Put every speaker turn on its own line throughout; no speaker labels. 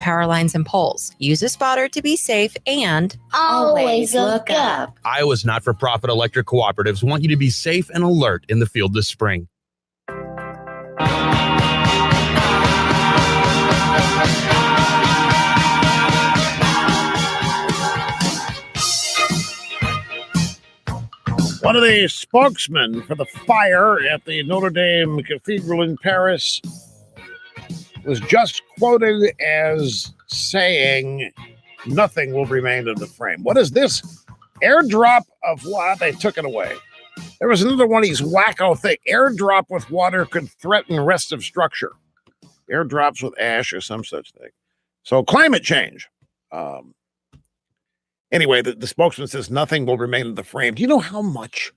power lines and poles. Use a spotter to be safe and
always look up.
Iowa's not-for-profit electric cooperatives want you to be safe and alert in the field this spring.
One of the spokesmen for the fire at the Notre Dame Cathedral in Paris was just quoted as saying, nothing will remain in the frame. What is this? Airdrop of what? They took it away. There was another one of these wacko things. Airdrop with water could threaten rest of structure. Airdrops with ash or some such thing. So climate change. Anyway, the spokesman says nothing will remain in the frame. Do you know how much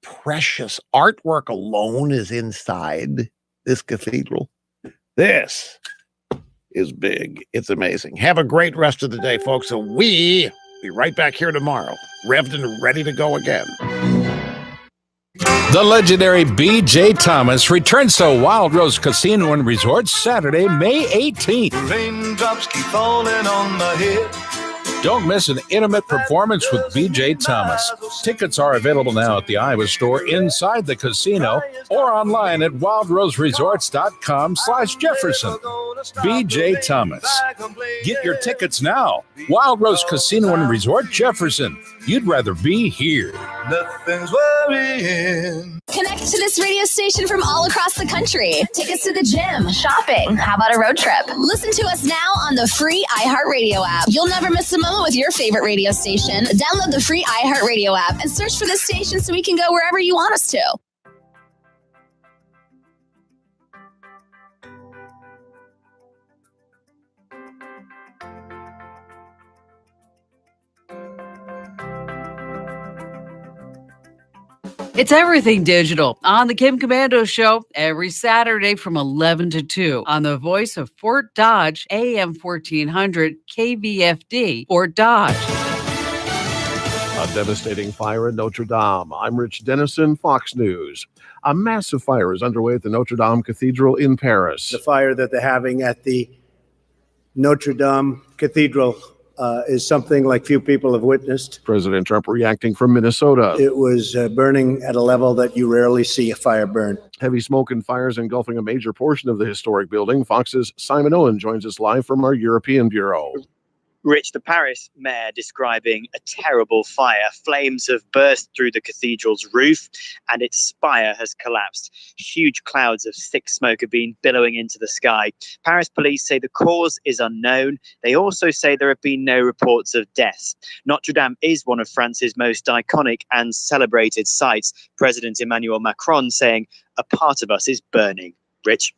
precious artwork alone is inside this cathedral? This is big. It's amazing. Have a great rest of the day, folks. And we'll be right back here tomorrow, revved and ready to go again.
The legendary B.J. Thomas returns to Wild Rose Casino and Resort Saturday, May 18th.
Raindrops keep falling on my head.
Don't miss an intimate performance with B.J. Thomas. Tickets are available now at the Iowa store inside the casino or online at wildroseresorts.com/Jefferson. B.J. Thomas. Get your tickets now. Wild Rose Casino and Resort, Jefferson. You'd rather be here.
Nothing's worrying.
Connect to this radio station from all across the country. Tickets to the gym, shopping. How about a road trip? Listen to us now on the free iHeartRadio app. You'll never miss a moment with your favorite radio station. Download the free iHeartRadio app and search for the station so we can go wherever you want us to.
It's everything digital on the Kim Komando Show every Saturday from 11 to 2 on the voice of Fort Dodge, AM 1400 KVFD, Fort Dodge.
A devastating fire in Notre Dame. I'm Rich Dennison, Fox News. A massive fire is underway at the Notre Dame Cathedral in Paris.
The fire that they're having at the Notre Dame Cathedral is something like few people have witnessed.
President Trump reacting from Minnesota.
It was burning at a level that you rarely see a fire burn.
Heavy smoke and fires engulfing a major portion of the historic building. Fox's Simon Owen joins us live from our European bureau.
Rich, the Paris mayor describing a terrible fire. Flames have burst through the cathedral's roof and its spire has collapsed. Huge clouds of thick smoke have been billowing into the sky. Paris police say the cause is unknown. They also say there have been no reports of deaths. Notre Dame is one of France's most iconic and celebrated sites. President Emmanuel Macron saying, "A part of us is burning." Rich.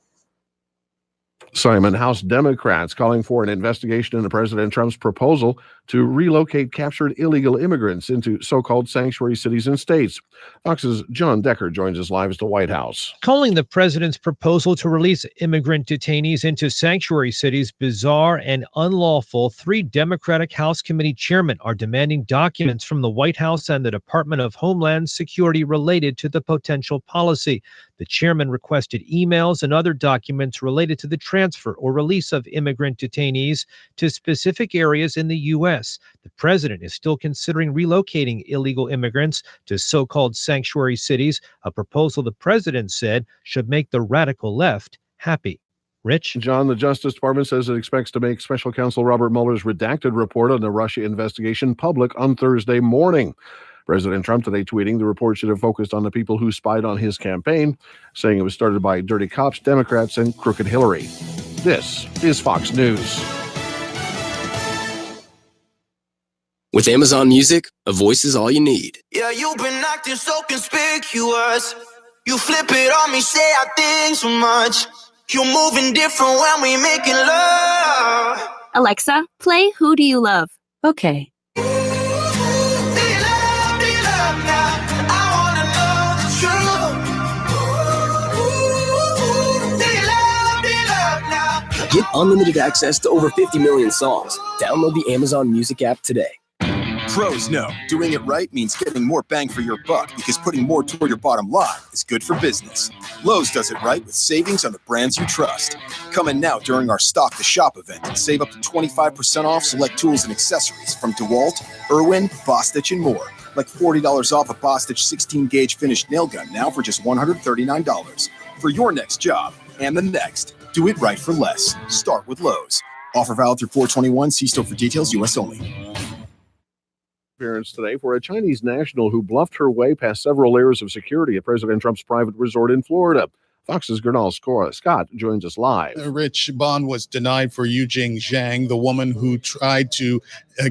Simon, House Democrats calling for an investigation into President Trump's proposal to relocate captured illegal immigrants into so-called sanctuary cities and states. Fox's John Decker joins us live at the White House.
Calling the president's proposal to release immigrant detainees into sanctuary cities bizarre and unlawful, 3 Democratic House committee chairmen are demanding documents from the White House and the Department of Homeland Security related to the potential policy. The chairman requested emails and other documents related to the transfer or release of immigrant detainees to specific areas in the U.S. The president is still considering relocating illegal immigrants to so-called sanctuary cities, a proposal the president said should make the radical left happy. Rich?
John, the Justice Department says it expects to make special counsel Robert Mueller's redacted report on the Russia investigation public on Thursday morning. President Trump today tweeting the report should have focused on the people who spied on his campaign, saying it was started by dirty cops, Democrats, and crooked Hillary. This is Fox News.
With Amazon Music, a voice is all you need.
Yeah, you've been acting so conspicuous. You flip it on me, say I think so much. You're moving different when we making love.
Alexa, play Who Do You Love?
Okay.
Get unlimited access to over 50 million songs. Download the Amazon Music app today.
Pros know doing it right means getting more bang for your buck because putting more toward your bottom line is good for business. Lowe's does it right with savings on the brands you trust. Come in now during our Stock the Shop event and save up to 25% off select tools and accessories from DeWalt, Irwin, Bostitch, and more. Like $40 off a Bostitch 16-gauge finished nail gun now for just $139. For your next job and the next, do it right for less. Start with Lowe's. Offer valid through 4/21. See store for details. U.S. only.
Appearance today for a Chinese national who bluffed her way past several layers of security at President Trump's private resort in Florida. Fox's Gernal Scott joins us live.
Rich, bond was denied for Yujing Zhang, the woman who tried to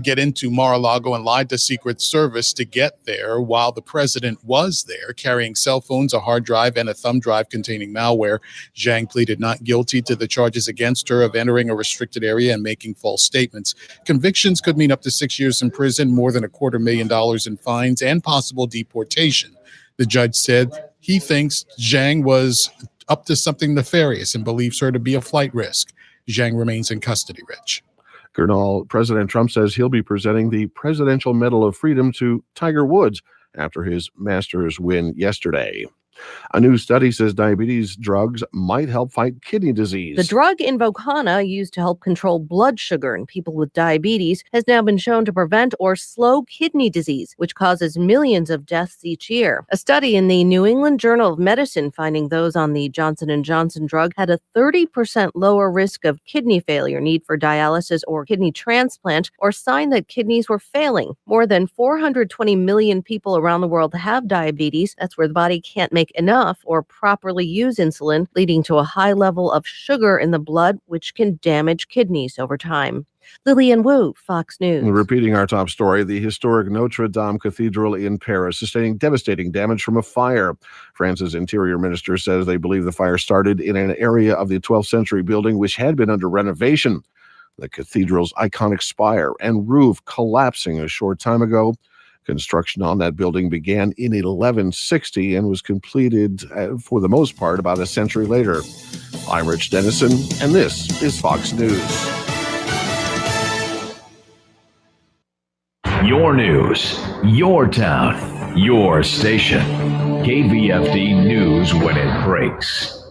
get into Mar-a-Lago and lied to Secret Service to get there while the president was there, carrying cell phones, a hard drive, and a thumb drive containing malware. Zhang pleaded not guilty to the charges against her of entering a restricted area and making false statements. Convictions could mean up to 6 years in prison, more than $250,000 in fines, and possible deportation. The judge said he thinks Zhang was up to something nefarious and believes her to be a flight risk. Zhang remains in custody, Rich.
Gernal, President Trump says he'll be presenting the Presidential Medal of Freedom to Tiger Woods after his Masters win yesterday. A new study says diabetes drugs might help fight kidney disease.
The drug Invokana, used to help control blood sugar in people with diabetes, has now been shown to prevent or slow kidney disease, which causes millions of deaths each year. A study in the New England Journal of Medicine finding those on the Johnson & Johnson drug had a 30% lower risk of kidney failure, need for dialysis or kidney transplant, or sign that kidneys were failing. More than 420 million people around the world have diabetes. That's where the body can't make enough or properly use insulin, leading to a high level of sugar in the blood, which can damage kidneys over time. Lillian Wu, Fox News.
Repeating our top story, the historic Notre Dame Cathedral in Paris sustaining devastating damage from a fire. France's interior minister says they believe the fire started in an area of the 12th century building which had been under renovation. The cathedral's iconic spire and roof collapsing a short time ago. Construction on that building began in 1160 and was completed, for the most part, about a century later. I'm Rich Dennison, and this is Fox News.
Your news, your town, your station. KVFD News when it breaks.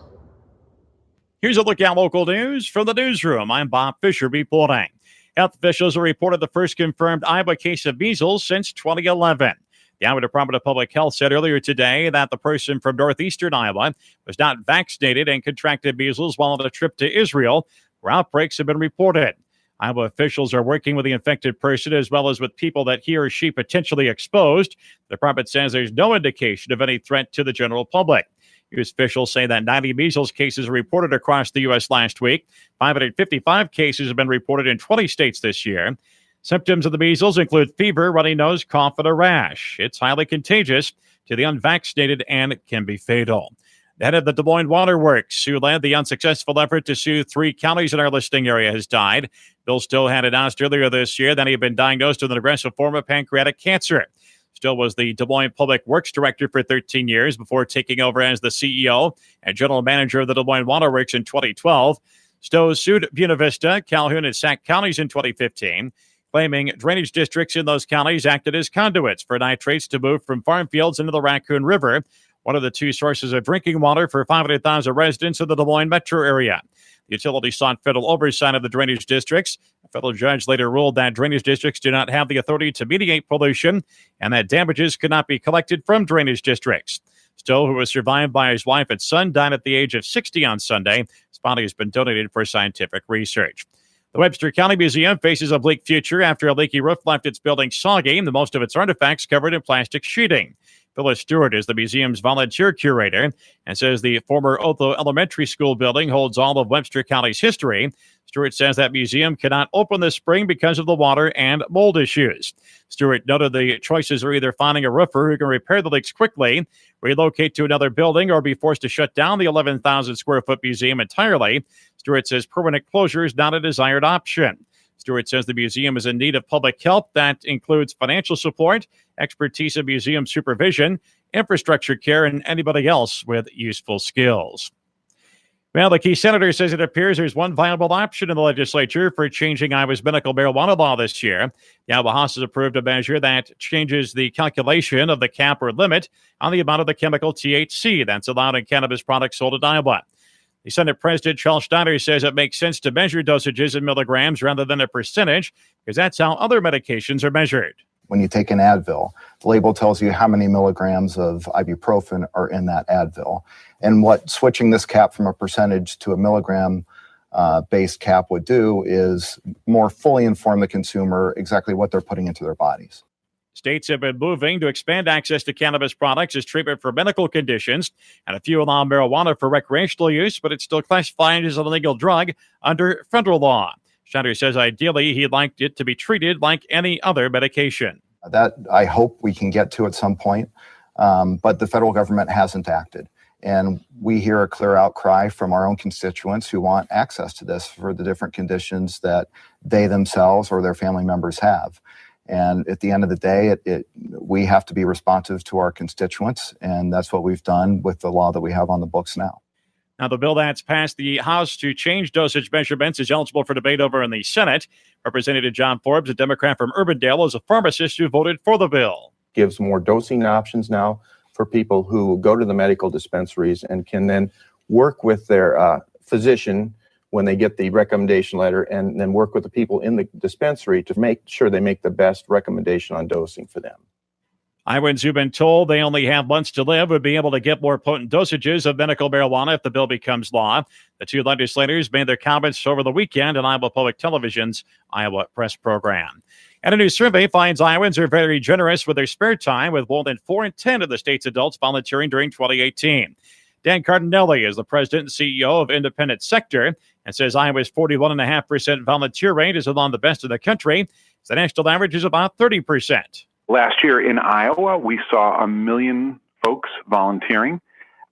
Here's a look at local news from the newsroom. I'm Bob Fisher reporting. Health officials have reported the first confirmed Iowa case of measles since 2011. The Iowa Department of Public Health said earlier today that the person from northeastern Iowa was not vaccinated and contracted measles while on a trip to Israel, where outbreaks have been reported. Iowa officials are working with the infected person as well as with people that he or she potentially exposed. The department says there's no indication of any threat to the general public. U.S. officials say that 90 measles cases are reported across the U.S. last week. 555 cases have been reported in 20 states this year. Symptoms of the measles include fever, runny nose, cough, and a rash. It's highly contagious to the unvaccinated and can be fatal. The head of the Des Moines Water Works, who led the unsuccessful effort to sue 3 counties in our listing area, has died. Bill Still had announced earlier this year that he had been diagnosed with an aggressive form of pancreatic cancer. Still was the Des Moines Public Works Director for 13 years before taking over as the CEO and General Manager of the Des Moines Water Works in 2012. Stowe sued Buena Vista, Calhoun, and Sac counties in 2015, claiming drainage districts in those counties acted as conduits for nitrates to move from farm fields into the Raccoon River, one of the 2 sources of drinking water for 500,000 residents of the Des Moines metro area. The utility sought federal oversight of the drainage districts. A federal judge later ruled that drainage districts do not have the authority to mediate pollution and that damages could not be collected from drainage districts. Stowe, who was survived by his wife and son, died at the age of 60 on Sunday. His body has been donated for scientific research. The Webster County Museum faces a bleak future after a leaky roof left its building soggy and most of its artifacts covered in plastic sheeting. Phyllis Stewart is the museum's volunteer curator and says the former Otho Elementary School building holds all of Webster County's history. Stewart says that museum cannot open this spring because of the water and mold issues. Stewart noted the choices are either finding a roofer who can repair the leaks quickly, relocate to another building, or be forced to shut down the 11,000 square foot museum entirely. Stewart says permanent closure is not a desired option. Stewart says the museum is in need of public help that includes financial support, expertise in museum supervision, infrastructure care, and anybody else with useful skills. Well, the key senator says it appears there's one viable option in the legislature for changing Iowa's medical marijuana law this year. The Iowa House has approved a measure that changes the calculation of the cap or limit on the amount of the chemical THC that's allowed in cannabis products sold in Iowa. The Senate President Charles Schneider says it makes sense to measure dosages in milligrams rather than a percentage because that's how other medications are measured.
When you take an Advil, the label tells you how many milligrams of ibuprofen are in that Advil. And what switching this cap from a percentage to a milligram based cap would do is more fully inform the consumer exactly what they're putting into their bodies.
States have been moving to expand access to cannabis products as treatment for medical conditions, and a few allow marijuana for recreational use, but it's still classified as an illegal drug under federal law. Schneider says ideally he'd like it to be treated like any other medication.
That I hope we can get to at some point, but the federal government hasn't acted. And we hear a clear outcry from our own constituents who want access to this for the different conditions that they themselves or their family members have. And at the end of the day, we have to be responsive to our constituents, and that's what we've done with the law that we have on the books now.
Now, the bill that's passed the House to change dosage measurements is eligible for debate over in the Senate. Representative John Forbes, a Democrat from Urbandale, is a pharmacist who voted for the bill.
Gives more dosing options now for people who go to the medical dispensaries and can then work with their physician when they get the recommendation letter and then work with the people in the dispensary to make sure they make the best recommendation on dosing for them.
Iowans who've been told they only have months to live would be able to get more potent dosages of medical marijuana if the bill becomes law. The two legislators made their comments over the weekend on Iowa Public Television's Iowa Press program. And a new survey finds Iowans are very generous with their spare time, with more than 4 in 10 of the state's adults volunteering during 2018. Dan Cardinelli is the president and CEO of Independent Sector and says Iowa's 41.5% volunteer rate is among the best in the country. The national average is about 30%.
Last year in Iowa, we saw 1 million folks volunteering,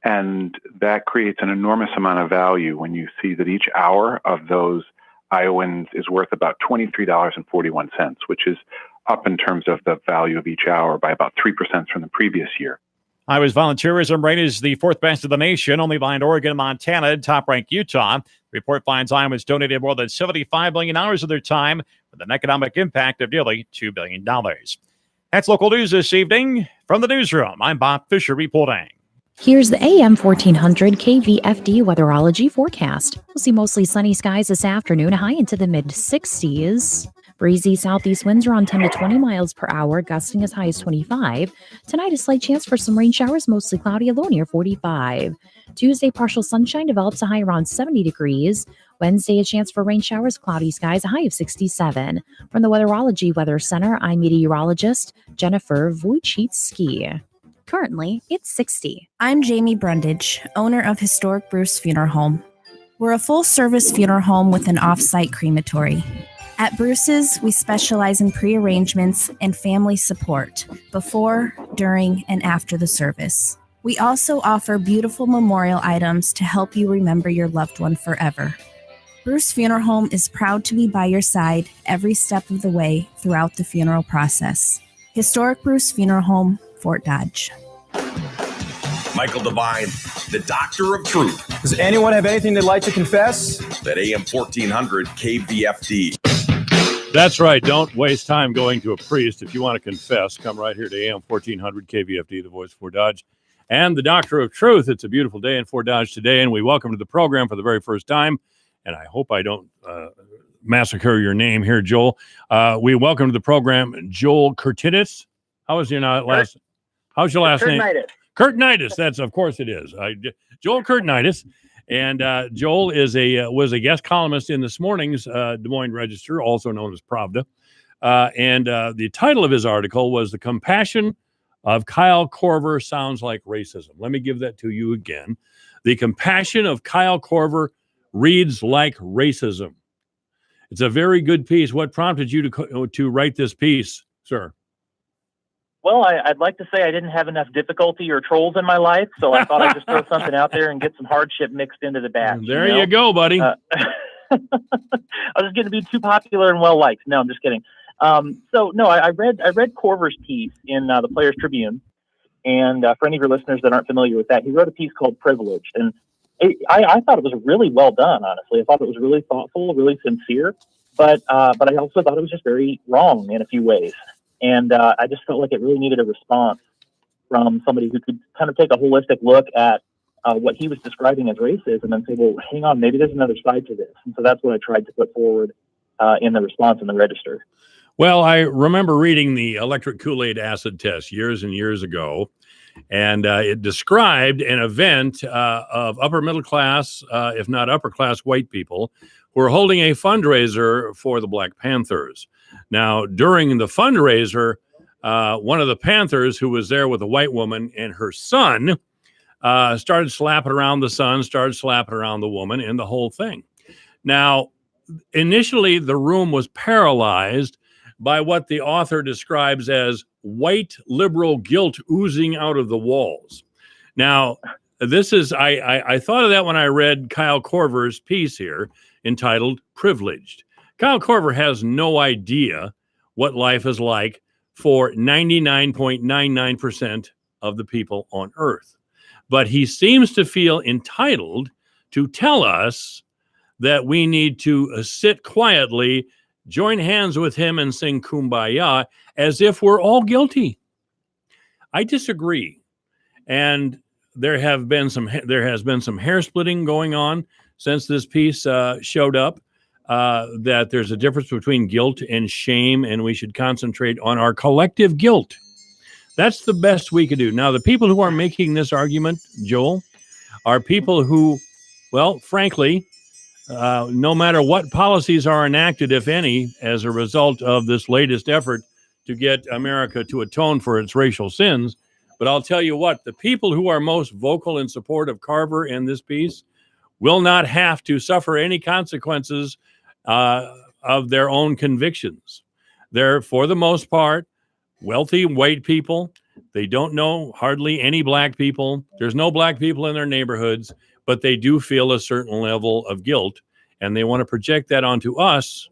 and that creates an enormous amount of value when you see that each hour of those Iowans is worth about $23.41, which is up in terms of the value of each hour by about 3% from the previous year.
Iowa's volunteerism rate is the 4th best in the nation, only behind Oregon and Montana, top-ranked Utah. The report finds Iowans donated more than $75 million of their time with an economic impact of nearly $2 billion. That's local news this evening. From the newsroom, I'm Bob Fisher reporting.
Here's the AM 1400 KVFD weatherology forecast. We'll see mostly sunny skies this afternoon, high into the mid-60s. Breezy southeast winds around 10 to 20 miles per hour, gusting as high as 25. Tonight, a slight chance for some rain showers, mostly cloudy, a low near 45. Tuesday, partial sunshine develops a high around 70 degrees. Wednesday, a chance for rain showers, cloudy skies, a high of 67. From the Weatherology Weather Center, I'm meteorologist Jennifer Wojcicki.
Currently, it's 60. I'm Jamie Brundage, owner of Historic Bruce Funeral Home. We're a full-service funeral home with an off-site crematory. At Bruce's, we specialize in pre-arrangements and family support before, during, and after the service. We also offer beautiful memorial items to help you remember your loved one forever. Bruce Funeral Home is proud to be by your side every step of the way throughout the funeral process. Historic Bruce Funeral Home, Fort Dodge.
Michael Devine, the Doctor of Truth.
Does anyone have anything they'd like to confess?
At AM 1400 KVFD.
That's right. Don't waste time going to a priest. If you want to confess, come right here to AM 1400 KVFD, the voice of Fort Dodge, and the Doctor of Truth. It's a beautiful day in Fort Dodge today, and we welcome to the program for the very first time. And I hope I don't massacre your name here, Joel. We welcome to the program Joel Curtinis. How's your last name? Curtinitis. That's, of course it is. Joel Curtinitis. And Joel was a guest columnist in this morning's Des Moines Register, also known as Pravda. And the title of his article was "The Compassion of Kyle Korver Sounds Like Racism." Let me give that to you again. "The Compassion of Kyle Korver Reads Like Racism." It's a very good piece. What prompted you to write this piece, sir?
Well, I'd like to say I didn't have enough difficulty or trolls in my life, so I thought I'd just throw something out there and get some hardship mixed into the batch.
There you go, buddy. I
was just going to be too popular and well-liked. No, I'm just kidding. I read Korver's piece in the Players Tribune, and for any of your listeners that aren't familiar with that, he wrote a piece called "Privileged." And I thought it was really well done, honestly. I thought it was really thoughtful, really sincere, but I also thought it was just very wrong in a few ways. And I just felt like it really needed a response from somebody who could kind of take a holistic look at what he was describing as racism and say, well, hang on, maybe there's another side to this. And so that's what I tried to put forward in the response in the Register.
Well, I remember reading the electric Kool-Aid acid test years and years ago, and it described an event of upper middle class, if not upper class white people who were holding a fundraiser for the Black Panthers. Now, during the fundraiser, one of the Panthers who was there with a white woman and her son started slapping around the son, started slapping around the woman, and the whole thing. Now, initially, the room was paralyzed by what the author describes as white liberal guilt oozing out of the walls. Now, this is, I thought of that when I read Kyle Korver's piece here entitled Privileged. Kyle Korver has no idea what life is like for 99.99% of the people on Earth. But he seems to feel entitled to tell us that we need to sit quietly, join hands with him and sing Kumbaya as if we're all guilty. I disagree. And there has been some hair splitting going on since this piece showed up, that there's a difference between guilt and shame, and we should concentrate on our collective guilt. That's the best we could do. Now, the people who are making this argument, Joel, are people who, well, frankly, no matter what policies are enacted, if any, as a result of this latest effort to get America to atone for its racial sins. But I'll tell you what, the people who are most vocal in support of Carver in this piece will not have to suffer any consequences of their own convictions. They're, for the most part, wealthy white people. They don't know hardly any black people. There's no black people in their neighborhoods, but they do feel a certain level of guilt, and they want to project that onto us,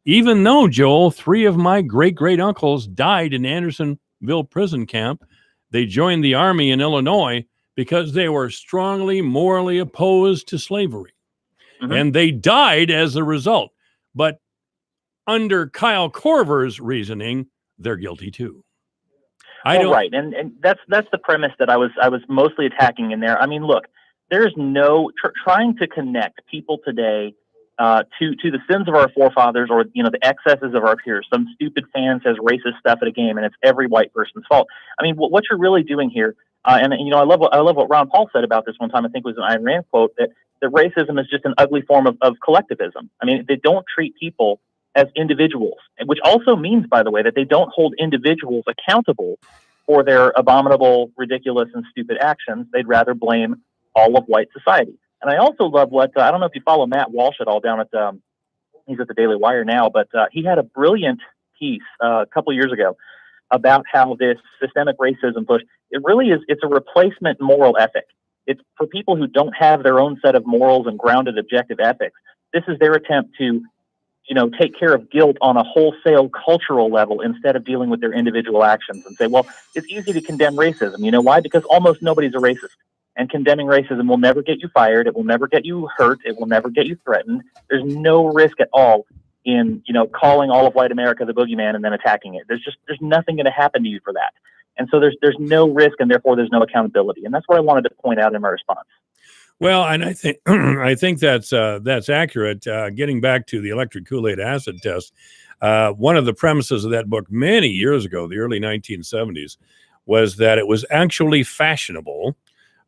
even though, Joel, 3 of my great-great uncles died in Andersonville prison camp. They joined the Army in Illinois because they were strongly morally opposed to slavery. Mm-hmm. And they died as a result. But under Kyle Korver's reasoning, they're guilty too.
Right, and that's the premise that I was mostly attacking in there. I mean, look, there's no trying to connect people today to the sins of our forefathers, or the excesses of our peers. Some stupid fan says racist stuff at a game, and it's every white person's fault. I mean, what you're really doing here, and I love what Ron Paul said about this one time. I think it was an Ayn Rand quote that racism is just an ugly form of collectivism. I mean, they don't treat people as individuals, which also means, by the way, that they don't hold individuals accountable for their abominable, ridiculous, and stupid actions. They'd rather blame all of white society. And I also love what, I don't know if you follow Matt Walsh at all down at, he's at the Daily Wire now, but he had a brilliant piece a couple years ago about how this systemic racism push, it's a replacement moral ethic. It's for people who don't have their own set of morals and grounded objective ethics. This is their attempt to, take care of guilt on a wholesale cultural level instead of dealing with their individual actions and say, well, it's easy to condemn racism. You know why? Because almost nobody's a racist. And condemning racism will never get you fired. It will never get you hurt. It will never get you threatened. There's no risk at all in, calling all of white America the boogeyman and then attacking it. There's nothing going to happen to you for that. And so there's no risk, and therefore there's no accountability. And that's what I wanted to point out in my response.
Well, and I think that's accurate. Getting back to the electric Kool-Aid acid test, one of the premises of that book many years ago, the early 1970s, was that it was actually fashionable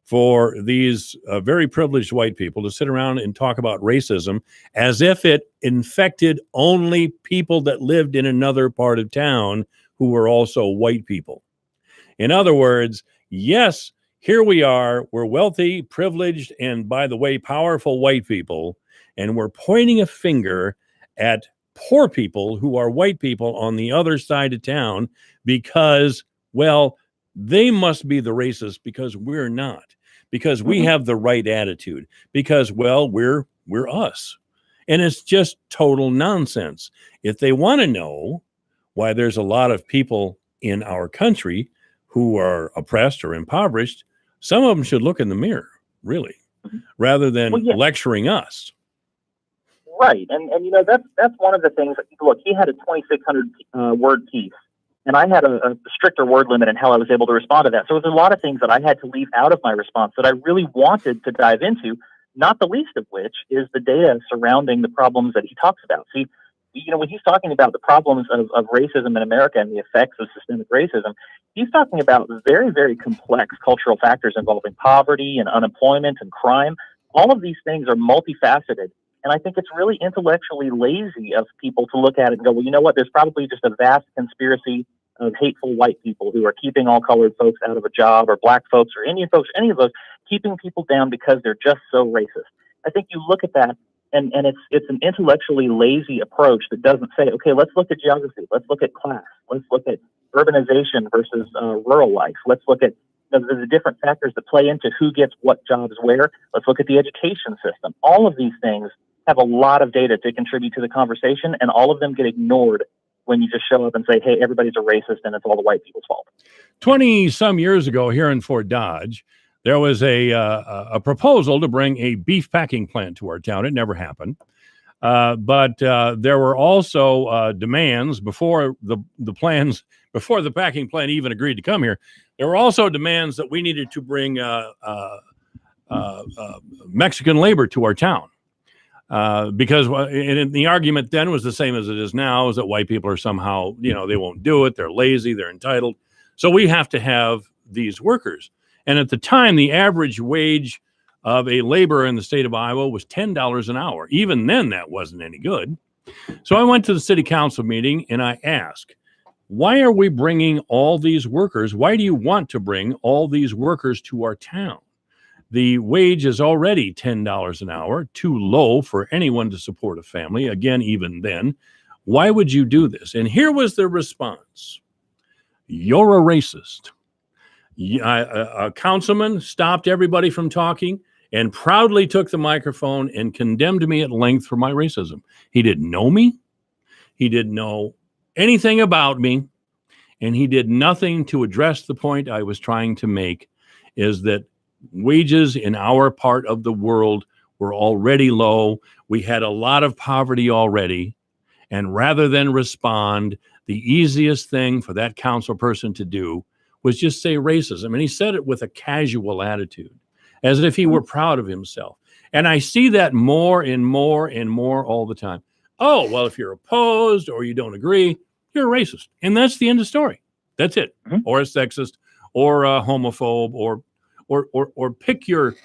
for these very privileged white people to sit around and talk about racism as if it infected only people that lived in another part of town who were also white people. In other words, yes, here we are, we're wealthy, privileged, and by the way, powerful white people, and we're pointing a finger at poor people who are white people on the other side of town because, well, they must be the racist because we're not, because we have the right attitude, because, well, we're us. And it's just total nonsense. If they want to know why there's a lot of people in our country who are oppressed or impoverished, some of them should look in the mirror, really. rather than
Well, yeah.
lecturing us.
Right, and that's one of the things. Look, he had a 2,600 word piece, and I had a stricter word limit in how I was able to respond to that. So there's a lot of things that I had to leave out of my response that I really wanted to dive into. Not the least of which is the data surrounding the problems that he talks about. See, when he's talking about the problems of racism in America and the effects of systemic racism, he's talking about very, very complex cultural factors involving poverty and unemployment and crime. All of these things are multifaceted. And I think it's really intellectually lazy of people to look at it and go, well, you know what? There's probably just a vast conspiracy of hateful white people who are keeping all colored folks out of a job, or black folks or Indian folks, or any of those, keeping people down because they're just so racist. I think you look at that, and it's an intellectually lazy approach that doesn't say, okay, let's look at geography, let's look at class, let's look at urbanization versus rural life, let's look at the different factors that play into who gets what jobs where, let's look at the education system. All of these things have a lot of data to contribute to the conversation, and all of them get ignored when you just show up and say, hey, everybody's a racist and it's all the white people's fault.
20 some years ago here in Fort Dodge, there was a proposal to bring a beef packing plant to our town. It never happened. But there were also demands before the plans, before the packing plant even agreed to come here. There were also demands that we needed to bring Mexican labor to our town. Because and the argument then was the same as it is now, is that white people are somehow, they won't do it. They're lazy. They're entitled. So we have to have these workers. And at the time, the average wage of a laborer in the state of Iowa was $10 an hour. Even then, that wasn't any good. So I went to the city council meeting and I asked, why are we bringing all these workers? Why do you want to bring all these workers to our town? The wage is already $10 an hour, too low for anyone to support a family. Again, even then, why would you do this? And here was the response. You're a racist. A councilman stopped everybody from talking and proudly took the microphone and condemned me at length for my racism. He didn't know me. He didn't know anything about me. And he did nothing to address the point I was trying to make, is that wages in our part of the world were already low. We had a lot of poverty already. And rather than respond, the easiest thing for that council person to do was just say racism. And he said it with a casual attitude, as if he were proud of himself. And I see that more and more and more all the time. Oh, well, if you're opposed or you don't agree, you're a racist. And that's the end of the story. That's it. Or a sexist or a homophobe or pick your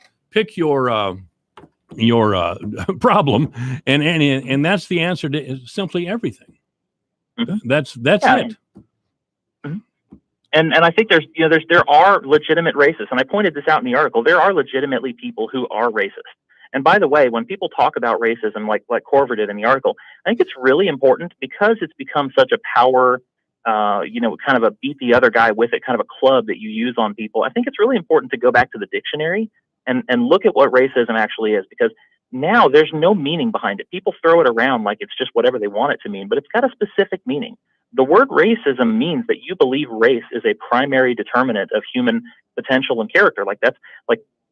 problem. And that's the answer to simply everything. That's it.
And I think there are legitimate racists, and I pointed this out in the article. There are legitimately people who are racist. And by the way, when people talk about racism, like Corver did in the article, I think it's really important, because it's become such a power, kind of a beat the other guy with it, kind of a club that you use on people. I think it's really important to go back to the dictionary and look at what racism actually is, because now there's no meaning behind it. People throw it around like it's just whatever they want it to mean, but it's got a specific meaning. The word racism means that you believe race is a primary determinant of human potential and character.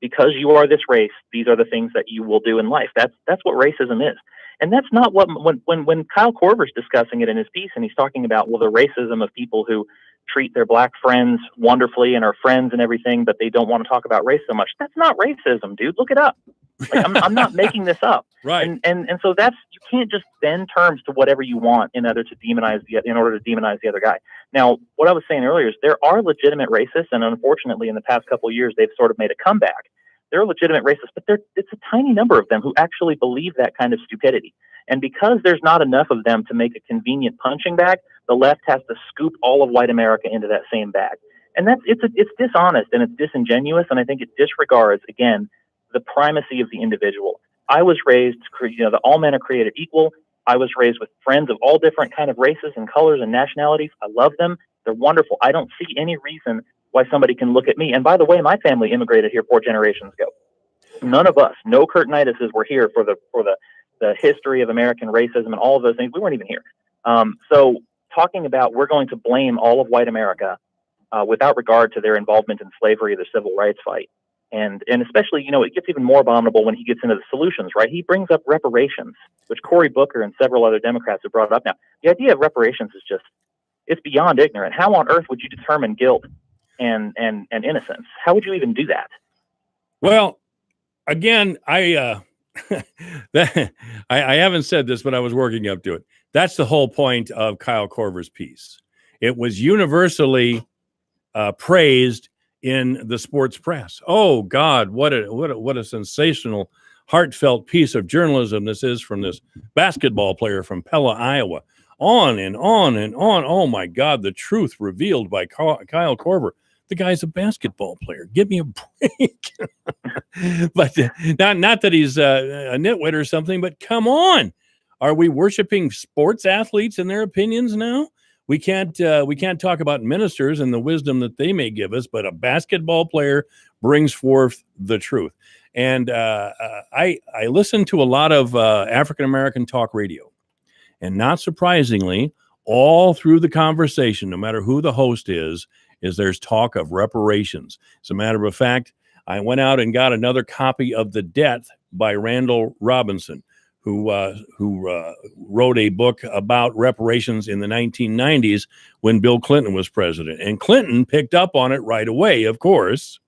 Because you are this race, these are the things that you will do in life. That's what racism is. And that's not what, when Kyle Korver's discussing it in his piece, and he's talking about, well, the racism of people who treat their black friends wonderfully and are friends and everything, but they don't want to talk about race so much. That's not racism, dude. Look it up. I'm not making this up.
Right.
And so you can't just bend terms to whatever you want in order to demonize the other guy. Now, what I was saying earlier is there are legitimate racists, and unfortunately in the past couple of years, they've sort of made a comeback. There are legitimate racists, but it's a tiny number of them who actually believe that kind of stupidity. And because there's not enough of them to make a convenient punching bag, the left has to scoop all of white America into that same bag. And it's dishonest and it's disingenuous, and I think it disregards, again, the primacy of the individual. I was raised, that all men are created equal. I was raised with friends of all different kind of races and colors and nationalities. I love them. They're wonderful. I don't see any reason why somebody can look at me. And by the way, my family immigrated here 4 generations ago. None of us, no Curtinitis were here for the history of American racism and all of those things. We weren't even here. So talking about we're going to blame all of white America without regard to their involvement in slavery or the civil rights fight And especially, it gets even more abominable when he gets into the solutions, right? He brings up reparations, which Cory Booker and several other Democrats have brought up now. The idea of reparations is just, it's beyond ignorant. How on earth would you determine guilt and innocence? How would you even do that?
Well, again, I haven't said this, but I was working up to it. That's the whole point of Kyle Korver's piece. It was universally praised in the sports press. Oh God, what a sensational, heartfelt piece of journalism this is from this basketball player from Pella, Iowa. On and on and on. Oh my God, the truth revealed by Kyle Korver. The guy's a basketball player. Give me a break. But not that he's a nitwit or something, but come on. Are we worshiping sports athletes and their opinions now? We can't talk about ministers and the wisdom that they may give us, but a basketball player brings forth the truth. And I listen to a lot of African-American talk radio. And not surprisingly, all through the conversation, no matter who the host is there's talk of reparations. As a matter of fact, I went out and got another copy of The Debt by Randall Robinson, who wrote a book about reparations in the 1990s when Bill Clinton was president. And Clinton picked up on it right away, of course.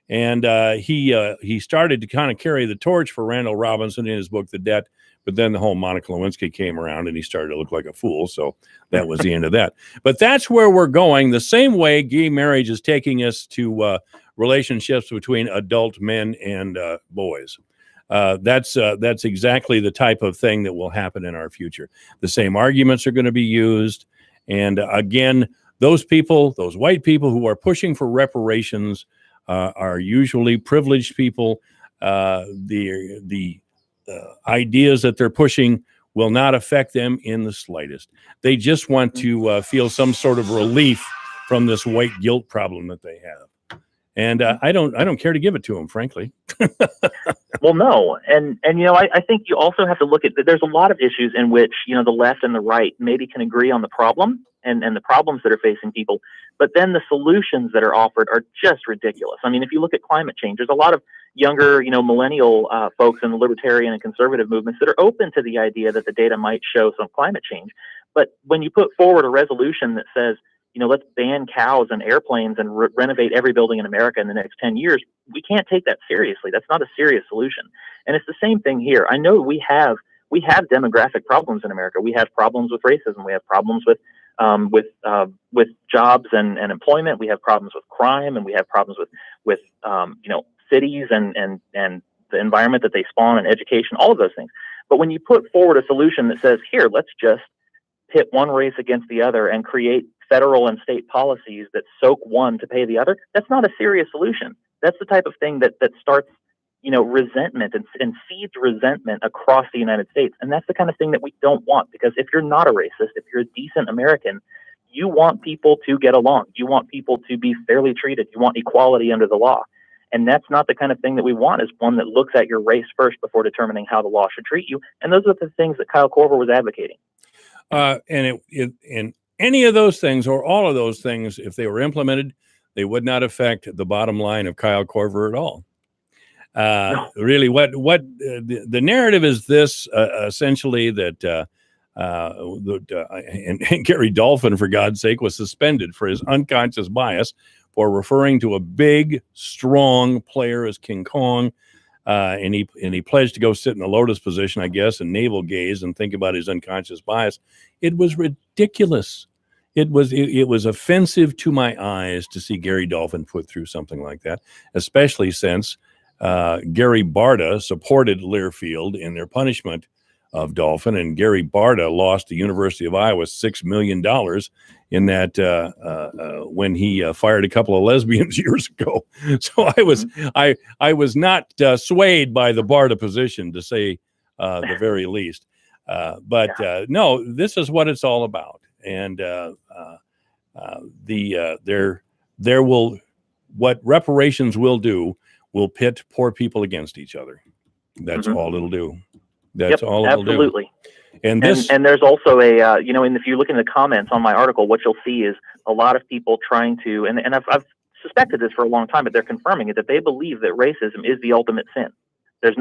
And he started to kind of carry the torch for Randall Robinson in his book, The Debt. But then the whole Monica Lewinsky came around and he started to look like a fool. So that was the end of that. But that's where we're going. The same way gay marriage is taking us to relationships between adult men and boys. That's exactly the type of thing that will happen in our future. The same arguments are going to be used. And again, those people, those white people who are pushing for reparations are usually privileged people. The ideas that they're pushing will not affect them in the slightest. They just want to feel some sort of relief from this white guilt problem that they have. And I don't care to give it to them, frankly.
Well, no. And I think you also have to look at, there's a lot of issues in which, the left and the right maybe can agree on the problem and the problems that are facing people. But then the solutions that are offered are just ridiculous. I mean, if you look at climate change, there's a lot of younger, millennial folks in the libertarian and conservative movements that are open to the idea that the data might show some climate change. But when you put forward a resolution that says, let's ban cows and airplanes and renovate every building in America in the next 10 years, we can't take that seriously. That's not a serious solution. And it's the same thing here. I know we have demographic problems in America. We have problems with racism. We have problems with jobs and employment. We have problems with crime, and we have problems with cities and the environment that they spawn and education, all of those things. But when you put forward a solution that says, here, let's just pit one race against the other and create federal and state policies that soak one to pay the other, that's not a serious solution. That's the type of thing that starts, resentment and feeds resentment across the United States. And that's the kind of thing that we don't want, because if you're not a racist, if you're a decent American, you want people to get along. You want people to be fairly treated. You want equality under the law. And that's not the kind of thing that we want, is one that looks at your race first before determining how the law should treat you. And those are the things that Kyle Korver was advocating.
And in any of those things, or all of those things, if they were implemented, they would not affect the bottom line of Kyle Korver at all. No. Really, what the narrative is this, essentially, that and Gary Dolphin, for God's sake, was suspended for his unconscious bias for referring to a big, strong player as King Kong. And he pledged to go sit in the lotus position, I guess, and navel gaze and think about his unconscious bias. It was ridiculous. It was offensive to my eyes to see Gary Dolphin put through something like that, especially since Gary Barta supported Learfield in their punishment of Dolphin, and Gary Barta lost the University of Iowa $6 million in that when he fired a couple of lesbians years ago. So I was not swayed by the Barta position, to say the very least. But no, this is what it's all about, and what reparations will do will pit poor people against each other. That's all it'll do. That's all it'll do.
Absolutely.
And
there's also a, and if you look in the comments on my article, what you'll see is a lot of people trying to, and I've suspected this for a long time, but they're confirming it, that they believe that racism is the ultimate sin.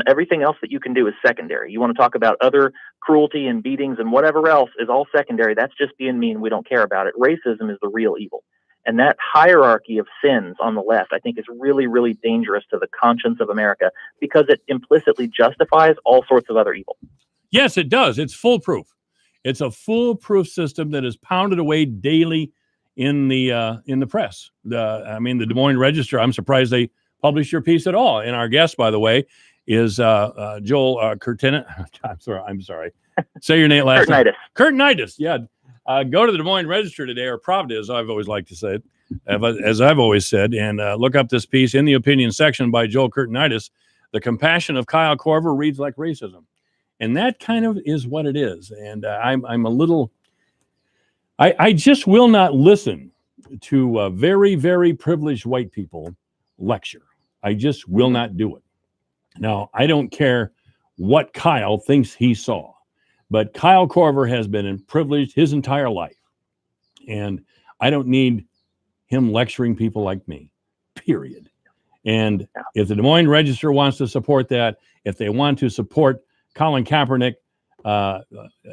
Everything else that you can do is secondary. You want to talk about other cruelty and beatings and whatever else is all secondary. That's just being mean. We don't care about it. Racism is the real evil. And that hierarchy of sins on the left, I think, is really, really dangerous to the conscience of America because it implicitly justifies all sorts of other evil.
Yes, it does. It's foolproof. It's a foolproof system that is pounded away daily in the press. The Des Moines Register, I'm surprised they published your piece at all. And our guest, by the way, is Joel Curtin. I'm sorry. Say your name last time. Curtinitis. Yeah. Go to the Des Moines Register today, or Providence, I've always liked to say it, as I've always said, and look up this piece in the opinion section by Joel Curtinitis. The compassion of Kyle Korver reads like racism. And that kind of is what it is. And I'm a little, I just will not listen to very, very privileged white people lecture. I just will not do it. Now, I don't care what Kyle thinks he saw, but Kyle Korver has been privileged his entire life. And I don't need him lecturing people like me, period. And if the Des Moines Register wants to support that, if they want to support Colin Kaepernick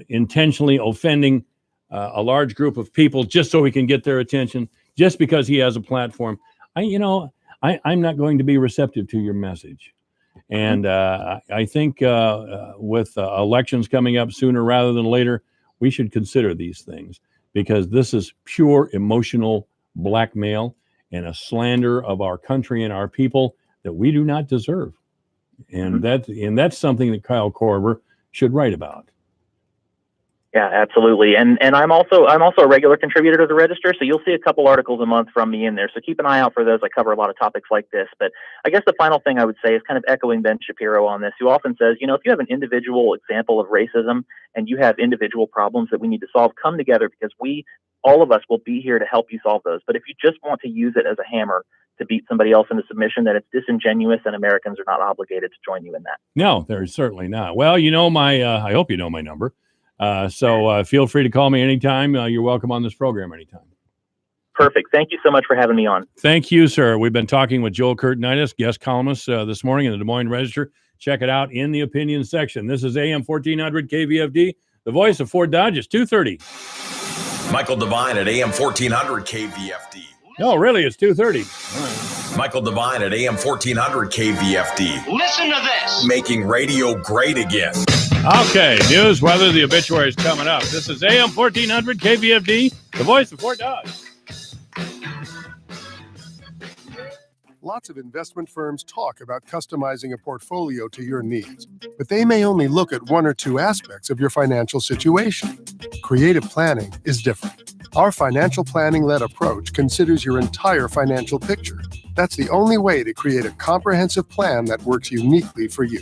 intentionally offending a large group of people just so he can get their attention, just because he has a platform, I'm not going to be receptive to your message. And I think with elections coming up sooner rather than later, we should consider these things, because this is pure emotional blackmail and a slander of our country and our people that we do not deserve. And that's something that Kyle Korver should write about.
Yeah, absolutely. And I'm also a regular contributor to the Register, so you'll see a couple articles a month from me in there. So keep an eye out for those. I cover a lot of topics like this. But I guess the final thing I would say is kind of echoing Ben Shapiro on this, who often says, if you have an individual example of racism and you have individual problems that we need to solve, come together, because all of us will be here to help you solve those. But if you just want to use it as a hammer to beat somebody else into submission, then it's disingenuous, and Americans are not obligated to join you in that.
No, they're certainly not. Well, I hope you know my number. So feel free to call me anytime. You're welcome on this program anytime.
Perfect. Thank you so much for having me on.
Thank you, sir. We've been talking with Joel Curtinitis, guest columnist this morning in the Des Moines Register. Check it out in the opinion section. This is AM 1400 KVFD, the voice of Fort Dodge. It's 2:30.
Michael Devine at AM 1400 KVFD.
No, really, it's 2:30.
Michael Devine at AM 1400 KVFD.
Listen to this.
Making radio great again.
Okay, news, weather, the obituary is coming up. This is AM 1400 KVFD, the voice of Fort Dodge.
Lots of investment firms talk about customizing a portfolio to your needs, but they may only look at one or two aspects of your financial situation. Creative planning is different. Our financial planning-led approach considers your entire financial picture. That's the only way to create a comprehensive plan that works uniquely for you.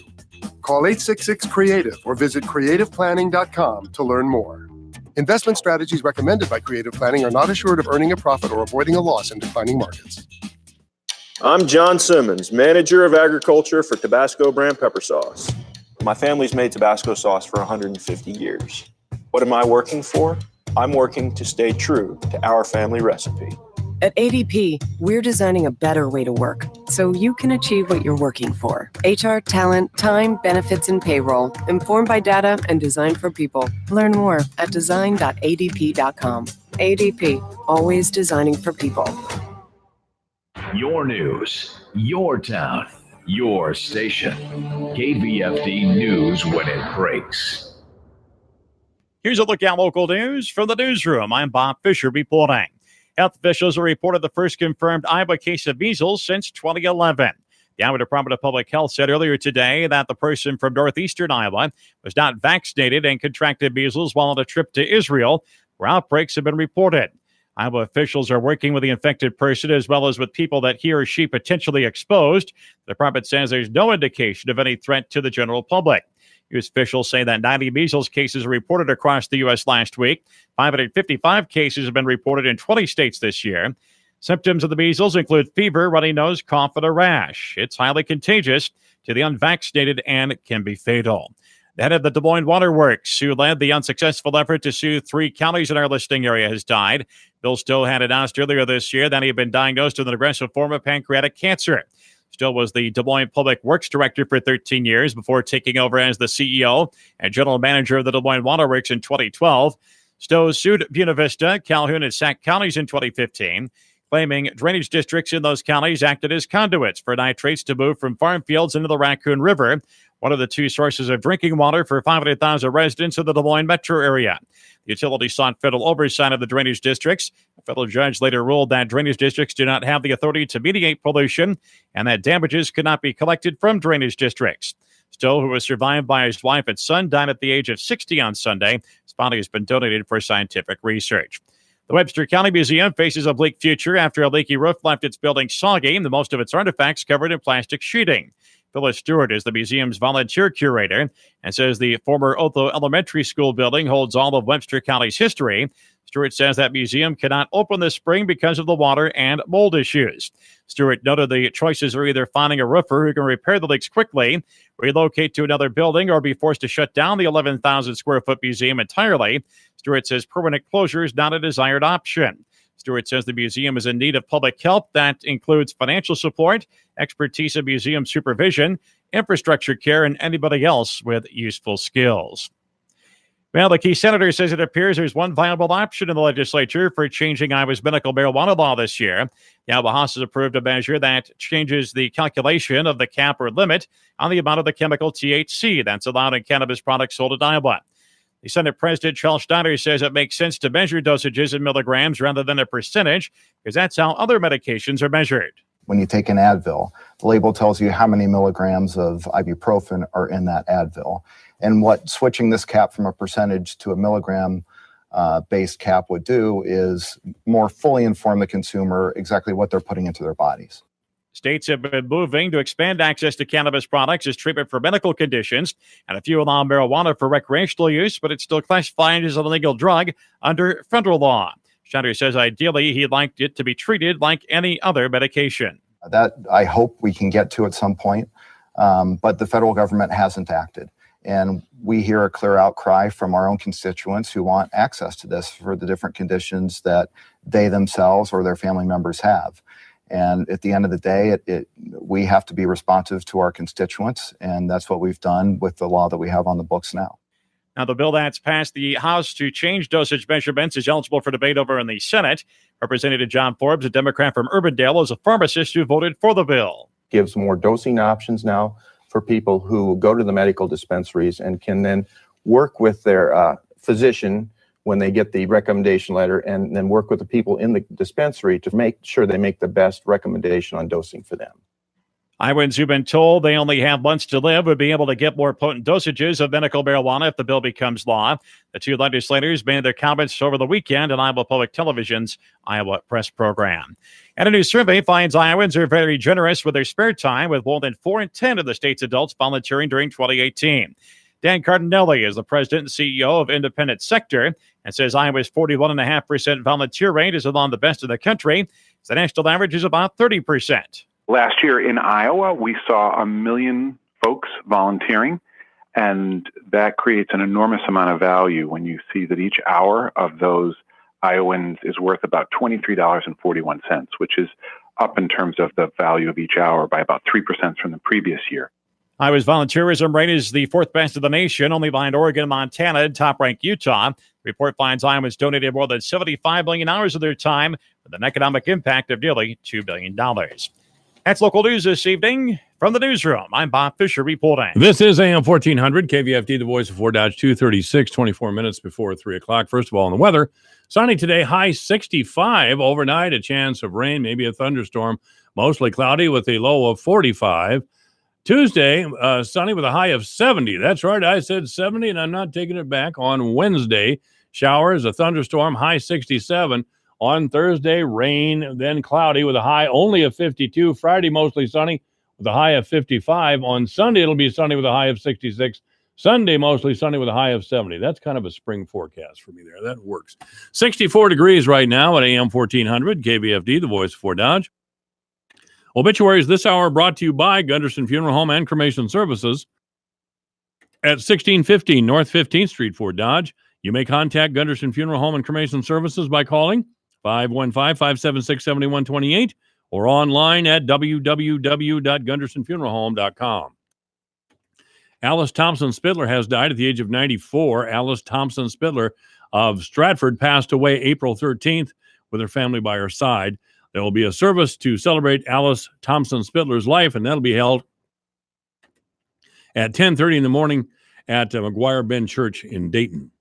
Call 866-CREATIVE or visit creativeplanning.com to learn more. Investment strategies recommended by Creative Planning are not assured of earning a profit or avoiding a loss in declining markets.
I'm John Simmons, manager of agriculture for Tabasco brand pepper sauce. My family's made Tabasco sauce for 150 years. What am I working for? I'm working to stay true to our family recipe.
At ADP, we're designing a better way to work so you can achieve what you're working for. HR, talent, time, benefits, and payroll, informed by data and designed for people. Learn more at design.adp.com. ADP, always designing for people.
Your news, your town, your station. KVFD News when it breaks.
Here's a look at local news from the newsroom. I'm Bob Fisher reporting. Health officials have reported the first confirmed Iowa case of measles since 2011. The Iowa Department of Public Health said earlier today that the person from northeastern Iowa was not vaccinated and contracted measles while on a trip to Israel, where outbreaks have been reported. Iowa officials are working with the infected person as well as with people that he or she potentially exposed. The department says there's no indication of any threat to the general public. U.S. officials say that 90 measles cases are reported across the U.S. last week. 555 cases have been reported in 20 states this year. Symptoms of the measles include fever, runny nose, cough, and a rash. It's highly contagious to the unvaccinated and can be fatal. The head of the Des Moines Water Works, who led the unsuccessful effort to sue 3 counties in our listing area, has died. Bill Stowe had announced earlier this year that he had been diagnosed with an aggressive form of pancreatic cancer. Stowe was the Des Moines Public Works Director for 13 years before taking over as the CEO and General Manager of the Des Moines Water Works in 2012. Stowe sued Buena Vista, Calhoun, and Sac counties in 2015, claiming drainage districts in those counties acted as conduits for nitrates to move from farm fields into the Raccoon River, one of the 2 sources of drinking water for 500,000 residents of the Des Moines metro area. The utility sought federal oversight of the drainage districts. A federal judge later ruled that drainage districts do not have the authority to mediate pollution and that damages could not be collected from drainage districts. Stowe, who was survived by his wife and son, died at the age of 60 on Sunday. His body has been donated for scientific research. The Webster County Museum faces a bleak future after a leaky roof left its building soggy and most of its artifacts covered in plastic sheeting. Phyllis Stewart is the museum's volunteer curator and says the former Otho Elementary School building holds all of Webster County's history. Stewart says that museum cannot open this spring because of the water and mold issues. Stewart noted the choices are either finding a roofer who can repair the leaks quickly, relocate to another building, or be forced to shut down the 11,000 square foot museum entirely. Stewart says permanent closure is not a desired option. Stewart says the museum is in need of public help that includes financial support, expertise in museum supervision, infrastructure care, and anybody else with useful skills. Well, the key senator says it appears there's one viable option in the legislature for changing Iowa's medical marijuana law this year. The Iowa House has approved a measure that changes the calculation of the cap or limit on the amount of the chemical THC that's allowed in cannabis products sold in Iowa. The Senate President Charles Steiner says it makes sense to measure dosages in milligrams rather than a percentage because that's how other medications are measured.
When you take an Advil, the label tells you how many milligrams of ibuprofen are in that Advil. And what switching this cap from a percentage to a milligram based cap would do is more fully inform the consumer exactly what they're putting into their bodies.
States have been moving to expand access to cannabis products as treatment for medical conditions, and a few allow marijuana for recreational use, but it's still classified as an illegal drug under federal law. Steiner says ideally he'd like it to be treated like any other medication.
That I hope we can get to at some point, but the federal government hasn't acted. And we hear a clear outcry from our own constituents who want access to this for the different conditions that they themselves or their family members have. And at the end of the day, we have to be responsive to our constituents, and that's what we've done with the law that we have on the books now.
Now, the bill that's passed the House to change dosage measurements is eligible for debate over in the Senate. Representative John Forbes, a Democrat from Urbandale, is a pharmacist who voted for the bill.
Gives more dosing options now for people who go to the medical dispensaries and can then work with their physician when they get the recommendation letter and then work with the people in the dispensary to make sure they make the best recommendation on dosing for them.
Iowans who've been told they only have months to live would be able to get more potent dosages of medical marijuana if the bill becomes law. The 2 legislators made their comments over the weekend on Iowa Public Television's Iowa Press program. And a new survey finds Iowans are very generous with their spare time, with more than 4 in 10 of the state's adults volunteering during 2018. Dan Cardinelli is the president and CEO of Independent Sector and says Iowa's 41.5% volunteer rate is among the best in the country. The national average is about 30%.
Last year in Iowa, we saw 1 million folks volunteering, and that creates an enormous amount of value when you see that each hour of those Iowans is worth about $23.41, which is up in terms of the value of each hour by about 3% from the previous year.
Iowa's volunteerism rate is the 4th best in the nation, only behind Oregon, Montana, and top-ranked Utah. The report finds Iowans donated more than 75 million hours of their time with an economic impact of nearly $2 billion. That's local news this evening. From the newsroom, I'm Bob Fisher reporting.
This is AM 1400, KVFD, the voice of Fort Dodge, 2:36, 24 minutes before 3 o'clock. First of all, on the weather, sunny today, high 65. Overnight, a chance of rain, maybe a thunderstorm. Mostly cloudy with a low of 45. Tuesday, sunny with a high of 70. That's right, I said 70, and I'm not taking it back. On Wednesday, showers, a thunderstorm, high 67. On Thursday, rain, then cloudy with a high only of 52. Friday, mostly sunny with a high of 55. On Sunday, it'll be sunny with a high of 66. Sunday, mostly sunny with a high of 70. That's kind of a spring forecast for me there. That works. 64 degrees right now at AM 1400, KVFD, the voice of Fort Dodge. Obituaries this hour brought to you by Gunderson Funeral Home and Cremation Services. At 1615 North 15th Street, Fort Dodge, you may contact Gunderson Funeral Home and Cremation Services by calling 515-576-7128 or online at www.gundersonfuneralhome.com. Alice Thompson Spidler has died at the age of 94. Alice Thompson Spidler of Stratford passed away April 13th with her family by her side. There will be a service to celebrate Alice Thompson Spidler's life, and that'll be held at 10:30 in the morning at McGuire Bend Church in Dayton.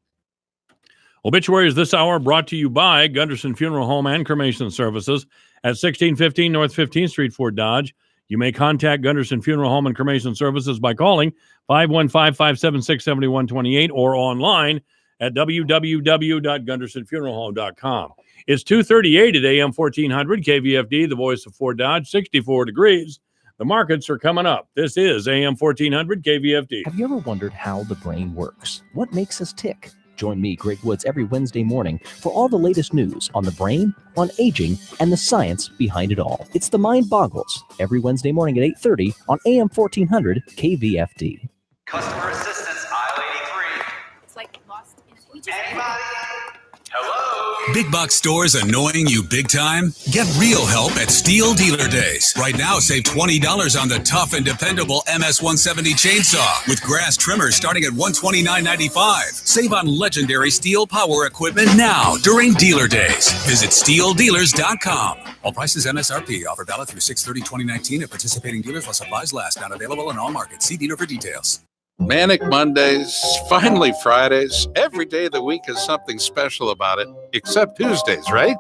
Obituaries this hour brought to you by Gunderson Funeral Home and Cremation Services at 1615 North 15th Street, Fort Dodge. You may contact Gunderson Funeral Home and Cremation Services by calling 515-576-7128 or online at www.gundersonfuneralhome.com. It's 2:38 at AM 1400 KVFD, the voice of Fort Dodge, 64 degrees. The markets are coming up. This is AM 1400 KVFD.
Have you ever wondered how the brain works? What makes us tick? Join me, Greg Woods, every Wednesday morning for all the latest news on the brain, on aging, and the science behind it all. It's The Mind Boggles, every Wednesday morning at 8:30 on AM 1400 KVFD.
Customer assistance, aisle 83.
It's like lost.
Anybody? Hello?
Big box stores annoying you big time? Get real help at Steel Dealer Days. Right now, save $20 on the tough and dependable MS-170 chainsaw with grass trimmers starting at $129.95. Save on legendary Steel power equipment now during Dealer Days. Visit SteelDealers.com. All prices MSRP. Offer valid through 6/30/2019 at participating dealers while supplies last. Not available in all markets. See dealer for details.
Manic Mondays, finally Fridays. Every day of the week has something special about it, except Tuesdays, right?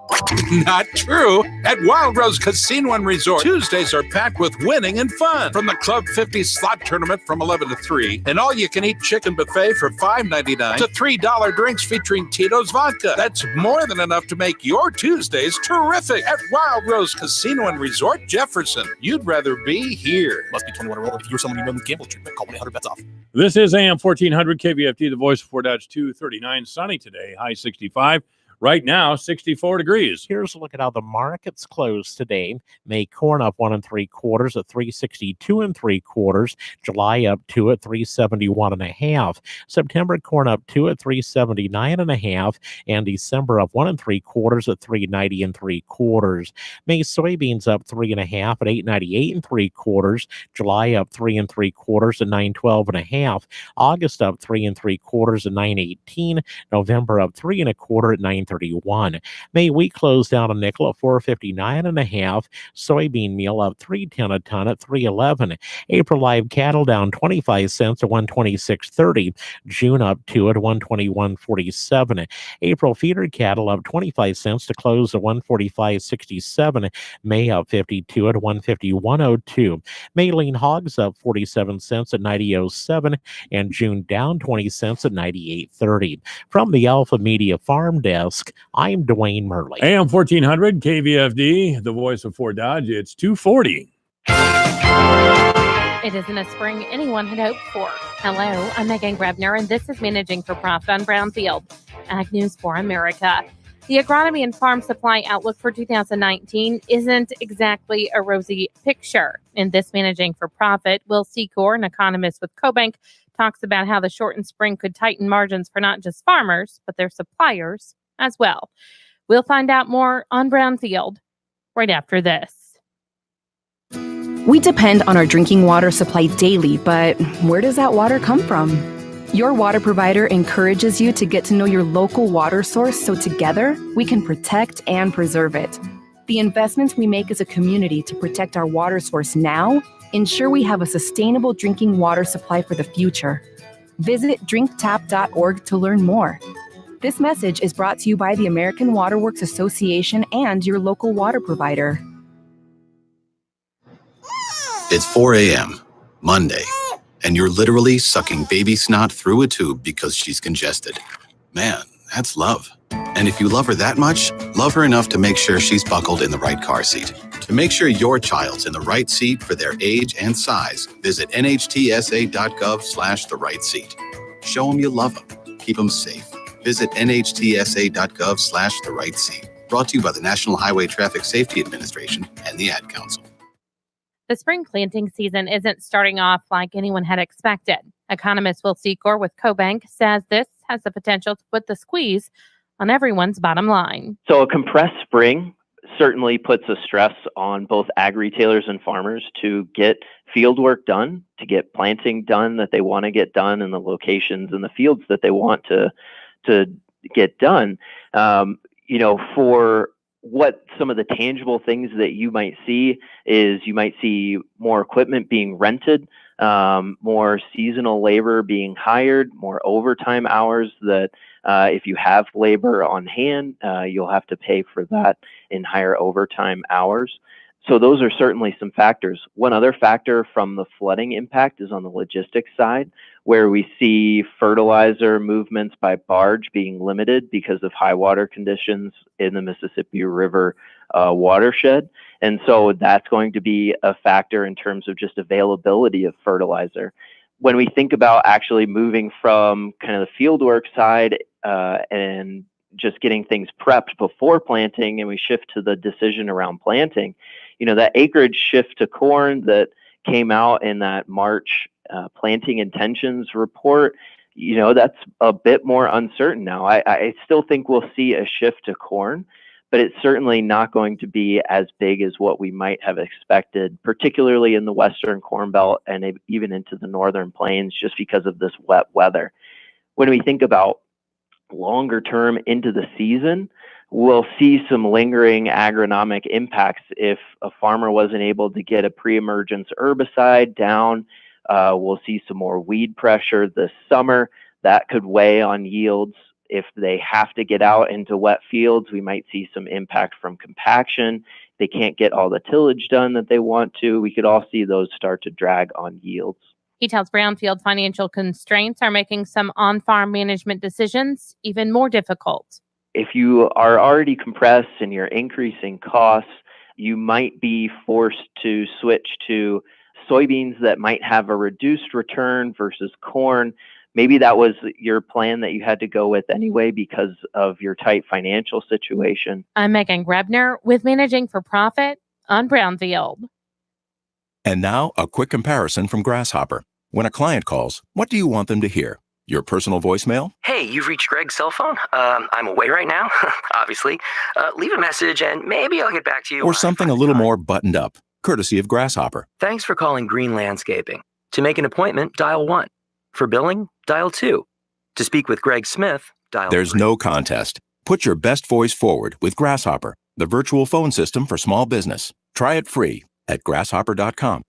Not true. At Wild Rose Casino and Resort, Tuesdays are packed with winning and fun. From the Club 50 slot tournament from 11 to 3, an all-you-can-eat chicken buffet for $5.99 to $3 drinks featuring Tito's Vodka. That's more than enough to make your Tuesdays terrific. At Wild Rose Casino and Resort, Jefferson. You'd rather be here.
Must be 21 or older. If you're someone you know in the gambling treatment, call 1-800-BETS-OFF.
This is AM 1400 KVFD, the voice of Fort Dodge, 239. Sunny today, high 65. Right now, 64 degrees.
Here's a look at how the markets closed today. May corn up 1 3/4 at 362 3/4. July up 2 at 371 1/2. September corn up 2 at 379 1/2, and December up 1 3/4 at 390 3/4. May soybeans up 3 1/2 at 898 3/4. July up 3 3/4 at 912 1/2. August up 3 3/4 at 918. November up 3 1/4 at 931. May wheat closed down a nickel at 459 1/2. Soybean meal up 3.10 a ton at 311. April live cattle down 25 cents at 126.30. June up 2 at 121.47. April feeder cattle up 25 cents to close at 145.67. May up 52 at 151.02. May lean hogs up 47 cents at 90.07, and June down 20 cents at 98.30. From the Alpha Media Farm Desk, I'm Dwayne Murley.
AM 1400 KVFD, the voice of Fort Dodge. It's 2:40.
It isn't a spring anyone had hoped for. Hello, I'm Megan Grebner, and this is Managing for Profit on Brownfield, Ag News for America. The agronomy and farm supply outlook for 2019 isn't exactly a rosy picture. In this Managing for Profit, Will Secor, an economist with CoBank, talks about how the shortened spring could tighten margins for not just farmers, but their suppliers as well. We'll find out more on Brownfield right after this.
We depend on our drinking water supply daily, but where does that water come from? Your water provider encourages you to get to know your local water source so together we can protect and preserve it. The investments we make as a community to protect our water source now ensure we have a sustainable drinking water supply for the future. Visit drinktap.org to learn more. This message is brought to you by the American Water Works Association and your local water provider.
It's 4 a.m., Monday, and you're literally sucking baby snot through a tube because she's congested. Man, that's love. And if you love her that much, love her enough to make sure she's buckled in the right car seat. To make sure your child's in the right seat for their age and size, visit nhtsa.gov/the right seat. Show them you love them. Keep them safe. Visit nhtsa.gov/the right seat. Brought to you by the National Highway Traffic Safety Administration and the Ad Council.
The spring planting season isn't starting off like anyone had expected. Economist Will Secor with CoBank says this has the potential to put the squeeze on everyone's bottom line.
So a compressed spring certainly puts a stress on both ag retailers and farmers to get field work done, to get planting done that they want to get done in the locations and the fields that they want to get done. For what some of the tangible things that you might see is you might see more equipment being rented, more seasonal labor being hired, more overtime hours that if you have labor on hand, you'll have to pay for that in higher overtime hours. So those are certainly some factors. One other factor from the flooding impact is on the logistics side, where we see fertilizer movements by barge being limited because of high water conditions in the Mississippi River watershed. And so that's going to be a factor in terms of just availability of fertilizer. When we think about actually moving from kind of the fieldwork side and just getting things prepped before planting, and we shift to the decision around planting, that acreage shift to corn that came out in that March planting intentions report, that's a bit more uncertain now. I still think we'll see a shift to corn, but it's certainly not going to be as big as what we might have expected, particularly in the Western Corn Belt and even into the Northern Plains, just because of this wet weather. When we think about longer term into the season, we'll see some lingering agronomic impacts. If a farmer wasn't able to get a pre-emergence herbicide down, we'll see some more weed pressure this summer. That could weigh on yields. If they have to get out into wet fields, we might see some impact from compaction. They can't get all the tillage done that they want to. We could all see those start to drag on yields.
He tells Brownfield financial constraints are making some on-farm management decisions even more difficult.
If you are already compressed and you're increasing costs, you might be forced to switch to soybeans that might have a reduced return versus corn. Maybe that was your plan that you had to go with anyway because of your tight financial situation.
I'm Megan Grebner with Managing for Profit on Brownfield.
And now, a quick comparison from Grasshopper. When a client calls, what do you want them to hear? Your personal voicemail?
Hey, you've reached Greg's cell phone. I'm away right now, obviously. Leave a message and maybe I'll get back to you.
Or something a little more buttoned up, courtesy of Grasshopper.
Thanks for calling Green Landscaping. To make an appointment, dial 1. For billing, dial 2. To speak with Greg Smith, dial
There's
3.
no contest. Put your best voice forward with Grasshopper, the virtual phone system for small business. Try it free at grasshopper.com.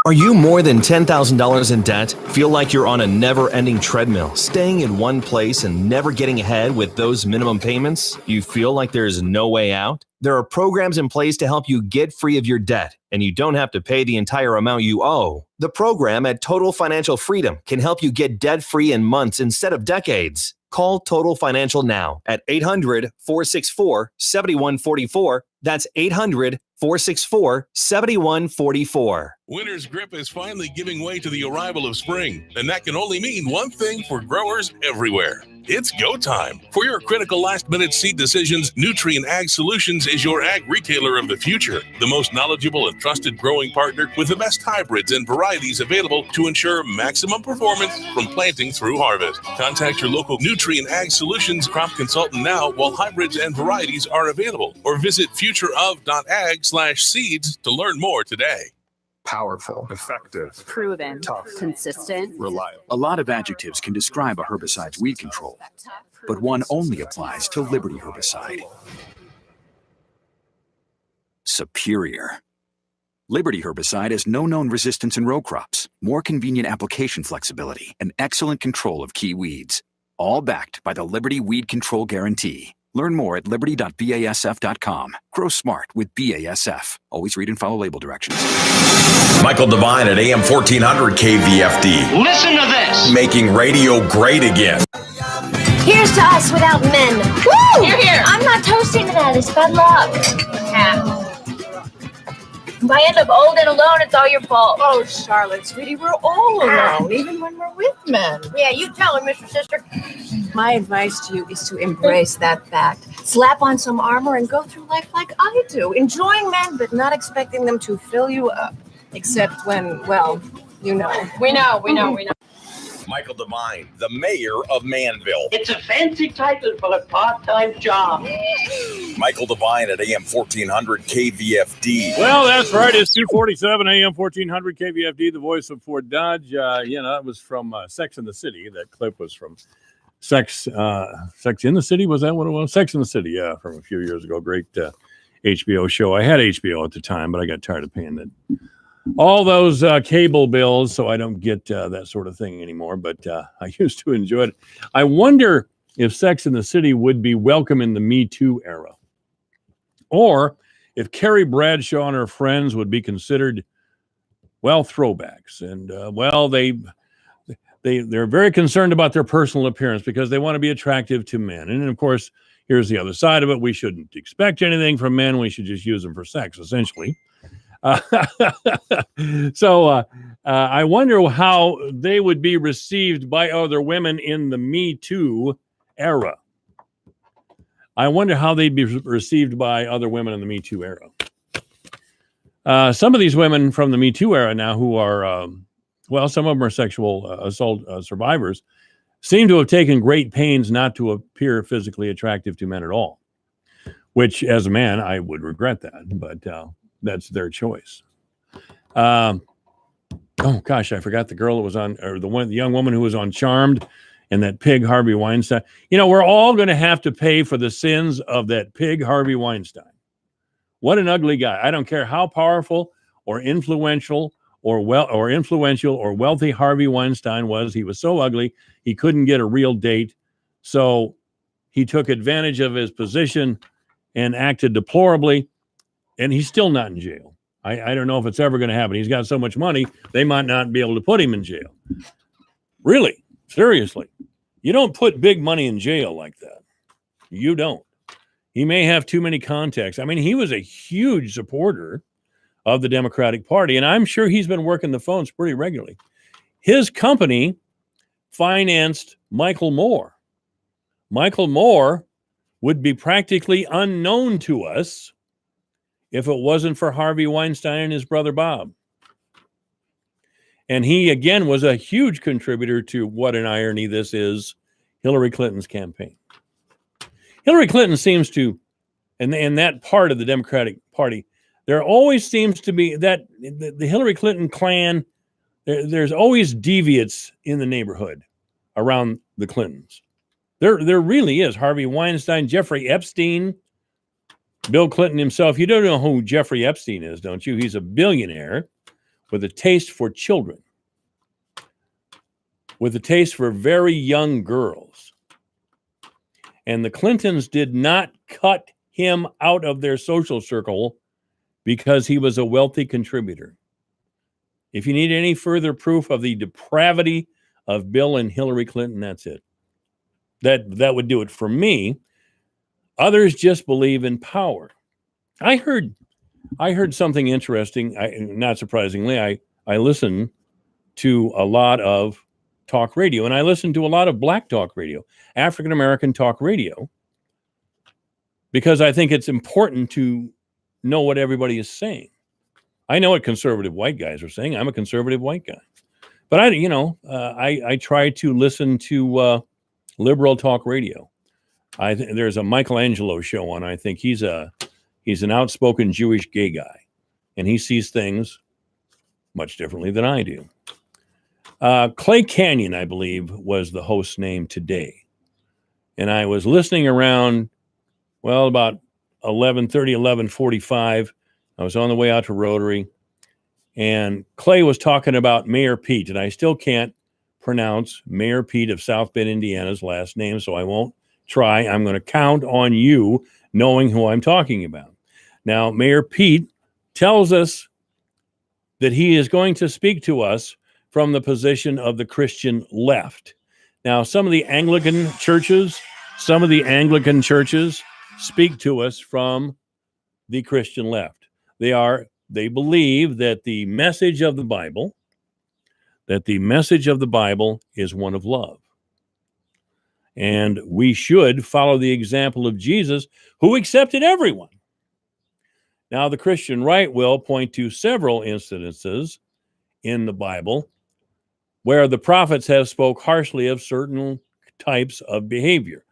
Are you more than $10,000 in debt? Feel like you're on a never-ending treadmill, staying in one place and never getting ahead with those minimum payments? You feel like there is no way out? There are programs in place to help you get free of your debt, and you don't have to pay the entire amount you owe. The program at Total Financial Freedom can help you get debt-free in months instead of decades. Call Total Financial now at 800-464-7144. That's 800-464-7144.
Winter's grip is finally giving way to the arrival of spring, and that can only mean one thing for growers everywhere. It's go time. For your critical last-minute seed decisions, Nutrien Ag Solutions is your ag retailer of the future. The most knowledgeable and trusted growing partner with the best hybrids and varieties available to ensure maximum performance from planting through harvest. Contact your local Nutrien Ag Solutions crop consultant now while hybrids and varieties are available, or visit futureof.ag/seeds to learn more today.
Powerful, effective,
proven,
tough,
consistent,
reliable.
A lot of adjectives can describe a herbicide's weed control, but one only applies to Liberty herbicide. Superior. Liberty herbicide has no known resistance in row crops, more convenient application flexibility, and excellent control of key weeds. All backed by the Liberty Weed Control Guarantee. Learn more at liberty.basf.com. Grow smart with BASF. Always read and follow label directions.
Michael Devine at AM 1400 KVFD.
Listen to this.
Making radio great again.
Here's to us without men. Woo!
Here, here.
I'm not toasting to that. It's bad luck.
Yeah.
If I end up old and alone, it's all your fault.
Oh, Charlotte, sweetie, we're all alone, even when we're with men.
Yeah, you tell her, Mr. Sister.
My advice to you is to embrace that fact. Slap on some armor and go through life like I do, enjoying men, but not expecting them to fill you up. Except when, well, you know.
We know.
Michael Devine, the mayor of Manville.
It's a fancy title for a part-time job.
Michael Devine at AM 1400 KVFD.
Well, that's right. It's 247 AM 1400 KVFD, the voice of Fort Dodge. That was from Sex and the City. That clip was from Sex in the City. Was that what it was? Sex in the City, yeah, from a few years ago. Great HBO show. I had HBO at the time, but I got tired of paying it. All those cable bills, so I don't get that sort of thing anymore, but I used to enjoy it. I wonder if Sex in the City would be welcome in the Me Too era, or if Carrie Bradshaw and her friends would be considered, well, throwbacks. And, they're very concerned about their personal appearance because they want to be attractive to men. And, of course, here's the other side of it. We shouldn't expect anything from men. We should just use them for sex, essentially. So I wonder how they would be received by other women in the Me Too era. I wonder how they'd be received by other women in the Me Too era. Some of these women from the Me Too era now who are, some of them are sexual assault survivors, seem to have taken great pains not to appear physically attractive to men at all, which as a man, I would regret that, but that's their choice. I forgot the girl that was on, or the young woman who was on Charmed, and that pig Harvey Weinstein. We're all going to have to pay for the sins of that pig Harvey Weinstein. What an ugly guy. I don't care how powerful or influential or wealthy Harvey Weinstein was. He was so ugly, he couldn't get a real date. So he took advantage of his position and acted deplorably. And he's still not in jail. I don't know if it's ever going to happen. He's got so much money, they might not be able to put him in jail. Really? Seriously. You don't put big money in jail like that. You don't. He may have too many contacts. I mean, he was a huge supporter of the Democratic Party, and I'm sure he's been working the phones pretty regularly. His company financed Michael Moore. Michael Moore would be practically unknown to us if it wasn't for Harvey Weinstein and his brother Bob. And he, again, was a huge contributor to, what an irony this is, Hillary Clinton's campaign. Hillary Clinton seems to, and that part of the Democratic Party, there always seems to be that the Hillary Clinton clan, there's always deviates in the neighborhood around the Clintons. There really is. Harvey Weinstein, Jeffrey Epstein, Bill Clinton himself. You don't know who Jeffrey Epstein is, don't you? He's a billionaire with a taste for children, with a taste for very young girls. And the Clintons did not cut him out of their social circle because he was a wealthy contributor. If you need any further proof of the depravity of Bill and Hillary Clinton, that's it. That would do it for me. Others just believe in power. I heard something interesting. Not surprisingly, I listen to a lot of talk radio, and I listen to a lot of black talk radio, African American talk radio, because I think it's important to know what everybody is saying. I know what conservative white guys are saying. I'm a conservative white guy, but I try to listen to liberal talk radio. There's a Michelangelo show on. I think he's an outspoken Jewish gay guy, and he sees things much differently than I do. Clay Canyon, I believe, was the host's name today, and I was listening around, about 11:30, 11:45. I was on the way out to Rotary, and Clay was talking about Mayor Pete, and I still can't pronounce Mayor Pete of South Bend, Indiana's last name, so I won't try. I'm going to count on you knowing who I'm talking about. Now, Mayor Pete tells us that he is going to speak to us from the position of the Christian left. Now, some of the Anglican churches speak to us from the Christian left. They believe that the message of the Bible is one of love. And we should follow the example of Jesus, who accepted everyone. Now, the Christian right will point to several incidences in the Bible where the prophets have spoke harshly of certain types of behavior.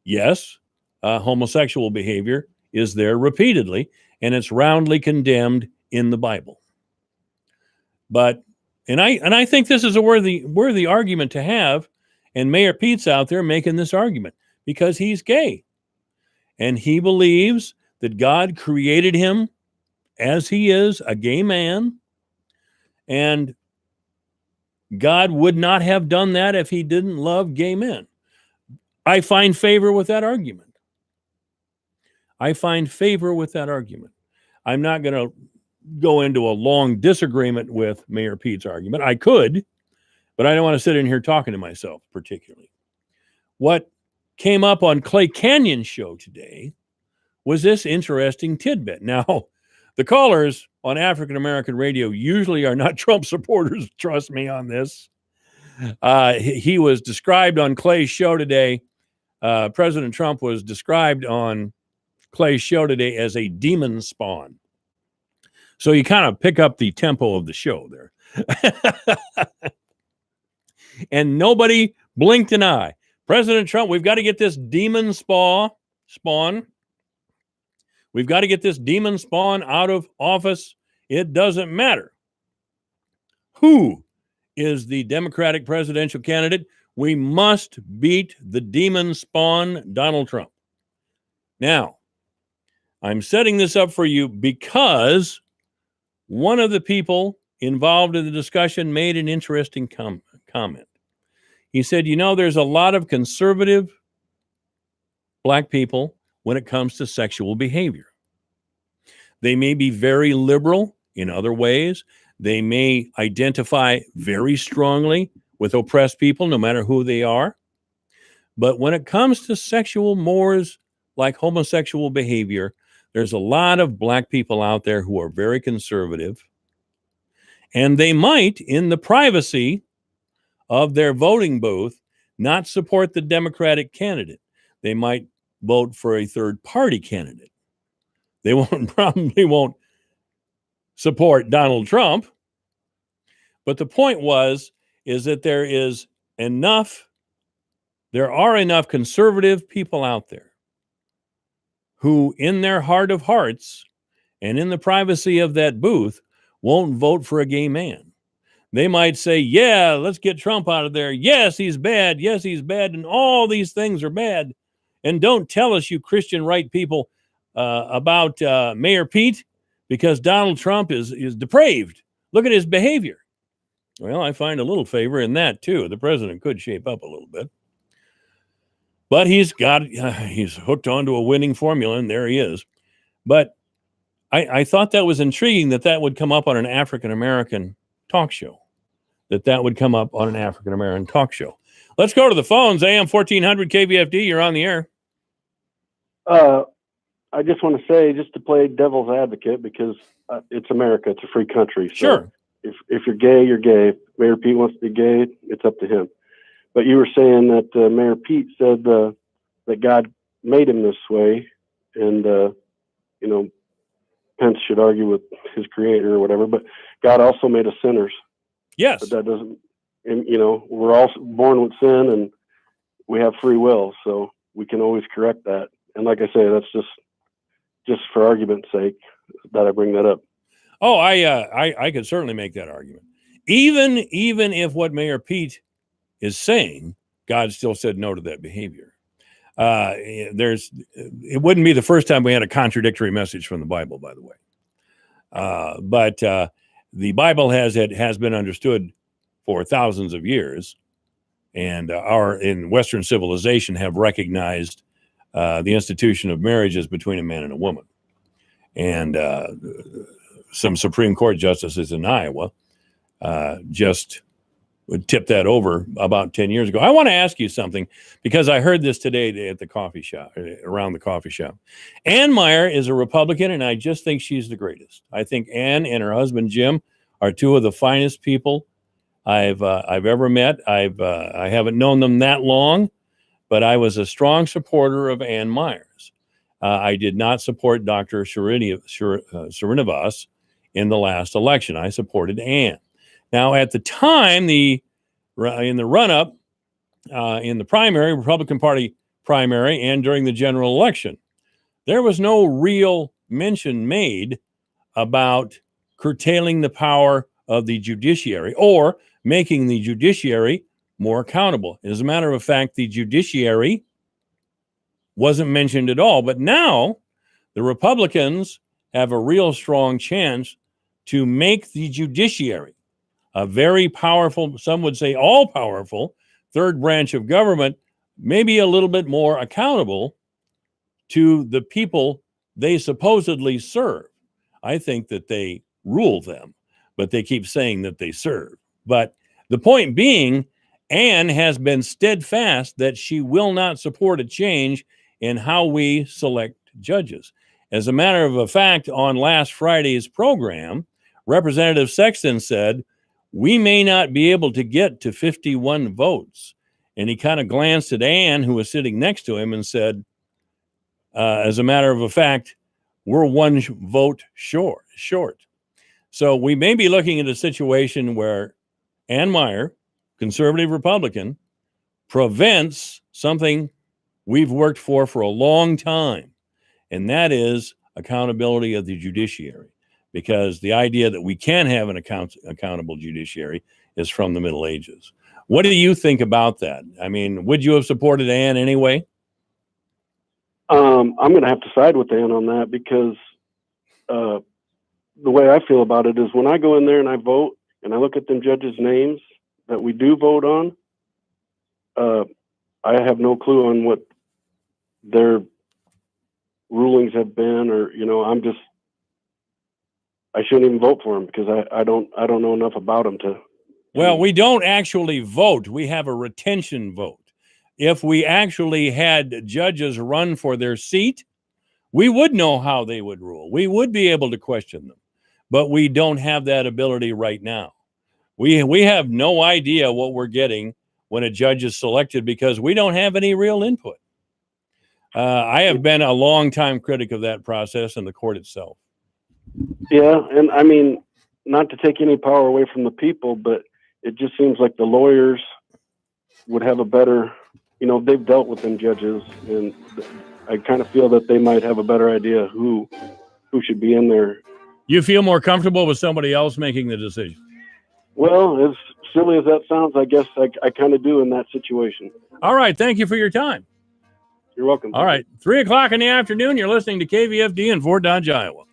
Yes, homosexual behavior is there repeatedly, and it's roundly condemned in the Bible. But and I think this is a worthy argument to have, and Mayor Pete's out there making this argument because he's gay, and he believes that God created him as he is, a gay man, and God would not have done that if he didn't love gay men. I find favor with that argument. I'm not going to go into a long disagreement with Mayor Pete's argument. I could, but I don't want to sit in here talking to myself particularly. What came up on Clay Canyon's show today was this interesting tidbit. Now, the callers on African American radio usually are not Trump supporters. Trust me on this. He was described on Clay's show today. President Trump was described on Clay's show today as a demon spawn. So you kind of pick up the tempo of the show there. And nobody blinked an eye. President Trump, we've got to get this demon spawn. We've got to get this demon spawn out of office. It doesn't matter who is the Democratic presidential candidate. We must beat the demon spawn, Donald Trump. Now, I'm setting this up for you because one of the people involved in the discussion made an interesting comment. He said, there's a lot of conservative black people when it comes to sexual behavior. They may be very liberal in other ways. They may identify very strongly with oppressed people, no matter who they are. But when it comes to sexual mores like homosexual behavior, there's a lot of black people out there who are very conservative, and they might, in the privacy of their voting booth, not support the Democratic candidate. They might vote for a third-party candidate. They probably won't support Donald Trump. But the point is that there are enough conservative people out there who, in their heart of hearts and in the privacy of that booth, won't vote for a gay man. They might say, yeah, let's get Trump out of there. Yes, he's bad. Yes, he's bad. And all these things are bad. And don't tell us, you Christian right people, about Mayor Pete, because Donald Trump is depraved. Look at his behavior. Well, I find a little favor in that, too. The president could shape up a little bit. But he's hooked onto a winning formula, and there he is. But I thought that was intriguing that would come up on an African-American talk show. That would come up on an African-American talk show. Let's go to the phones. AM 1400 KVFD, you're on the air.
I just want to say, just to play devil's advocate, because it's America, it's a free country. So
sure.
If you're gay, you're gay. If Mayor Pete wants to be gay, it's up to him. But you were saying that Mayor Pete said that God made him this way, and Pence should argue with his creator or whatever. But God also made us sinners.
Yes.
But that doesn't, we're all born with sin, and we have free will, so we can always correct that. And like I say, that's just for argument's sake that I bring that up.
Oh, I could certainly make that argument. Even if what Mayor Pete is saying, God still said no to that behavior. It wouldn't be the first time we had a contradictory message from the Bible, by the way. But the Bible has been understood for thousands of years, and in Western civilization have recognized the institution of marriages between a man and a woman. And some Supreme Court justices in Iowa just would tip that over about 10 years ago. I want to ask you something, because I heard this today at the coffee shop, around the coffee shop. Ann Meyer is a Republican, and I just think she's the greatest. I think Ann and her husband Jim are two of the finest people I've ever met. I haven't known them that long, but I was a strong supporter of Ann Myers. I did not support Dr. Srinivas in the last election. I supported Ann. Now, at the time, the in the run-up, in the primary, Republican Party primary, and during the general election. There was no real mention made about curtailing the power of the judiciary or making the judiciary more accountable. As a matter of fact, the judiciary wasn't mentioned at all. But now the Republicans have a real strong chance to make the judiciary a very powerful, some would say all-powerful, third branch of government, maybe a little bit more accountable to the people they supposedly serve. I think that they rule them, but they keep saying that they serve. But the point being, Anne has been steadfast that she will not support a change in how we select judges. As a matter of fact, on last Friday's program, Representative Sexton said, we may not be able to get to 51 votes. And he kind of glanced at Ann, who was sitting next to him, and said, as a matter of fact, we're one vote short. So we may be looking at a situation where Ann Meyer, conservative Republican, prevents something we've worked for a long time, and that is accountability of the judiciary. Because the idea that we can have an accountable judiciary is from the Middle Ages. What do you think about that? I mean, would you have supported Ann anyway?
I'm going to have to side with Ann on that because the way I feel about it is when I go in there and I vote and I look at them judges' names that we do vote on, I have no clue on what their rulings have been, or I shouldn't even vote for them because I don't know enough about them to.
Well, we don't actually vote. We have a retention vote. If we actually had judges run for their seat, we would know how they would rule. We would be able to question them, but we don't have that ability right now. We have no idea what we're getting when a judge is selected because we don't have any real input. I have been a long-time critic of that process and the court itself.
Yeah, and I mean, not to take any power away from the people, but it just seems like the lawyers would have a better, they've dealt with them judges, and I kind of feel that they might have a better idea who should be in there.
You feel more comfortable with somebody else making the decision?
Well, as silly as that sounds, I guess I kind of do in that situation.
All right, thank you for your time.
You're welcome.
All right, 3 o'clock in the afternoon, you're listening to KVFD in Fort Dodge, Iowa.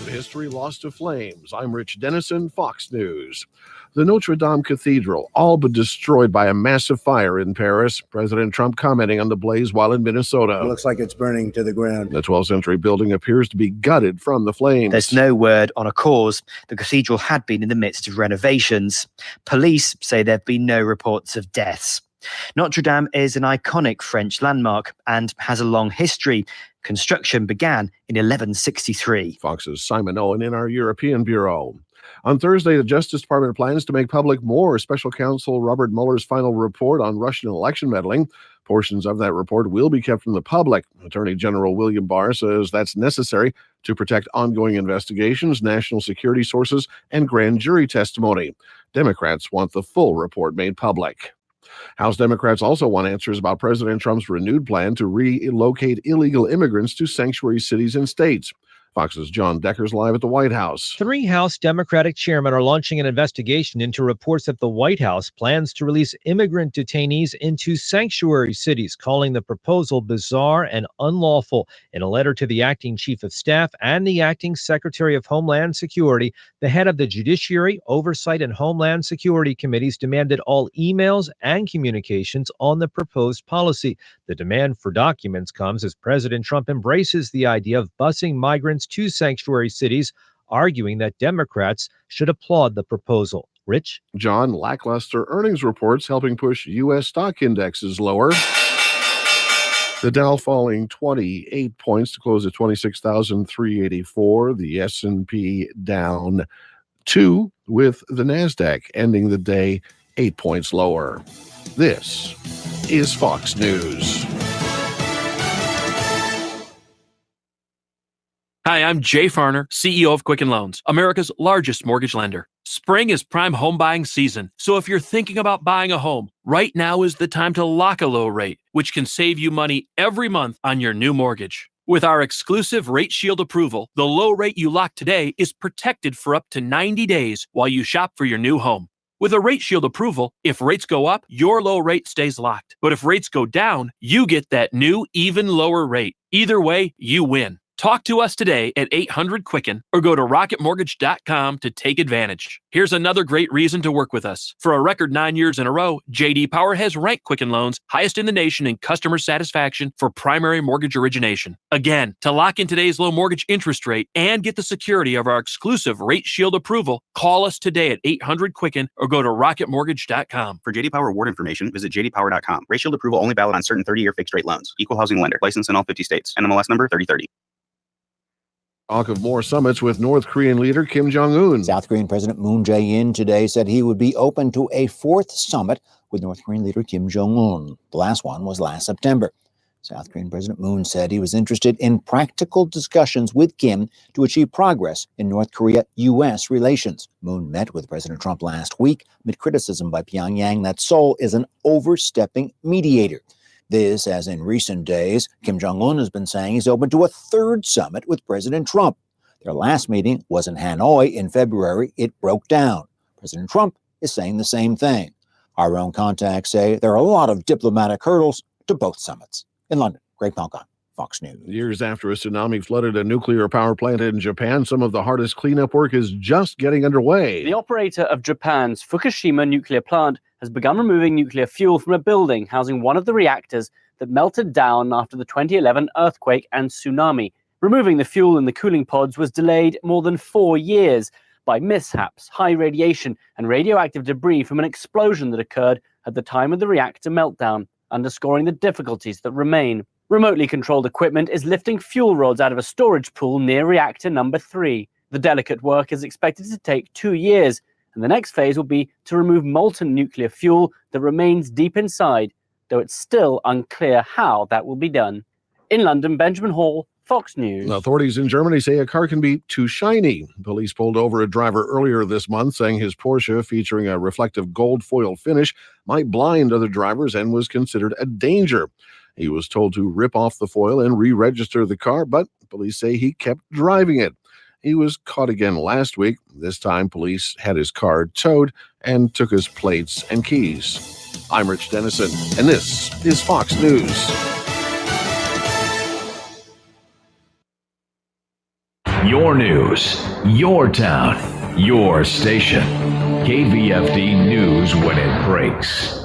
History lost to flames. I'm Rich Dennison, Fox News. The Notre Dame Cathedral, all but destroyed by a massive fire in Paris. President Trump commenting on the blaze while in Minnesota.
It looks like it's burning to the ground.
The 12th century building appears to be gutted from the flames.
There's no word on a cause. The cathedral had been in the midst of renovations. Police say there have been no reports of deaths. Notre Dame is an iconic French landmark and has a long history. Construction began in 1163.
Fox's Simon Owen in our European Bureau. On Thursday, the Justice Department plans to make public more Special Counsel Robert Mueller's final report on Russian election meddling. Portions of that report will be kept from the public. Attorney General William Barr says that's necessary to protect ongoing investigations, national security sources, and grand jury testimony. Democrats want the full report made public. House Democrats also want answers about President Trump's renewed plan to relocate illegal immigrants to sanctuary cities and states. Fox's John Decker's live at the White House.
3 House Democratic chairmen are launching an investigation into reports that the White House plans to release immigrant detainees into sanctuary cities, calling the proposal bizarre and unlawful. In a letter to the acting chief of staff and the acting secretary of Homeland Security, the head of the Judiciary, Oversight, and Homeland Security committees demanded all emails and communications on the proposed policy. The demand for documents comes as President Trump embraces the idea of busing migrants to sanctuary cities, arguing that Democrats should applaud the proposal. Rich?
John, lackluster earnings reports helping push U.S. stock indexes lower. The Dow falling 28 points to close at 26,384. The S&P down 2, with the NASDAQ ending the day 8 points lower. This is Fox News.
Hi, I'm Jay Farner, CEO of Quicken Loans, America's largest mortgage lender. Spring is prime home buying season, so if you're thinking about buying a home, right now is the time to lock a low rate, which can save you money every month on your new mortgage. With our exclusive Rate Shield approval, the low rate you lock today is protected for up to 90 days while you shop for your new home. With a Rate Shield approval, if rates go up, your low rate stays locked. But if rates go down, you get that new, even lower rate. Either way, you win. Talk to us today at 800-QUICKEN or go to rocketmortgage.com to take advantage. Here's another great reason to work with us. For a record 9 years in a row, J.D. Power has ranked Quicken Loans highest in the nation in customer satisfaction for primary mortgage origination. Again, to lock in today's low mortgage interest rate and get the security of our exclusive Rate Shield approval, call us today at 800-QUICKEN or go to rocketmortgage.com.
For J.D. Power award information, visit jdpower.com. Rate Shield approval only valid on certain 30-year fixed-rate loans. Equal housing lender. Licensed in all 50 states. NMLS number 3030.
Talk of more summits with North Korean leader Kim Jong-un.
South Korean President Moon Jae-in today said he would be open to a fourth summit with North Korean leader Kim Jong-un. The last one was last September. South Korean President Moon said he was interested in practical discussions with Kim to achieve progress in North Korea-U.S. relations. Moon met with President Trump last week amid criticism by Pyongyang that Seoul is an overstepping mediator. This, as in recent days, Kim Jong-un has been saying he's open to a third summit with President Trump. Their last meeting was in Hanoi in February. It broke down. President Trump is saying the same thing. Our own contacts say there are a lot of diplomatic hurdles to both summits. In London, Greg Palcon, Fox News.
Years after a tsunami flooded a nuclear power plant in Japan, some of the hardest cleanup work is just getting underway.
The operator of Japan's Fukushima nuclear plant has begun removing nuclear fuel from a building housing one of the reactors that melted down after the 2011 earthquake and tsunami. Removing the fuel in the cooling pods was delayed more than 4 years by mishaps, high radiation, and radioactive debris from an explosion that occurred at the time of the reactor meltdown, underscoring the difficulties that remain. Remotely controlled equipment is lifting fuel rods out of a storage pool near reactor number 3. The delicate work is expected to take 2 years, and the next phase will be to remove molten nuclear fuel that remains deep inside, though it's still unclear how that will be done. In London, Benjamin Hall, Fox News.
Authorities in Germany say a car can be too shiny. Police pulled over a driver earlier this month saying his Porsche, featuring a reflective gold foil finish, might blind other drivers and was considered a danger. He was told to rip off the foil and re-register the car, but police say he kept driving it. He was caught again last week. This time, police had his car towed and took his plates and keys. I'm Rich Dennison, and this is Fox News.
Your news, your town, your station. KVFD News when it breaks.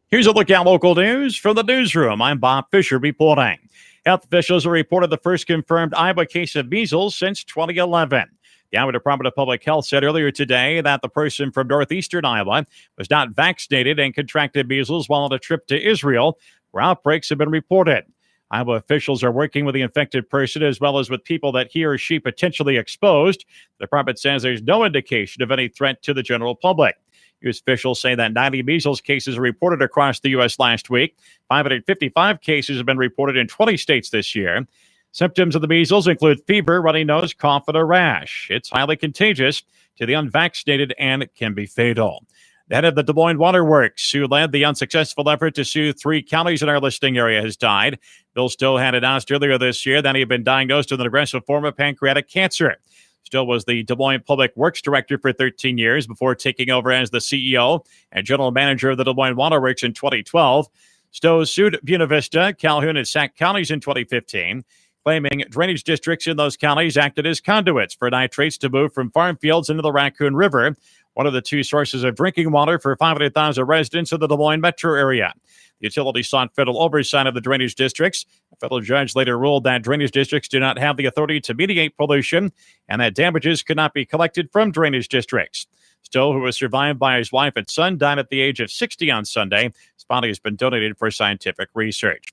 Here's a look at local news from the newsroom. I'm Bob Fisher reporting. Health officials have reported the first confirmed Iowa case of measles since 2011. The Iowa Department of Public Health said earlier today that the person from northeastern Iowa was not vaccinated and contracted measles while on a trip to Israel, where outbreaks have been reported. Iowa officials are working with the infected person as well as with people that he or she potentially exposed. The department says there's no indication of any threat to the general public. U.S. officials say that 90 measles cases are reported across the U.S. last week. 555 cases have been reported in 20 states this year. Symptoms of the measles include fever, runny nose, cough, and a rash. It's highly contagious to the unvaccinated and can be fatal. The head of the Des Moines Water Works, who led the unsuccessful effort to sue 3 counties in our listing area, has died. Bill Stowe had announced earlier this year that he had been diagnosed with an aggressive form of pancreatic cancer. Stowe was the Des Moines Public Works Director for 13 years before taking over as the CEO and General Manager of the Des Moines Water Works in 2012. Stowe sued Buena Vista, Calhoun, and Sac counties in 2015, claiming drainage districts in those counties acted as conduits for nitrates to move from farm fields into the Raccoon River, one of the 2 sources of drinking water for 500,000 residents of the Des Moines metro area. The utility sought federal oversight of the drainage districts. A federal judge later ruled that drainage districts do not have the authority to mediate pollution and that damages could not be collected from drainage districts. Stowe, who was survived by his wife and son, died at the age of 60 on Sunday. His body has been donated for scientific research.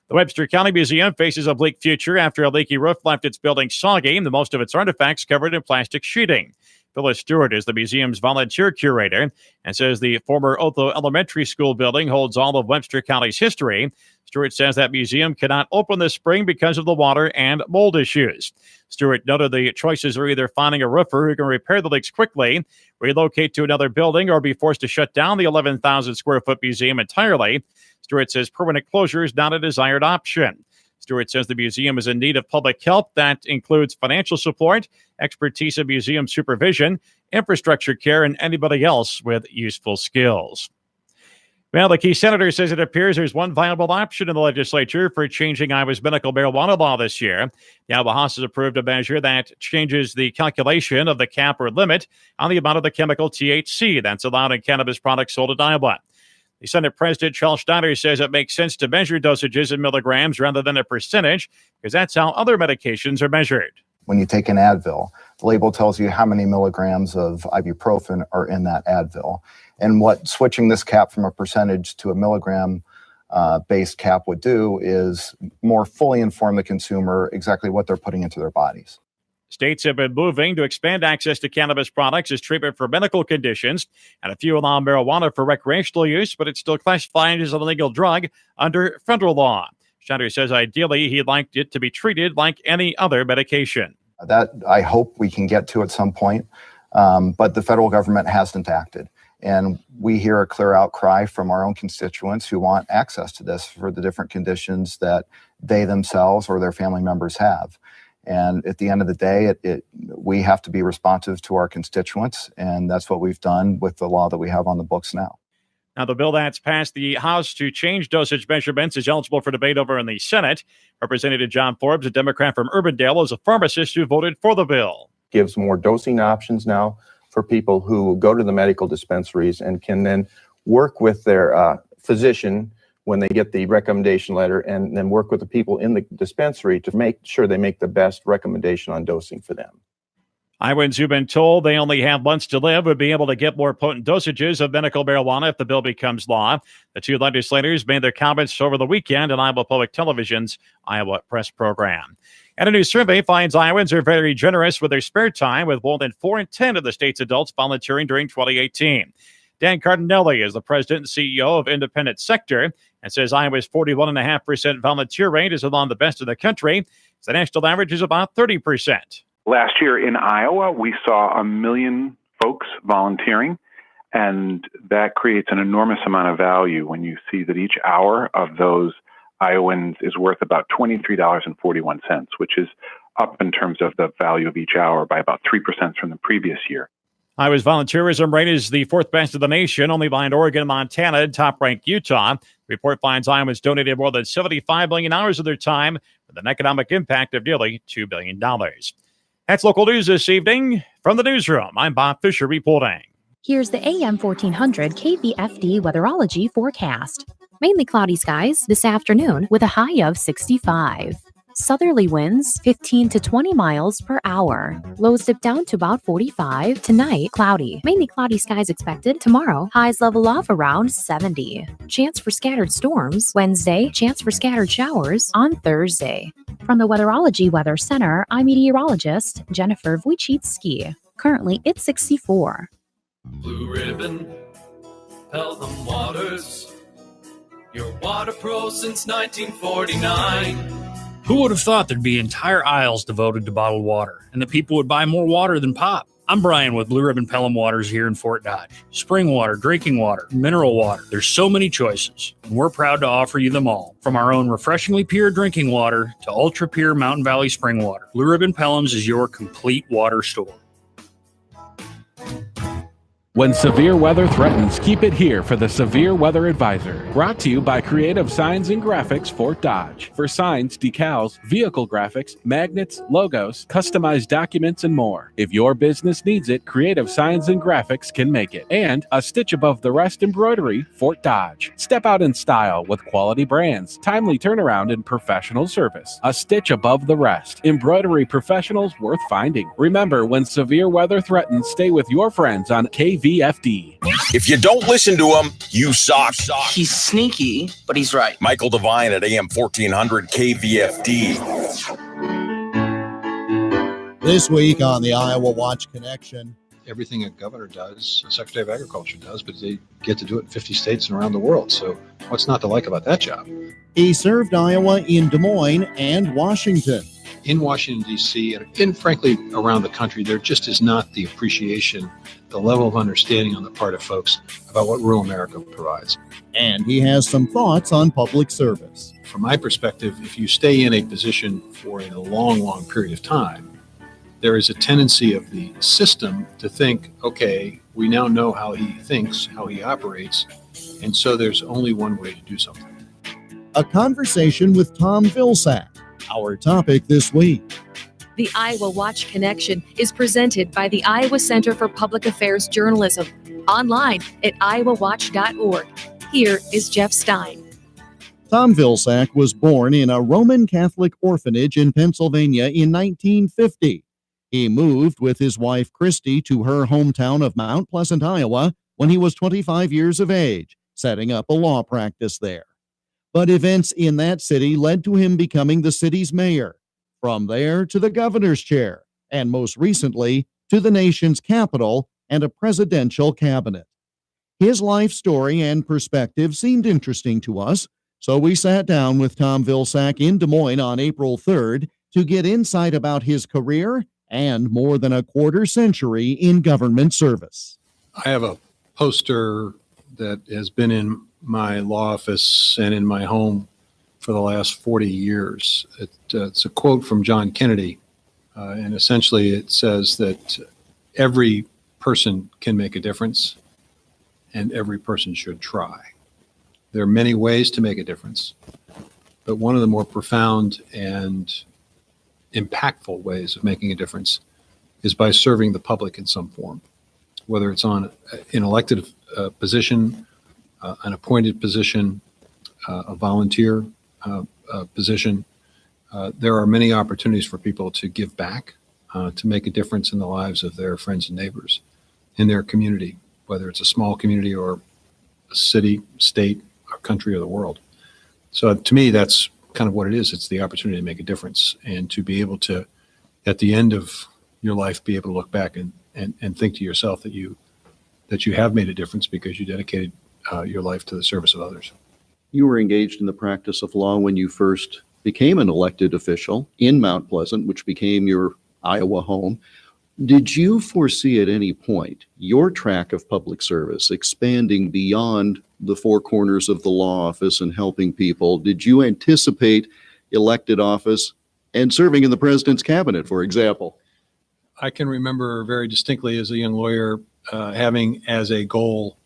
The Webster County Museum faces a bleak future after a leaky roof left its building soggy, and most of its artifacts covered in plastic sheeting.
Phyllis Stewart is the museum's volunteer curator and says the former Otho Elementary School building holds all of Webster County's history. Stewart says that museum cannot open this spring because of the water and mold issues. Stewart noted the choices are either finding a roofer who can repair the leaks quickly, relocate to another building, or be forced to shut down the 11,000 square foot museum entirely. Stewart says permanent closure is not a desired option. Stewart says the museum is in need of public help that includes financial support, expertise in museum supervision, infrastructure care, and anybody else with useful skills. Well, the key senator says it appears there's one viable option in the legislature for changing Iowa's medical marijuana law this year. The Iowa House has approved a measure that changes the calculation of the cap or limit on the amount of the chemical THC that's allowed in cannabis products sold in Iowa. The Senate President Charles Schneider says it makes sense to measure dosages in milligrams rather than a percentage because that's how other medications are measured.
When you take an Advil, the label tells you how many milligrams of ibuprofen are in that Advil. And what switching this cap from a percentage to a milligram based cap would do is more fully inform the consumer exactly what they're putting into their bodies.
States have been moving to expand access to cannabis products as treatment for medical conditions, and a few allow marijuana for recreational use, but it's still classified as an illegal drug under federal law. Schneider says ideally he'd like it to be treated like any other medication.
That I hope we can get to at some point, but the federal government hasn't acted. And we hear a clear outcry from our own constituents who want access to this for the different conditions that they themselves or their family members have. And at the end of the day, we have to be responsive to our constituents, and that's what we've done with the law that we have on the books now.
Now, the bill that's passed the House to change dosage measurements is eligible for debate over in the Senate. Representative John Forbes, a Democrat from Urbandale, is a pharmacist who voted for the bill.
Gives more dosing options now for people who go to the medical dispensaries and can then work with their physician when they get the recommendation letter and then work with the people in the dispensary to make sure they make the best recommendation on dosing for them.
Iowans who've been told they only have months to live would be able to get more potent dosages of medical marijuana if the bill becomes law. The two legislators made their comments over the weekend on Iowa Public Television's Iowa Press program. And a new survey finds Iowans are very generous with their spare time, with more than 4 in 10 of the state's adults volunteering during 2018. Dan Cardinelli is the president and CEO of Independent Sector and says Iowa's 41.5% volunteer rate is among the best in the country. The national average is about 30%.
Last year in Iowa, we saw 1 million folks volunteering, and that creates an enormous amount of value when you see that each hour of those Iowans is worth about $23.41, which is up in terms of the value of each hour by about 3% from the previous year.
Iowa's volunteerism rate is the 4th best in the nation, only behind Oregon, Montana, and top-ranked Utah. The report finds Iowans donated more than $75 million of their time with an economic impact of nearly $2 billion. That's local news this evening. From the newsroom, I'm Bob Fisher reporting.
Here's the AM 1400 KVFD weatherology forecast. Mainly cloudy skies this afternoon with a high of 65. Southerly winds 15 to 20 miles per hour. Lows dip down to about 45. Tonight, cloudy. Mainly cloudy skies expected. Tomorrow, highs level off around 70. Chance for scattered storms. Wednesday, chance for scattered showers on Thursday. From the Weatherology Weather Center, I'm meteorologist Jennifer Wojcicki. Currently, it's 64.
Blue Ribbon, Pelham Waters. Your water pro since 1949.
Who would have thought there'd be entire aisles devoted to bottled water and that people would buy more water than pop? I'm Brian with Blue Ribbon Pelham Waters here in Fort Dodge. Spring water, drinking water, mineral water. There's so many choices, and we're proud to offer you them all. From our own refreshingly pure drinking water to ultra-pure Mountain Valley spring water, Blue Ribbon Pelham's is your complete water store.
When severe weather threatens, keep it here for the Severe Weather Advisor. Brought to you by Creative Signs and Graphics Fort Dodge. For signs, decals, vehicle graphics, magnets, logos, customized documents, and more. If your business needs it, Creative Signs and Graphics can make it. And a stitch above the rest embroidery, Fort Dodge. Step out in style with quality brands, timely turnaround, and professional service. A stitch above the rest. Embroidery professionals worth finding. Remember, when severe weather threatens, stay with your friends on KVFD.
If you don't listen to him, you suck.
He's sneaky, but he's right.
Michael Devine at AM 1400 KVFD.
This week on the Iowa Watch Connection,
everything a governor does, a Secretary of Agriculture does, but they get to do it in 50 states and around the world. So what's not to like about that job?
He served Iowa in Des Moines and Washington.
In Washington, D.C., and frankly around the country, there just is not the appreciation, the level of understanding on the part of folks about what rural America provides.
And he has some thoughts on public service.
From my perspective, if you stay in a position for a long, long period of time, there is a tendency of the system to think, okay, we now know how he thinks, how he operates, and so there's only one way to do something.
A conversation with Tom Vilsack, our topic this week.
The Iowa Watch Connection is presented by the Iowa Center for Public Affairs Journalism, online at iowawatch.org. Here is Jeff Stein.
Tom Vilsack was born in a Roman Catholic orphanage in Pennsylvania in 1950. He moved with his wife Christy to her hometown of Mount Pleasant, Iowa, when he was 25 years of age, setting up a law practice there. But events in that city led to him becoming the city's mayor. From there to the governor's chair, and most recently to the nation's capital and a presidential cabinet. His life story and perspective seemed interesting to us, so we sat down with Tom Vilsack in Des Moines on April 3rd to get insight about his career and more than a quarter century in government service.
I have a poster that has been in my law office and in my home for the last 40 years. It's a quote from John Kennedy, and essentially it says that every person can make a difference and every person should try. There are many ways to make a difference, but one of the more profound and impactful ways of making a difference is by serving the public in some form, whether it's on an elected position, an appointed position, a volunteer position. There are many opportunities for people to give back, to make a difference in the lives of their friends and neighbors in their community, whether it's a small community or a city, state, or country, or the world. So to me, that's kind of what it is. It's the opportunity to make a difference and to be able to, at the end of your life, be able to look back and think to yourself that you have made a difference because you dedicated your life to the service of others.
You were engaged in the practice of law when you first became an elected official in Mount Pleasant, which became your Iowa home. Did you foresee at any point your track of public service expanding beyond the four corners of the law office and helping people? Did you anticipate elected office and serving in the president's cabinet, for example?
I can remember very distinctly as a young lawyer having as a goal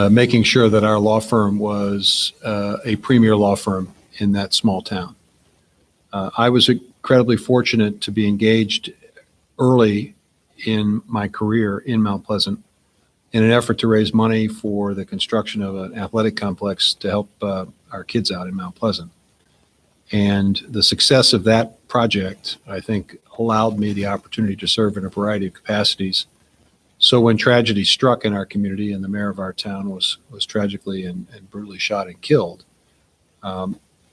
making sure that our law firm was a premier law firm in that small town. I was incredibly fortunate to be engaged early in my career in Mount Pleasant in an effort to raise money for the construction of an athletic complex to help our kids out in Mount Pleasant. And the success of that project, I think, allowed me the opportunity to serve in a variety of capacities. So when tragedy struck in our community and the mayor of our town was tragically and brutally shot and killed,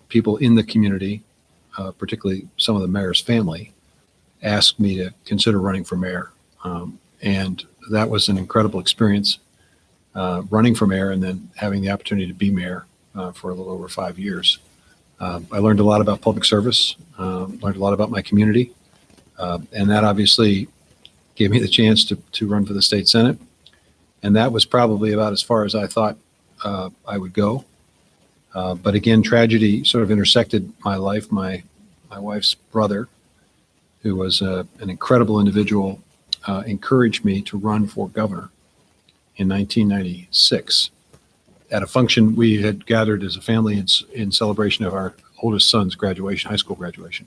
people in the community, particularly some of the mayor's family, asked me to consider running for mayor. And that was an incredible experience, running for mayor and then having the opportunity to be mayor for a little over 5 years. I learned a lot about public service, learned a lot about my community, and that obviously gave me the chance to run for the state Senate. And that was probably about as far as I thought I would go. But again, tragedy sort of intersected my life. My wife's brother, who was an incredible individual, encouraged me to run for governor in 1996 at a function we had gathered as a family in celebration of our oldest son's graduation, high school graduation.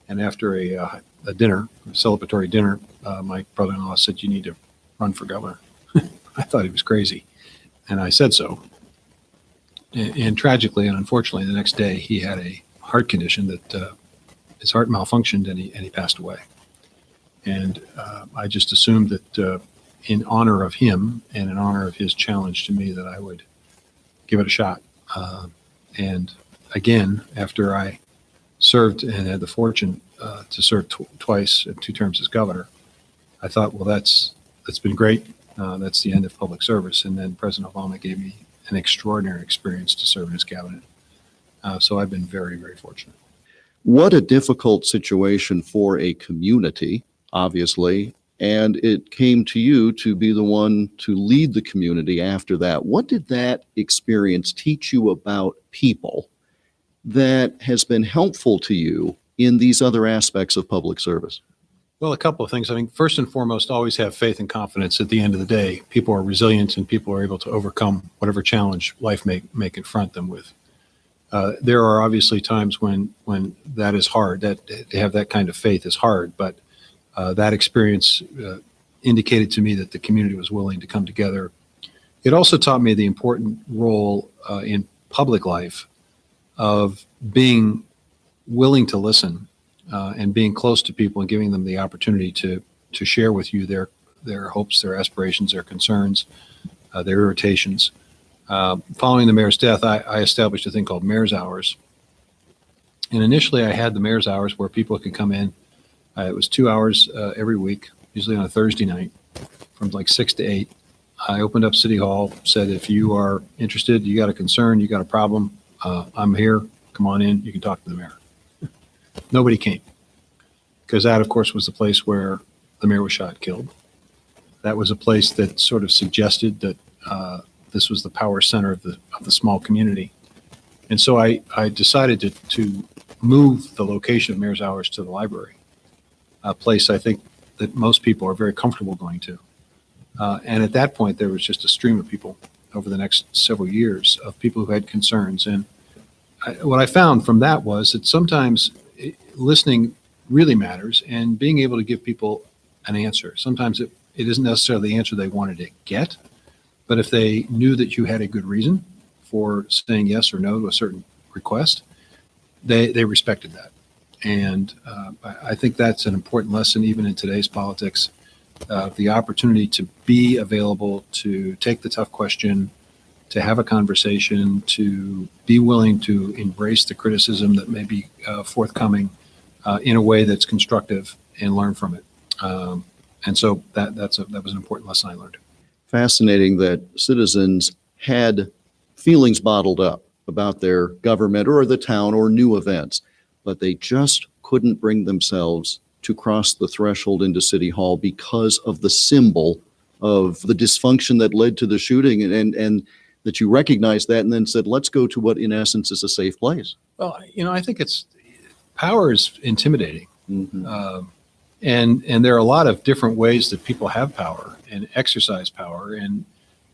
And after a dinner, a celebratory dinner, my brother-in-law said, "You need to run for governor." I thought he was crazy, and I said so. And tragically and unfortunately, the next day he had a heart condition that his heart malfunctioned and he passed away. And I just assumed that in honor of him and in honor of his challenge to me that I would give it a shot. And again, after I served and had the fortune to serve twice, 2 terms as governor, I thought, well, that's that's been great. That's the end of public service. And then President Obama gave me an extraordinary experience to serve in his cabinet. So I've been very, very fortunate.
What a difficult situation for a community, obviously, and it came to you to be the one to lead the community after that. What did that experience teach you about people that has been helpful to you in these other aspects of public service?
Well, a couple of things. I mean, first and foremost, always have faith and confidence at the end of the day. People are resilient and people are able to overcome whatever challenge life may confront them with. There are obviously times when that is hard, that to have that kind of faith is hard, but that experience indicated to me that the community was willing to come together. It also taught me the important role in public life of being willing to listen and being close to people and giving them the opportunity to share with you their hopes, their aspirations, their concerns, their irritations. Following the mayor's death, I established a thing called Mayor's Hours. And initially I had the Mayor's Hours where people could come in. It was 2 hours every week, usually on a Thursday night from like 6 to 8. I opened up City Hall, said, if you are interested, you got a concern, you got a problem, I'm here, come on in, you can talk to the mayor. Nobody came because that, of course, was the place where the mayor was shot and killed. That was a place that sort of suggested that this was the power center of the small community. And so I decided to move the location of Mayor's Hours to the library, a place I think that most people are very comfortable going to. And at that point, there was just a stream of people over the next several years of people who had concerns. And what I found from that was that sometimes listening really matters and being able to give people an answer. Sometimes it isn't necessarily the answer they wanted to get, but if they knew that you had a good reason for saying yes or no to a certain request, they respected that. And I think that's an important lesson even in today's politics. The opportunity to be available, to take the tough question, to have a conversation, to be willing to embrace the criticism that may be forthcoming in a way that's constructive and learn from it. And so that was an important lesson I learned.
Fascinating that citizens had feelings bottled up about their government or the town or new events, but they just couldn't bring themselves to cross the threshold into City Hall because of the symbol of the dysfunction that led to the shooting, and that you recognized that and then said, let's go to what in essence is a safe place.
Well, I think power is intimidating. Mm-hmm. And there are a lot of different ways that people have power and exercise power. And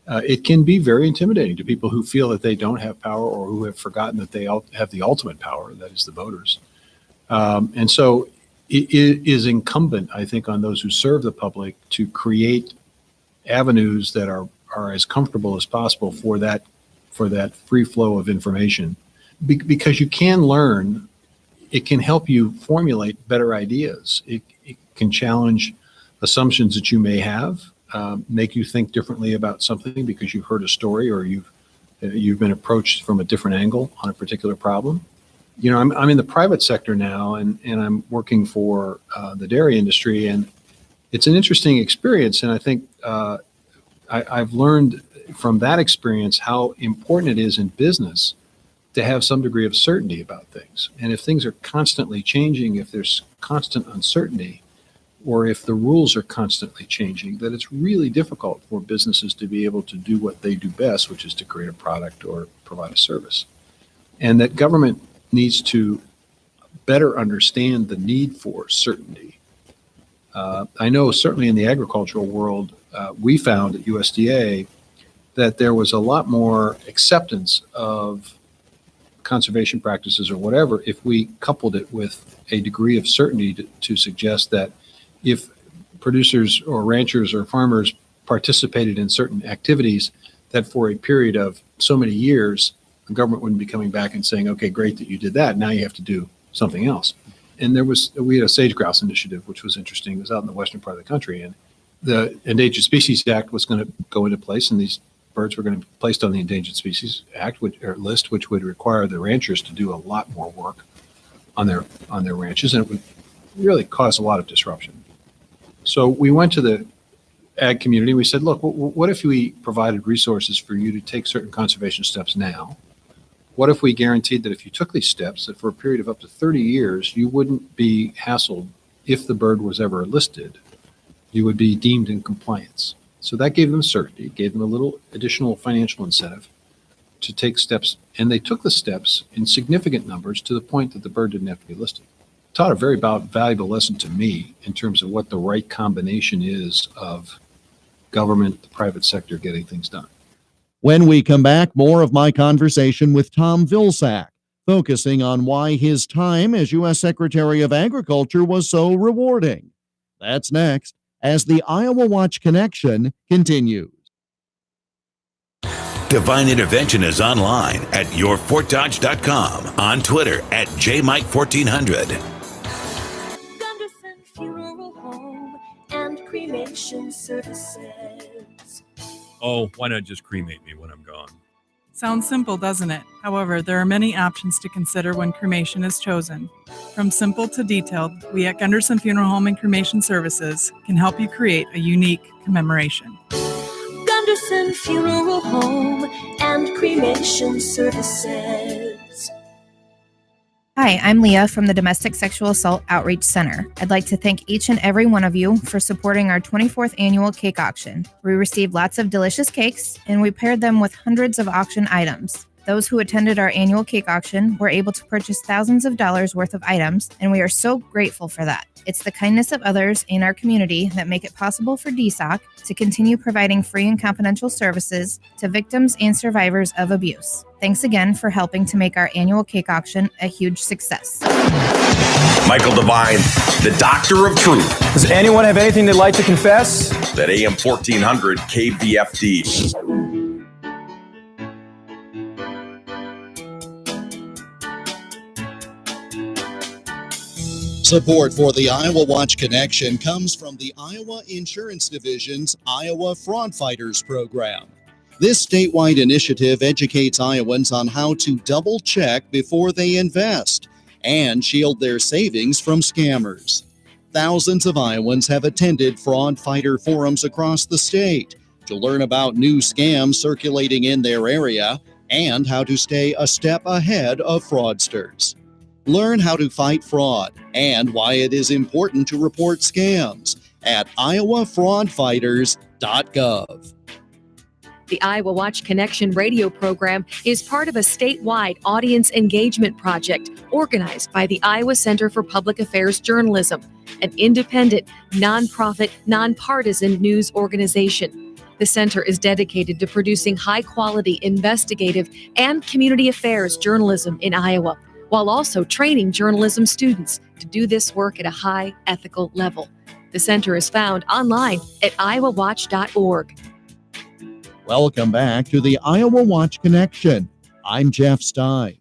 it can be very intimidating to people who feel that they don't have power or who have forgotten that they have the ultimate power, that is the voters. And so it is incumbent, I think, on those who serve the public to create avenues that are as comfortable as possible for that free flow of information. Because you can learn, it can help you formulate better ideas. It can challenge assumptions that you may have, make you think differently about something because you've heard a story or you've been approached from a different angle on a particular problem. I'm in the private sector now, and I'm working for the dairy industry, and it's an interesting experience. And I think I've learned from that experience how important it is in business to have some degree of certainty about things. And if things are constantly changing, if there's constant uncertainty, or if the rules are constantly changing, that it's really difficult for businesses to be able to do what they do best, which is to create a product or provide a service. And that government needs to better understand the need for certainty. I know certainly in the agricultural world, we found at USDA that there was a lot more acceptance of conservation practices or whatever if we coupled it with a degree of certainty to suggest that if producers or ranchers or farmers participated in certain activities, that for a period of so many years, the government wouldn't be coming back and saying, okay, great that you did that. Now you have to do something else. And we had a sage grouse initiative, which was interesting. It was out in the western part of the country. And the Endangered Species Act was going to go into place, and these birds were going to be placed on the Endangered Species Act list, which would require the ranchers to do a lot more work on their ranches, and it would really cause a lot of disruption. So we went to the ag community. We said, look, what if we provided resources for you to take certain conservation steps now? What if we guaranteed that if you took these steps, that for a period of up to 30 years, you wouldn't be hassled if the bird was ever listed, you would be deemed in compliance. So that gave them certainty, gave them a little additional financial incentive to take steps. And they took the steps in significant numbers to the point that the bird didn't have to be listed. It taught a very valuable lesson to me in terms of what the right combination is of government, the private sector getting things done.
When we come back, more of my conversation with Tom Vilsack, focusing on why his time as U.S. Secretary of Agriculture was so rewarding. That's next, as the Iowa Watch Connection continues.
Divine Intervention is online at yourfortdodge.com, on Twitter at jmike1400.
Gunderson Funeral Home and Cremation Services.
Oh, why not just cremate me when I'm gone?
Sounds simple, doesn't it? However, there are many options to consider when cremation is chosen. From simple to detailed, we at Gunderson Funeral Home and Cremation Services can help you create a unique commemoration.
Gunderson Funeral Home and Cremation Services.
Hi, I'm Leah from the Domestic Sexual Assault Outreach Center. I'd like to thank each and every one of you for supporting our 24th annual cake auction. We received lots of delicious cakes, and we paired them with hundreds of auction items. Those who attended our annual cake auction were able to purchase thousands of dollars worth of items, and we are so grateful for that. It's the kindness of others in our community that make it possible for DSOC to continue providing free and confidential services to victims and survivors of abuse. Thanks again for helping to make our annual cake auction a huge success.
Michael Devine, the Doctor of Truth.
Does anyone have anything they'd like to confess?
At AM 1400 KVFD.
Support for the Iowa Watch Connection comes from the Iowa Insurance Division's Iowa Fraud Fighters program. This statewide initiative educates Iowans on how to double check before they invest and shield their savings from scammers. Thousands of Iowans have attended fraud fighter forums across the state to learn about new scams circulating in their area and how to stay a step ahead of fraudsters. Learn how to fight fraud and why it is important to report scams at iowafraudfighters.gov.
The Iowa Watch Connection radio program is part of a statewide audience engagement project organized by the Iowa Center for Public Affairs Journalism, an independent, nonprofit, nonpartisan news organization. The center is dedicated to producing high-quality investigative and community affairs journalism in Iowa, while also training journalism students to do this work at a high ethical level. The center is found online at iowawatch.org.
Welcome back to the Iowa Watch Connection. I'm Jeff Stein.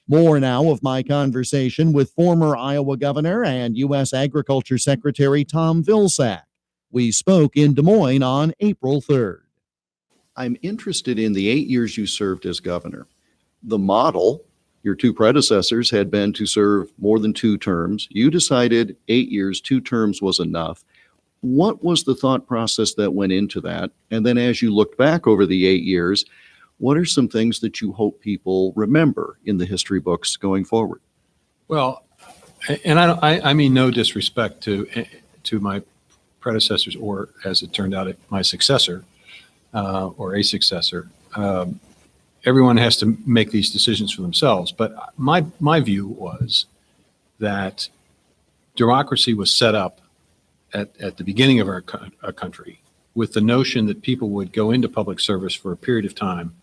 More now of my conversation with former Iowa Governor and U.S. Agriculture Secretary Tom Vilsack. We spoke in Des Moines on April 3rd.
I'm interested in the 8 years you served as governor. The model, your two predecessors had been to serve more than 2 terms. You decided 8 years, 2 terms was enough. What was the thought process that went into that? And then as you looked back over the 8 years, what are some things that you hope people remember in the history books going forward?
Well, and I mean no disrespect to my predecessors, or as it turned out, my successor or a successor. Everyone has to make these decisions for themselves. But my view was that democracy was set up at the beginning of our country with the notion that people would go into public service for a period of time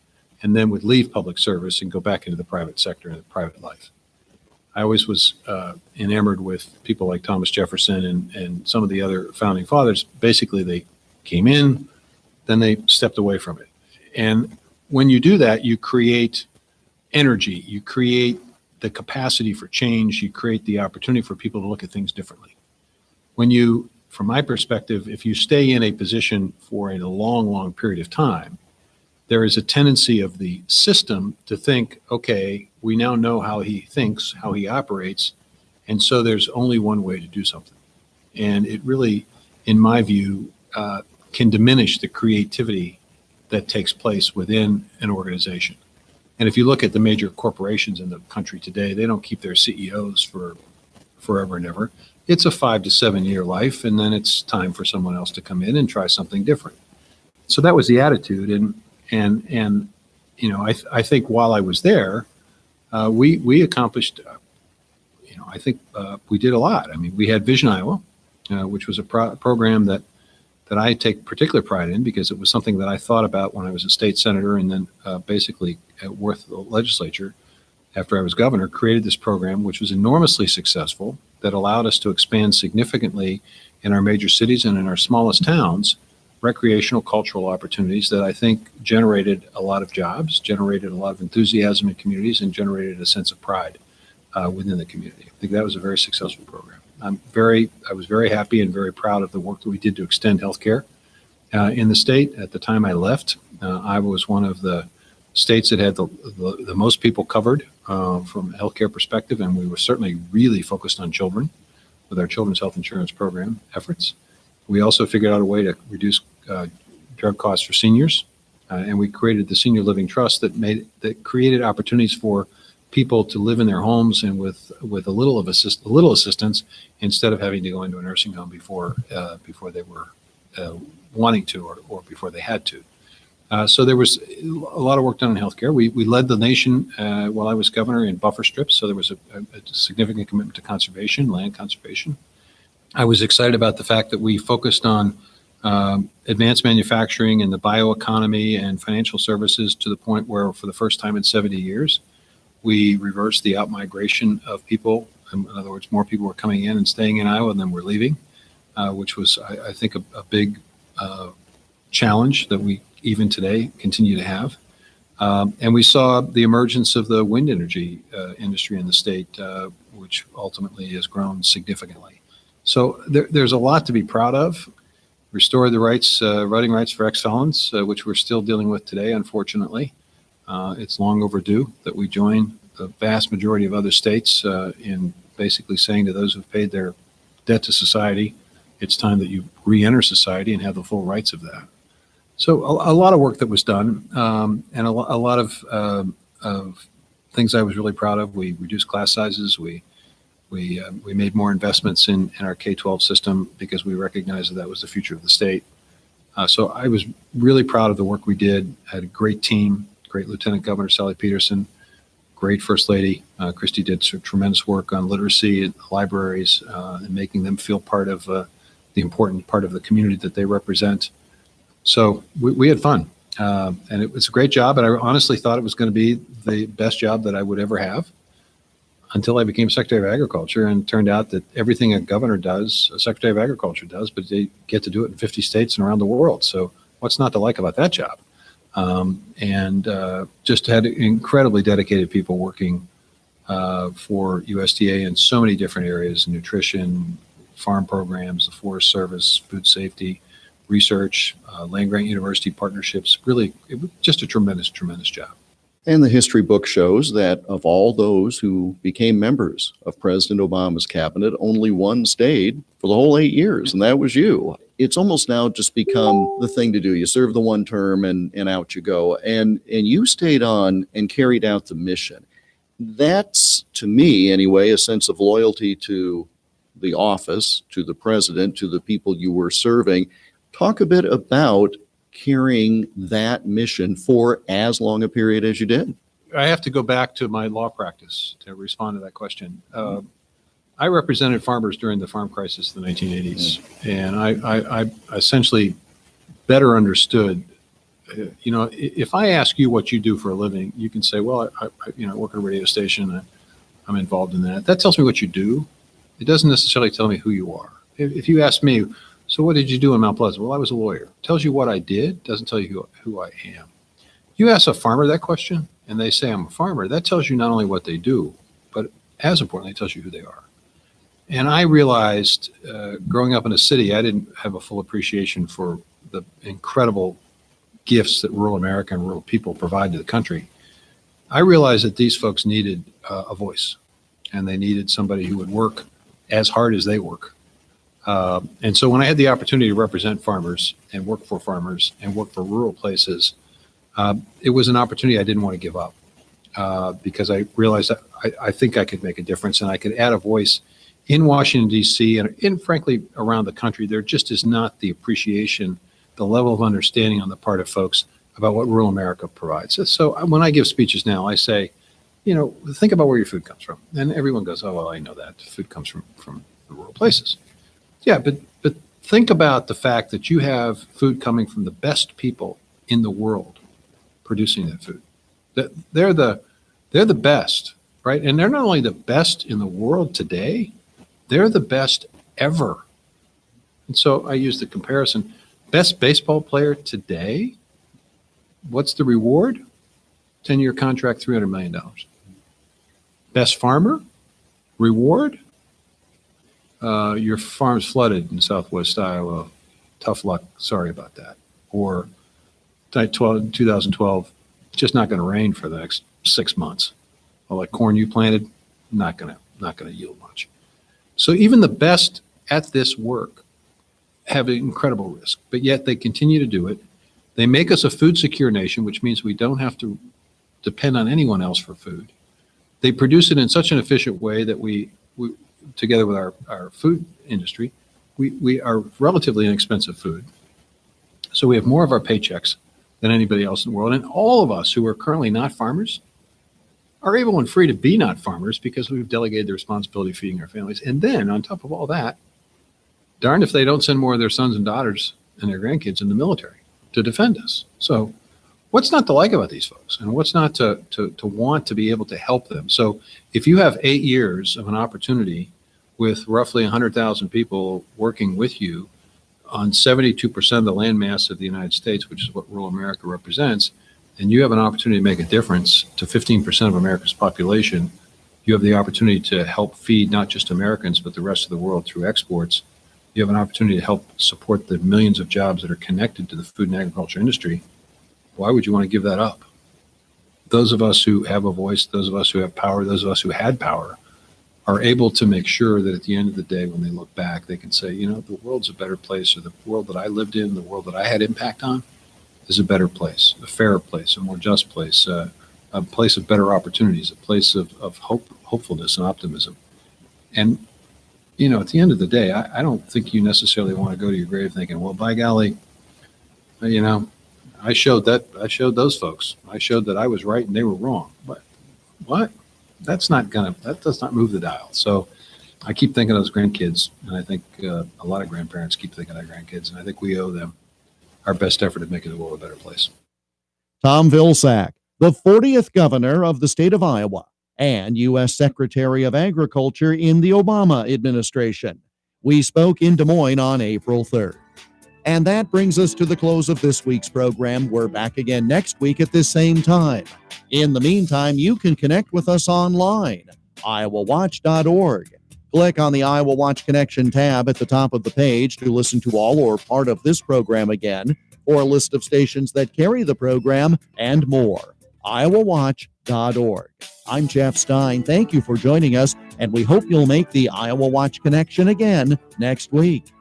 and then would leave public service and go back into the private sector and the private life. I always was enamored with people like Thomas Jefferson and some of the other founding fathers. Basically, they came in, then they stepped away from it. And when you do that, you create energy, you create the capacity for change, you create the opportunity for people to look at things differently. When you, from my perspective, if you stay in a position for a long, long period of time, there is a tendency of the system to think, okay, we now know how he thinks, how he operates, and so there's only one way to do something. And it really, in my view, can diminish the creativity that takes place within an organization. And if you look at the major corporations in the country today, they don't keep their CEOs for forever and ever. It's a 5 to 7 year life, and then it's time for someone else to come in and try something different. So that was the attitude. And you know, I think while I was there, we accomplished, you know, I think we did a lot. I mean, we had Vision Iowa, which was a program that I take particular pride in because it was something that I thought about when I was a state senator, and then basically at Worth legislature after I was governor, created this program, which was enormously successful, that allowed us to expand significantly in our major cities and in our smallest towns, recreational cultural opportunities that I think generated a lot of jobs, generated a lot of enthusiasm in communities, and generated a sense of pride within the community. I think that was a very successful program. I was very happy and very proud of the work that we did to extend healthcare in the state. At the time I left, Iowa was one of the states that had the most people covered from a healthcare perspective, and we were certainly really focused on children with our children's health insurance program efforts. We also figured out a way to reduce drug costs for seniors, and we created the Senior Living Trust that created opportunities for people to live in their homes and with a little assistance instead of having to go into a nursing home before they were wanting to or before they had to. So there was a lot of work done in healthcare. We led the nation while I was governor in buffer strips, so there was a significant commitment to conservation, land conservation. I was excited about the fact that we focused on advanced manufacturing and the bioeconomy and financial services to the point where, for the first time in 70 years, we reversed the outmigration of people. In other words, more people were coming in and staying in Iowa than were leaving, which was, I think, a big challenge that we even today continue to have. And we saw the emergence of the wind energy industry in the state, which ultimately has grown significantly. So there's a lot to be proud of. Restored the rights, voting rights for ex-felons, which we're still dealing with today, unfortunately. It's long overdue that we join the vast majority of other states in basically saying to those who've paid their debt to society, it's time that you re-enter society and have the full rights of that. So a lot of work that was done, and a lot of things I was really proud of. We reduced class sizes. We made more investments in our K-12 system because we recognized that was the future of the state. So I was really proud of the work we did. I had a great team, great Lieutenant Governor Sally Peterson, great First Lady. Christy did some tremendous work on literacy and libraries and making them feel part of the important part of the community that they represent. So we had fun, and it was a great job. And I honestly thought it was going to be the best job that I would ever have until I became Secretary of Agriculture, and it turned out that everything a governor does, a Secretary of Agriculture does, but they get to do it in 50 states and around the world. So what's not to like about that job? And just had incredibly dedicated people working for USDA in so many different areas: nutrition, farm programs, the Forest Service, food safety, research, land-grant university partnerships. Really, it was just a tremendous, tremendous job.
And the history book shows that of all those who became members of President Obama's cabinet, only one stayed for the whole 8 years, and that was you. It's almost now just become the thing to do. You serve the one term and out you go. And you stayed on and carried out the mission. That's, to me anyway, a sense of loyalty to the office, to the president, to the people you were serving. Talk a bit about carrying that mission for as long a period as you did.
I have to go back to my law practice to respond to that question. I represented farmers during the farm crisis of the 1980s, and I essentially better understood, if I ask you what you do for a living, you can say, well, I work at a radio station, I'm involved in that. That tells me what you do. It doesn't necessarily tell me who you are. If you ask me, so what did you do in Mount Pleasant? Well, I was a lawyer. Tells you what I did, doesn't tell you who I am. You ask a farmer that question, and they say, I'm a farmer. That tells you not only what they do, but as importantly, it tells you who they are. And I realized growing up in a city, I didn't have a full appreciation for the incredible gifts that rural America and rural people provide to the country. I realized that these folks needed a voice, and they needed somebody who would work as hard as they work And so when I had the opportunity to represent farmers and work for farmers and work for rural places, it was an opportunity I didn't want to give up because I realized that I think I could make a difference and I could add a voice in Washington, D.C. and frankly around the country. There just is not the appreciation, the level of understanding on the part of folks about what rural America provides. So when I give speeches now, I say, think about where your food comes from. And everyone goes, oh, well, I know that. Food comes from the rural places. Yeah, but think about the fact that you have food coming from the best people in the world producing that food. They're the best, right? And they're not only the best in the world today, they're the best ever. And so I use the comparison, best baseball player today, what's the reward? 10-year contract, $300 million. Best farmer, reward? Your farm's flooded in Southwest Iowa. Tough luck. Sorry about that. Or 2012, it's just not going to rain for the next 6 months. All that corn you planted, not going to yield much. So even the best at this work have an incredible risk, but yet they continue to do it. They make us a food secure nation, which means we don't have to depend on anyone else for food. They produce it in such an efficient way that we together with our food industry, we are relatively inexpensive food. So we have more of our paychecks than anybody else in the world. And all of us who are currently not farmers are able and free to be not farmers because we've delegated the responsibility of feeding our families. And then on top of all that, darned if they don't send more of their sons and daughters and their grandkids in the military to defend us. So what's not to like about these folks, and what's not to want to be able to help them? So if you have 8 years of an opportunity with roughly 100,000 people working with you on 72% of the land mass of the United States, which is what rural America represents, and you have an opportunity to make a difference to 15% of America's population, you have the opportunity to help feed not just Americans, but the rest of the world through exports. You have an opportunity to help support the millions of jobs that are connected to the food and agriculture industry. Why would you want to give that up? Those of us who have a voice, those of us who have power, those of us who had power are able to make sure that at the end of the day, when they look back, they can say, the world's a better place, or the world that I lived in, the world that I had impact on is a better place, a fairer place, a more just place, a place of better opportunities, a place of hopefulness and optimism. And, at the end of the day, I don't think you necessarily want to go to your grave thinking, well, by golly, I showed those folks. I showed that I was right and they were wrong. But what? That does not move the dial. So I keep thinking of those grandkids, and I think a lot of grandparents keep thinking of their grandkids, and I think we owe them our best effort at making the world a better place.
Tom Vilsack, the 40th governor of the state of Iowa and U.S. Secretary of Agriculture in the Obama administration. We spoke in Des Moines on April 3rd. And that brings us to the close of this week's program. We're back again next week at this same time. In the meantime, you can connect with us online, iowawatch.org. Click on the Iowa Watch Connection tab at the top of the page to listen to all or part of this program again, or a list of stations that carry the program, and more. iowawatch.org. I'm Jeff Stein. Thank you for joining us, and we hope you'll make the Iowa Watch Connection again next week.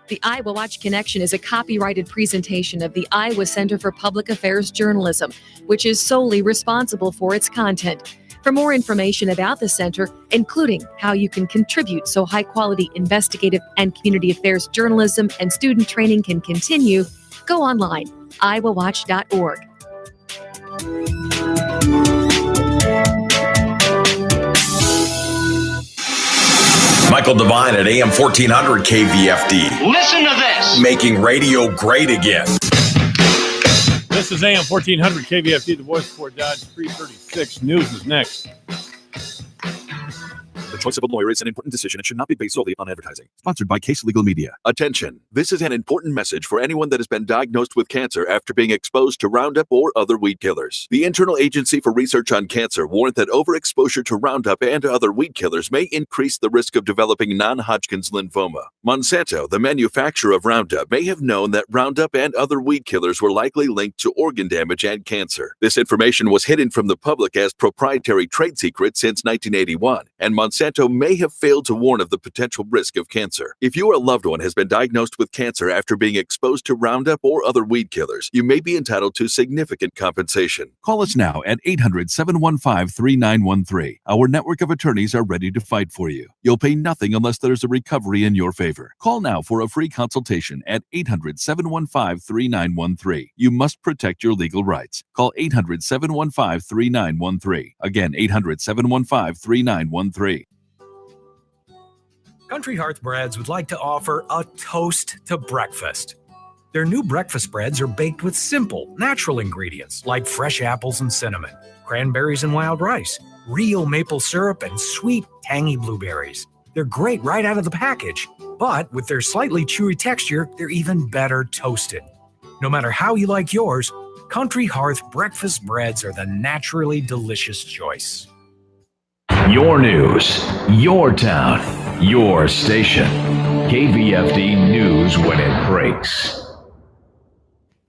The Iowa Watch Connection is a copyrighted presentation of the Iowa Center for Public Affairs Journalism, which is solely responsible for its content. For more information about the center, including how you can contribute so high-quality investigative and community affairs journalism and student training can continue, go online, iowawatch.org.
Michael Devine at AM 1400 KVFD.
Listen to this.
Making radio great again.
This is AM 1400 KVFD, the voice for Dodge 336. News is next.
The choice of a lawyer is an important decision and should not be based solely on advertising. Sponsored by Case Legal Media. Attention. This is an important message for anyone that has been diagnosed with cancer after being exposed to Roundup or other weed killers. The Internal Agency for Research on Cancer warned that overexposure to Roundup and other weed killers may increase the risk of developing non-Hodgkin's lymphoma. Monsanto, the manufacturer of Roundup, may have known that Roundup and other weed killers were likely linked to organ damage and cancer. This information was hidden from the public as proprietary trade secret since 1981, and Monsanto Monsanto may have failed to warn of the potential risk of cancer. If you or a loved one has been diagnosed with cancer after being exposed to Roundup or other weed killers, you may be entitled to significant compensation. Call us now at 800-715-3913. Our network of attorneys are ready to fight for you. You'll pay nothing unless there's a recovery in your favor. Call now for a free consultation at 800-715-3913. You must protect your legal rights. Call 800-715-3913. Again, 800-715-3913.
Country Hearth Breads would like to offer a toast to breakfast. Their new breakfast breads are baked with simple, natural ingredients like fresh apples and cinnamon, cranberries and wild rice, real maple syrup, and sweet, tangy blueberries. They're great right out of the package, but with their slightly chewy texture, they're even better toasted. No matter how you like yours, Country Hearth breakfast breads are the naturally delicious choice.
Your news, your town, your station. KVFD News when it breaks.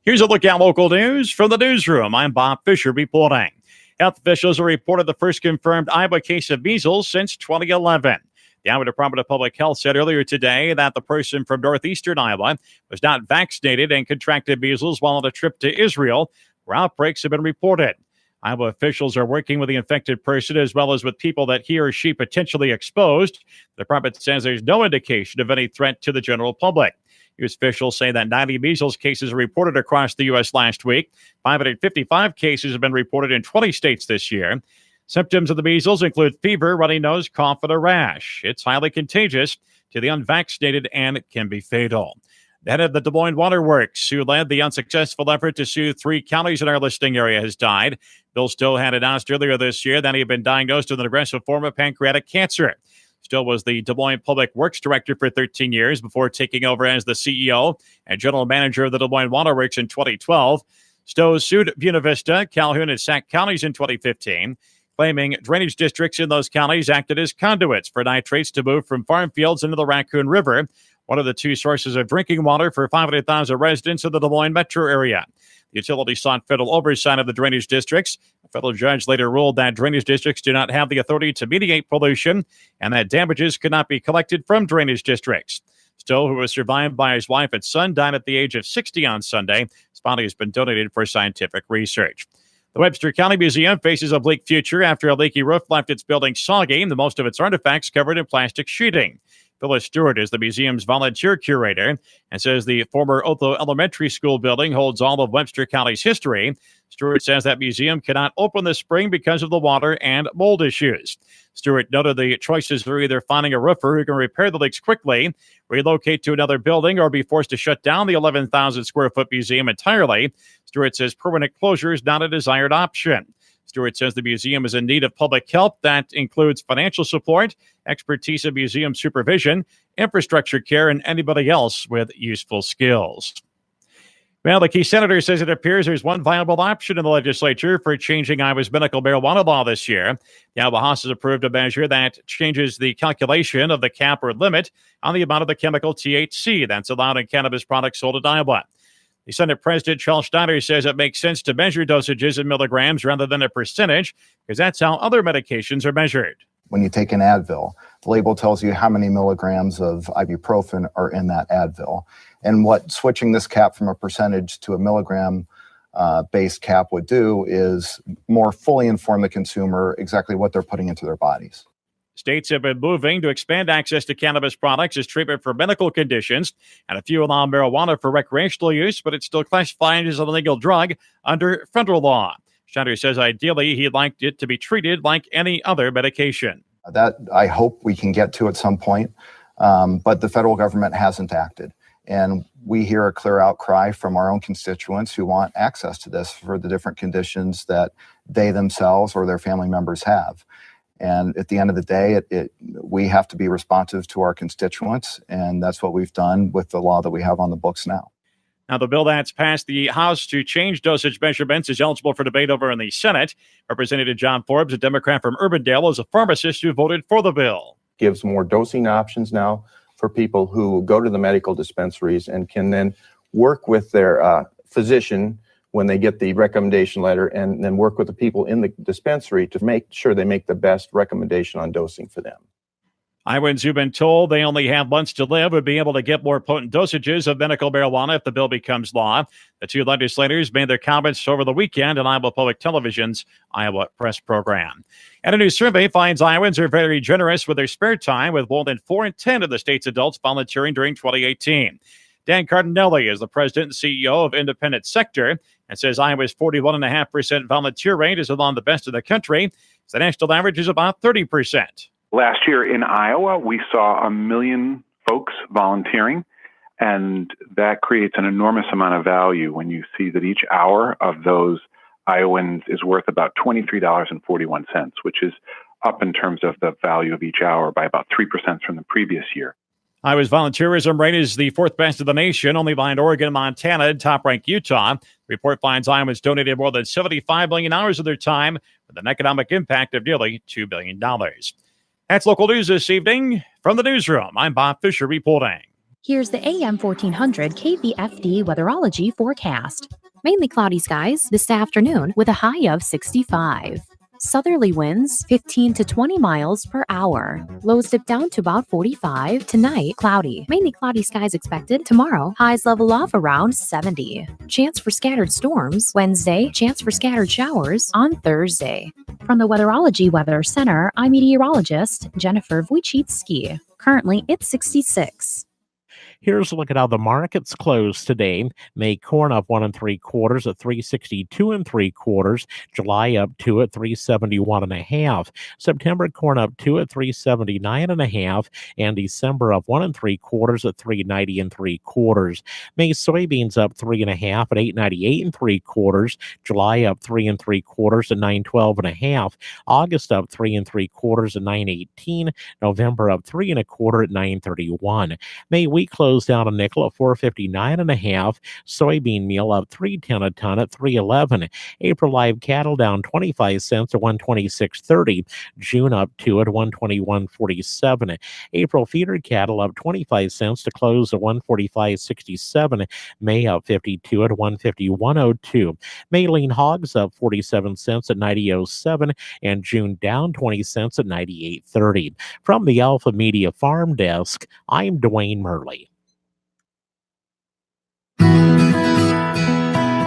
Here's a look at local news from the newsroom. I'm Bob Fisher reporting. Health officials have reported the first confirmed Iowa case of measles since 2011. The Iowa Department of Public Health said earlier today that the person from northeastern Iowa was not vaccinated and contracted measles while on a trip to Israel, where outbreaks have been reported. Iowa officials are working with the infected person as well as with people that he or she potentially exposed. The department says there's no indication of any threat to the general public. U.S. officials say that 90 measles cases are reported across the U.S. last week. 555 cases have been reported in 20 states this year. Symptoms of the measles include fever, runny nose, cough, and a rash. It's highly contagious to the unvaccinated and can be fatal. The head of the Des Moines Water Works, who led the unsuccessful effort to sue 3 counties in our listing area, has died. Bill Stowe had announced earlier this year that he had been diagnosed with an aggressive form of pancreatic cancer. Stowe was the Des Moines Public Works Director for 13 years before taking over as the CEO and General Manager of the Des Moines Water Works in 2012. Stowe sued Buena Vista, Calhoun, and Sac counties in 2015, claiming drainage districts in those counties acted as conduits for nitrates to move from farm fields into the Raccoon River, one of the 2 sources of drinking water for 500,000 residents of the Des Moines metro area. The utility sought federal oversight of the drainage districts. A federal judge later ruled that drainage districts do not have the authority to mediate pollution and that damages could not be collected from drainage districts. Stowe, who was survived by his wife and son, died at the age of 60 on Sunday. His body has been donated for scientific research. The Webster County Museum faces a bleak future after a leaky roof left its building soggy, and most of its artifacts covered in plastic sheeting. Phyllis Stewart is the museum's volunteer curator and says the former Otho Elementary School building holds all of Webster County's history. Stewart says that museum cannot open this spring because of the water and mold issues. Stewart noted the choices are either finding a roofer who can repair the leaks quickly, relocate to another building, or be forced to shut down the 11,000 square foot museum entirely. Stewart says permanent closure is not a desired option. Stewart says the museum is in need of public help that includes financial support, expertise in museum supervision, infrastructure care, and anybody else with useful skills. Well, the key senator says it appears there's one viable option in the legislature for changing Iowa's medical marijuana law this year. The Iowa House has approved a measure that changes the calculation of the cap or limit on the amount of the chemical THC that's allowed in cannabis products sold in Iowa. The Senate President Charles Steiner says it makes sense to measure dosages in milligrams rather than a percentage because that's how other medications are measured.
When you take an Advil, the label tells you how many milligrams of ibuprofen are in that Advil. And what switching this cap from a percentage to a milligram based cap would do is more fully inform the consumer exactly what they're putting into their bodies.
States have been moving to expand access to cannabis products as treatment for medical conditions, and a few allow marijuana for recreational use, but it's still classified as an illegal drug under federal law. Steiner says ideally he'd like it to be treated like any other medication.
That I hope we can get to at some point, but the federal government hasn't acted. And we hear a clear outcry from our own constituents who want access to this for the different conditions that they themselves or their family members have. And at the end of the day, we have to be responsive to our constituents, and that's what we've done with the law that we have on the books now.
Now, the bill that's passed the House to change dosage measurements is eligible for debate over in the Senate. Representative John Forbes, a Democrat from Urbandale, is a pharmacist who voted for the bill.
Gives more dosing options now for people who go to the medical dispensaries and can then work with their physician when they get the recommendation letter and then work with the people in the dispensary to make sure they make the best recommendation on dosing for them.
Iowans who've been told they only have months to live would be able to get more potent dosages of medical marijuana if the bill becomes law. The two legislators made their comments over the weekend on Iowa Public Television's Iowa Press program. And a new survey finds Iowans are very generous with their spare time, with more than 4 in 10 of the state's adults volunteering during 2018. Dan Cardinelli is the president and CEO of Independent Sector and says Iowa's 41.5% volunteer rate is among the best in the country. The national average is about 30%.
Last year in Iowa, we saw 1 million folks volunteering, and that creates an enormous amount of value when you see that each hour of those Iowans is worth about $23.41, which is up in terms of the value of each hour by about 3% from the previous year.
Iowa's volunteerism rate is the 4th best in the nation, only behind Oregon and Montana, and top-ranked Utah. The report finds Iowans donated more than $75 million of their time with an economic impact of nearly $2 billion. That's local news this evening. From the newsroom, I'm Bob Fisher reporting.
Here's the AM 1400 KVFD weatherology forecast. Mainly cloudy skies this afternoon with a high of 65. Southerly winds 15 to 20 miles per hour. Lows dip down to about 45. Tonight, cloudy. Mainly cloudy skies expected. Tomorrow, highs level off around 70. Chance for scattered storms. Wednesday, chance for scattered showers on Thursday. From the Weatherology Weather Center, I'm meteorologist Jennifer Wojcicki. Currently, it's 66.
Here's a look at how the markets closed today. May corn up 1 3/4 at 362 3/4. July up 2 at 371 1/2. September corn up 2 at 379 1/2, and December up 1 3/4 at 390 3/4. May soybeans up 3 1/2 at 898 3/4. July up 3 3/4 at 912 1/2. August up 3 3/4 at 918. November up 3 1/4 at 931. May wheat closed down a nickel at 459 1/2. Soybean meal up 3.10 a ton at 311. April live cattle down 25 cents at 126.30. June up 2 at 121.47. April feeder cattle up 25 cents to close at 145.67. May up 52 at 151.02. May lean hogs up 47 cents at 90.07, and June down 20 cents at 98.30. From the Alpha Media Farm Desk, I'm Dwayne Murley.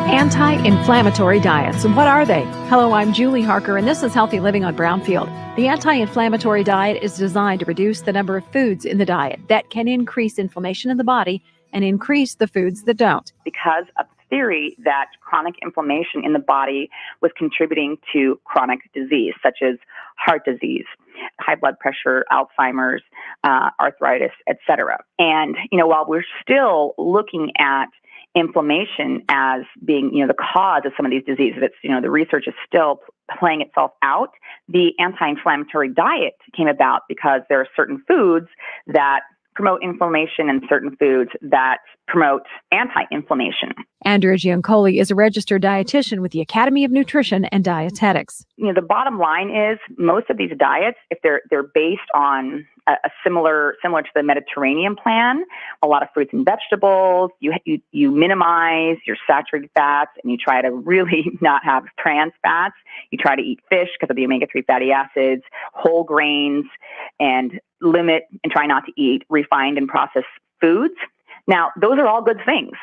Anti-inflammatory diets. And what are they? Hello, I'm Julie Harker, and this is Healthy Living on Brownfield. The anti-inflammatory diet is designed to reduce the number of foods in the diet that can increase inflammation in the body and increase the foods that don't.
Because of the theory that chronic inflammation in the body was contributing to chronic disease, such as heart disease, high blood pressure, Alzheimer's, arthritis, etc. And, while we're still looking at inflammation as being, the cause of some of these diseases, it's, the research is still playing itself out. The anti-inflammatory diet came about because there are certain foods that promote inflammation and certain foods that promote anti-inflammation.
Andrea Giancoli is a registered dietitian with the Academy of Nutrition and Dietetics.
The bottom line is most of these diets, if they're based on a similar to the Mediterranean plan, a lot of fruits and vegetables, you minimize your saturated fats and you try to really not have trans fats. You try to eat fish because of the omega-3 fatty acids, whole grains, and limit and try not to eat refined and processed foods. Now, those are all good things.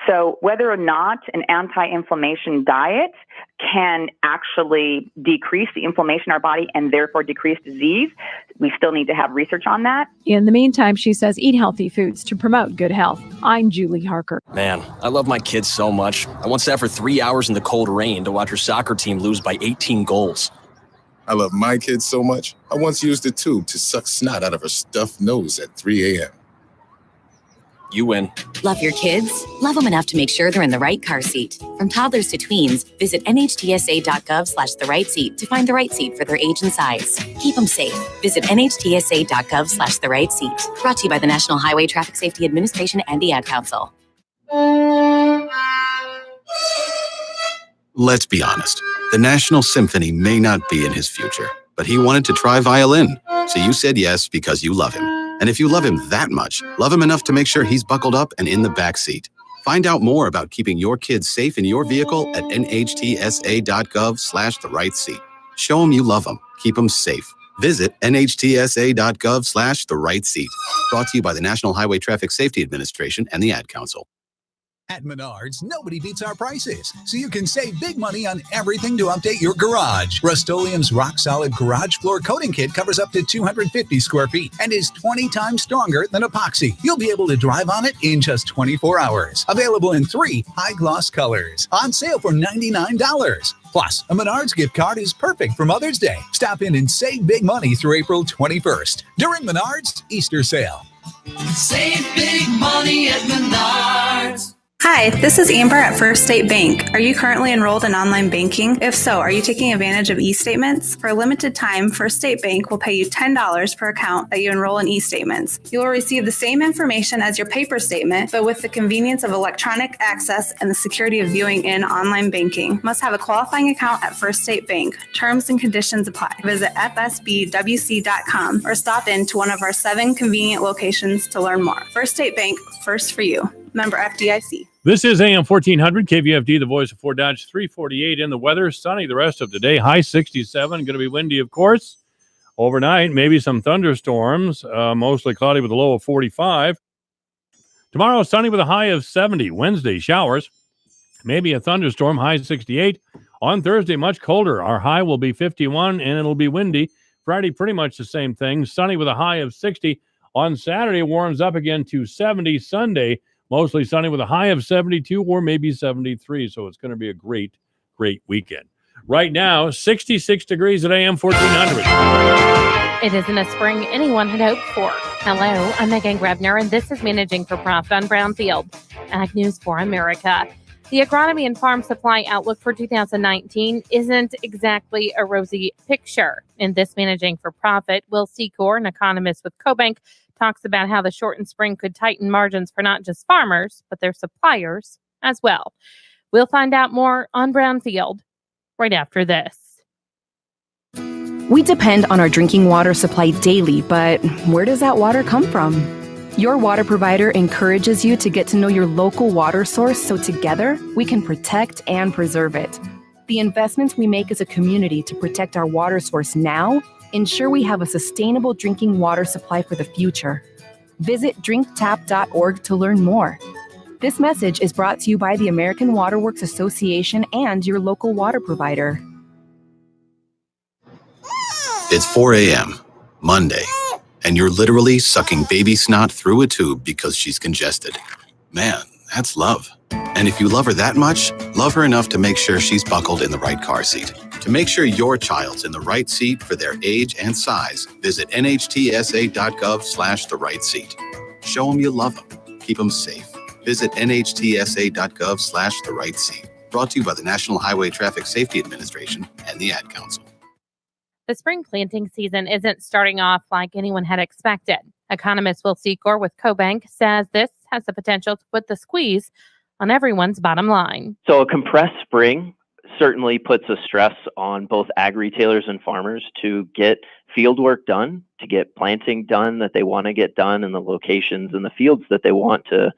So whether or not an anti-inflammation diet can actually decrease the inflammation in our body and therefore decrease disease, we still need to have research on that.
In the meantime, she says, eat healthy foods to promote good health. I'm Julie Harker.
Man, I love my kids so much. I once sat for 3 hours in the cold rain to watch her soccer team lose by 18 goals.
I love my kids so much, I once used a tube to suck snot out of her stuffed nose at 3 a.m.
You win.
Love your kids? Love them enough to make sure they're in the right car seat. From toddlers to tweens, visit nhtsa.gov/the right seat to find the right seat for their age and size. Keep them safe. Visit nhtsa.gov/the right seat. Brought to you by the National Highway Traffic Safety Administration and the Ad Council.
Let's be honest. The National Symphony may not be in his future, but he wanted to try violin. So you said yes because you love him. And if you love him that much, love him enough to make sure he's buckled up and in the back seat. Find out more about keeping your kids safe in your vehicle at nhtsa.gov/the right seat. Show them you love them. Keep them safe. Visit nhtsa.gov/the right seat. Brought to you by the National Highway Traffic Safety Administration and the Ad Council.
At Menards, nobody beats our prices, so you can save big money on everything to update your garage. Rust-Oleum's rock-solid garage floor coating kit covers up to 250 square feet and is 20 times stronger than epoxy. You'll be able to drive on it in just 24 hours. Available in 3 high-gloss colors. On sale for $99. Plus, a Menards gift card is perfect for Mother's Day. Stop in and save big money through April 21st during Menards Easter sale.
Save big money at Menards.
Hi, this is Amber at First State Bank. Are you currently enrolled in online banking? If so, are you taking advantage of e-statements? For a limited time, First State Bank will pay you $10 per account that you enroll in e-statements. You will receive the same information as your paper statement, but with the convenience of electronic access and the security of viewing in online banking. Must have a qualifying account at First State Bank. Terms and conditions apply. Visit fsbwc.com or stop in to one of our 7 convenient locations to learn more. First State Bank, first for you. Member FDIC.
This is AM 1400 KVFD, the voice of Fort Dodge. 348 in the weather. Sunny the rest of the day. High 67. Going to be windy, of course. Overnight, maybe some thunderstorms. Mostly cloudy with a low of 45. Tomorrow, sunny with a high of 70. Wednesday, showers. Maybe a thunderstorm. High 68. On Thursday, much colder. Our high will be 51, and it'll be windy. Friday, pretty much the same thing. Sunny with a high of 60. On Saturday, warms up again to 70. Sunday, mostly sunny with a high of 72 or maybe 73. So it's going to be a great, great weekend. Right now, 66 degrees at AM 1400.
It isn't a spring anyone had hoped for. Hello, I'm Megan Grebner, and this is Managing for Profit on Brownfield. Ag News for America. The agronomy and farm supply outlook for 2019 isn't exactly a rosy picture. In this Managing for Profit, Will Secor, an economist with CoBank, talks about how the shortened spring could tighten margins for not just farmers, but their suppliers as well. We'll find out more on Brownfield right after this.
We depend on our drinking water supply daily, but where does that water come from? Your water provider encourages you to get to know your local water source so together we can protect and preserve it. The investments we make as a community to protect our water source now ensure we have a sustainable drinking water supply for the future. Visit drinktap.org to learn more. This message is brought to you by the American Water Works Association and your local water provider.
It's 4 a.m., Monday, and you're literally sucking baby snot through a tube because she's congested. Man, that's love. And if you love her that much, love her enough to make sure she's buckled in the right car seat. To make sure your child's in the right seat for their age and size, visit nhtsa.gov/the right seat. Show them you love them. Keep them safe. Visit nhtsa.gov/the right seat. Brought to you by the National Highway Traffic Safety Administration and the Ad Council.
The spring planting season isn't starting off like anyone had expected. Economist Will Secor with CoBank says this has the potential to put the squeeze on everyone's bottom line.
So a compressed spring certainly puts a stress on both ag retailers and farmers to get field work done, to get planting done that they want to get done in the locations and the fields that they want to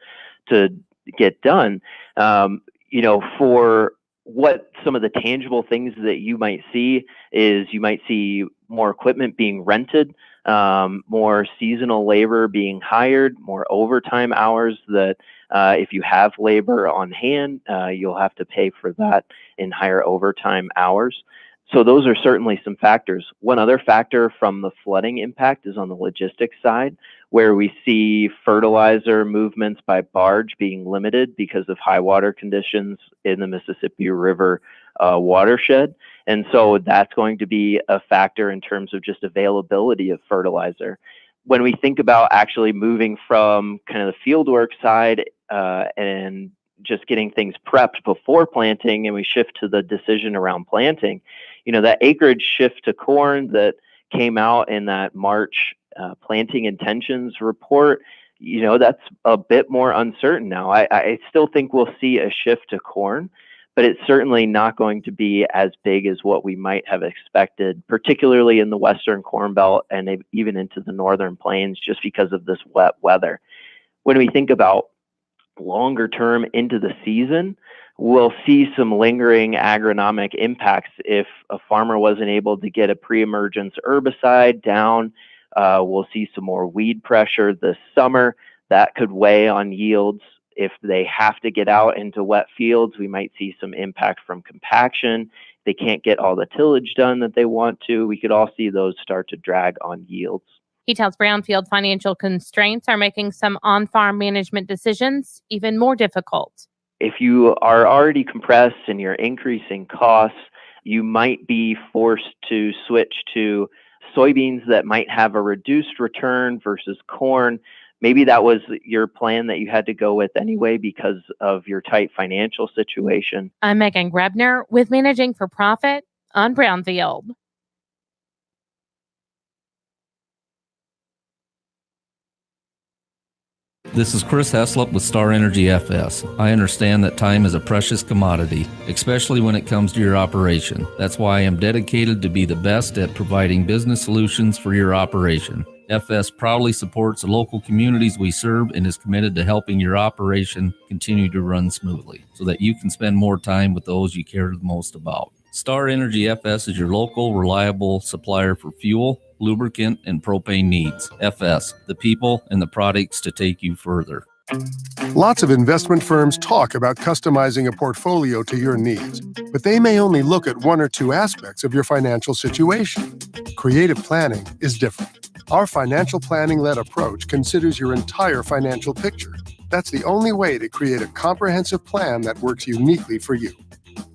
get done. For what some of the tangible things that you might see is you might see more equipment being rented, more seasonal labor being hired, more overtime hours that if you have labor on hand, you'll have to pay for that in higher overtime hours. So those are certainly some factors. One other factor from the flooding impact is on the logistics side, where we see fertilizer movements by barge being limited because of high water conditions in the Mississippi River watershed. And so that's going to be a factor in terms of just availability of fertilizer. When we think about actually moving from kind of the fieldwork side and just getting things prepped before planting, and we shift to the decision around planting, that acreage shift to corn that came out in that March planting intentions report, that's a bit more uncertain now. I still think we'll see a shift to corn, but it's certainly not going to be as big as what we might have expected, particularly in the Western Corn Belt and even into the Northern Plains, just because of this wet weather. When we think about longer term into the season, we'll see some lingering agronomic impacts if a farmer wasn't able to get a pre-emergence herbicide down. We'll see some more weed pressure this summer. That could weigh on yields. If they have to get out into wet fields, we might see some impact from compaction. They can't get all the tillage done that they want to. We could all see those start to drag on yields.
He tells Brownfield financial constraints are making some on-farm management decisions even more difficult.
If you are already compressed and you're increasing costs, you might be forced to switch to soybeans that might have a reduced return versus corn. Maybe that was your plan that you had to go with anyway because of your tight financial situation.
I'm Megan Grebner with Managing for Profit on Brownfield.
This is Chris Heslop with Star Energy FS. I understand that time is a precious commodity, especially when it comes to your operation. That's why I am dedicated to be the best at providing business solutions for your operation. FS proudly supports the local communities we serve and is committed to helping your operation continue to run smoothly so that you can spend more time with those you care the most about. Star Energy FS is your local, reliable supplier for fuel, lubricant, and propane needs. FS, the people and the products to take you further.
Lots of investment firms talk about customizing a portfolio to your needs, but they may only look at one or two aspects of your financial situation. Creative planning is different. Our financial planning-led approach considers your entire financial picture. That's the only way to create a comprehensive plan that works uniquely for you.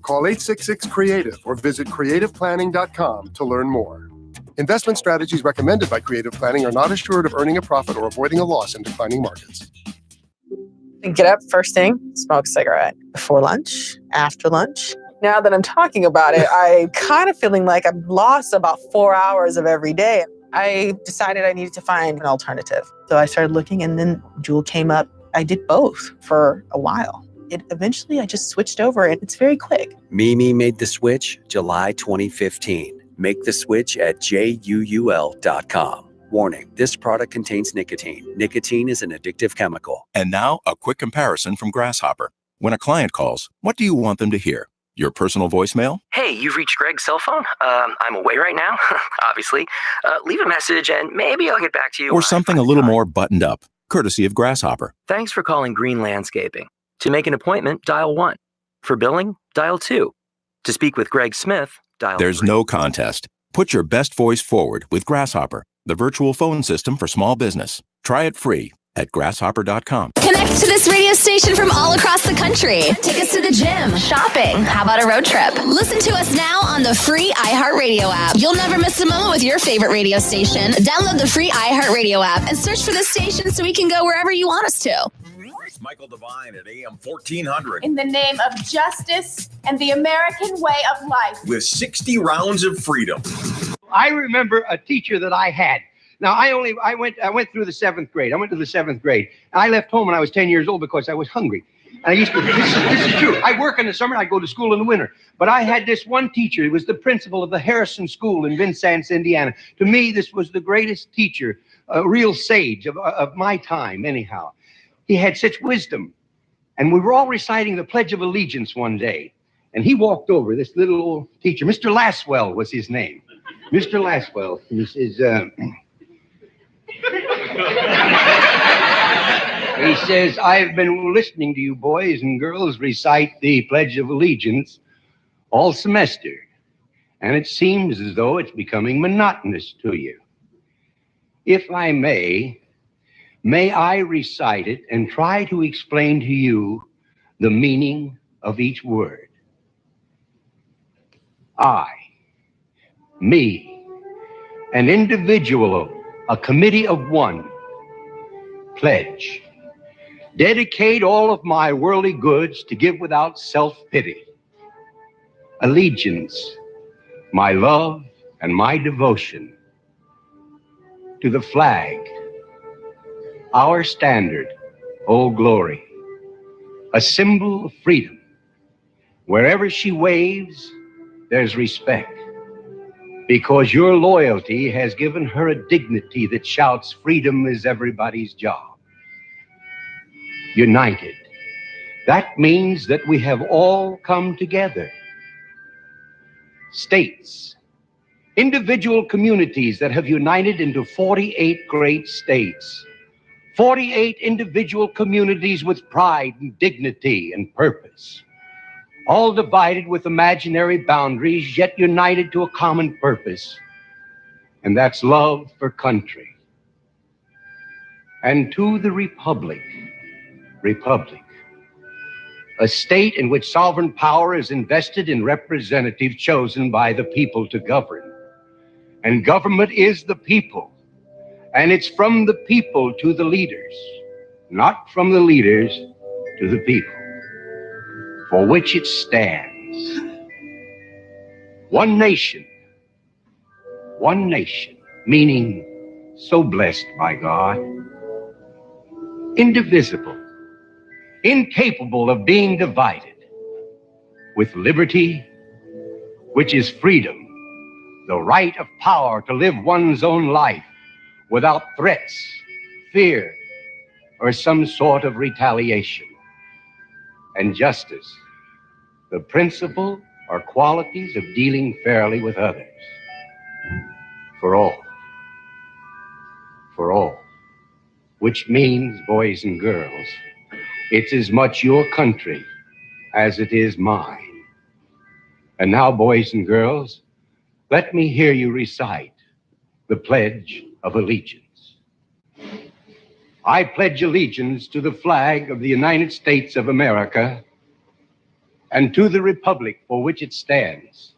Call 866-CREATIVE or visit creativeplanning.com to learn more. Investment strategies recommended by Creative Planning are not assured of earning a profit or avoiding a loss in declining markets.
Get up first thing, smoke a cigarette. Before lunch, after lunch. Now that I'm talking about it, I'm kind of feeling like I've lost about 4 hours of every day. I decided I needed to find an alternative. So I started looking and then Juul came up. I did both for a while. Eventually I just switched over and it's very quick.
Mimi made the switch July 2015. Make the switch at JUUL.com. Warning, this product contains nicotine. Nicotine is an addictive chemical.
And now, a quick comparison from Grasshopper. When a client calls, what do you want them to hear? Your personal voicemail?
Hey, you've reached Greg's cell phone. I'm away right now, obviously. Leave a message and maybe I'll get back to you.
Or something a little more buttoned up, courtesy of Grasshopper.
Thanks for calling Green Landscaping. To make an appointment, dial 1. For billing, dial 2. To speak with Greg Smith, dial
There's
3.
no contest. Put your best voice forward with Grasshopper, the virtual phone system for small business. Try it free at grasshopper.com.
Connect to this radio station from all across the country. Take us to the gym, shopping. How about a road trip? Listen to us now on the free iHeartRadio app. You'll never miss a moment with your favorite radio station. Download the free iHeartRadio app and search for the station so we can go wherever you want us to.
Michael Devine at AM 1400.
In the name of justice and the American way of life.
With 60 rounds of freedom.
I remember a teacher that I had. Now, I went through the 7th grade. I went to the 7th grade. I left home when I was 10 years old because I was hungry. And I used to, this is true. I work in the summer, I go to school in the winter. But I had this one teacher. He was the principal of the Harrison School in Vincennes, Indiana. To me, this was the greatest teacher, a real sage of my time, anyhow. He had such wisdom. And we were all reciting the Pledge of Allegiance one day. And he walked over, this little old teacher. Mr. Laswell was his name. Mr. Laswell. He says, he says, I've been listening to you boys and girls recite the Pledge of Allegiance all semester. And it seems as though it's becoming monotonous to you. If I may I recite it and try to explain to you the meaning of each word. I, me, an individual, a committee of one, pledge, dedicate all of my worldly goods to give without self-pity. Allegiance, my love and my devotion to the flag, our standard, Old Glory, a symbol of freedom. Wherever she waves, there's respect, because your loyalty has given her a dignity that shouts freedom is everybody's job. United, That means that we have all come together. States, individual communities that have united into 48 great states. 48 individual communities with pride and dignity and purpose. All divided with imaginary boundaries, yet united to a common purpose. And that's love for country. And to the republic, a state in which sovereign power is invested in representatives chosen by the people to govern. And government is the people. And it's from the people to the leaders, not from the leaders to the people, for which it stands. One nation, meaning so blessed by God, indivisible, incapable of being divided, with liberty, which is freedom, the right of power to live one's own life without threats, fear, or some sort of retaliation. And justice, the principle or qualities of dealing fairly with others. For all, which means, boys and girls, it's as much your country as it is mine. And now, boys and girls, let me hear you recite the Pledge of Allegiance. I pledge allegiance to the flag of the United States of America and to the republic for which it stands,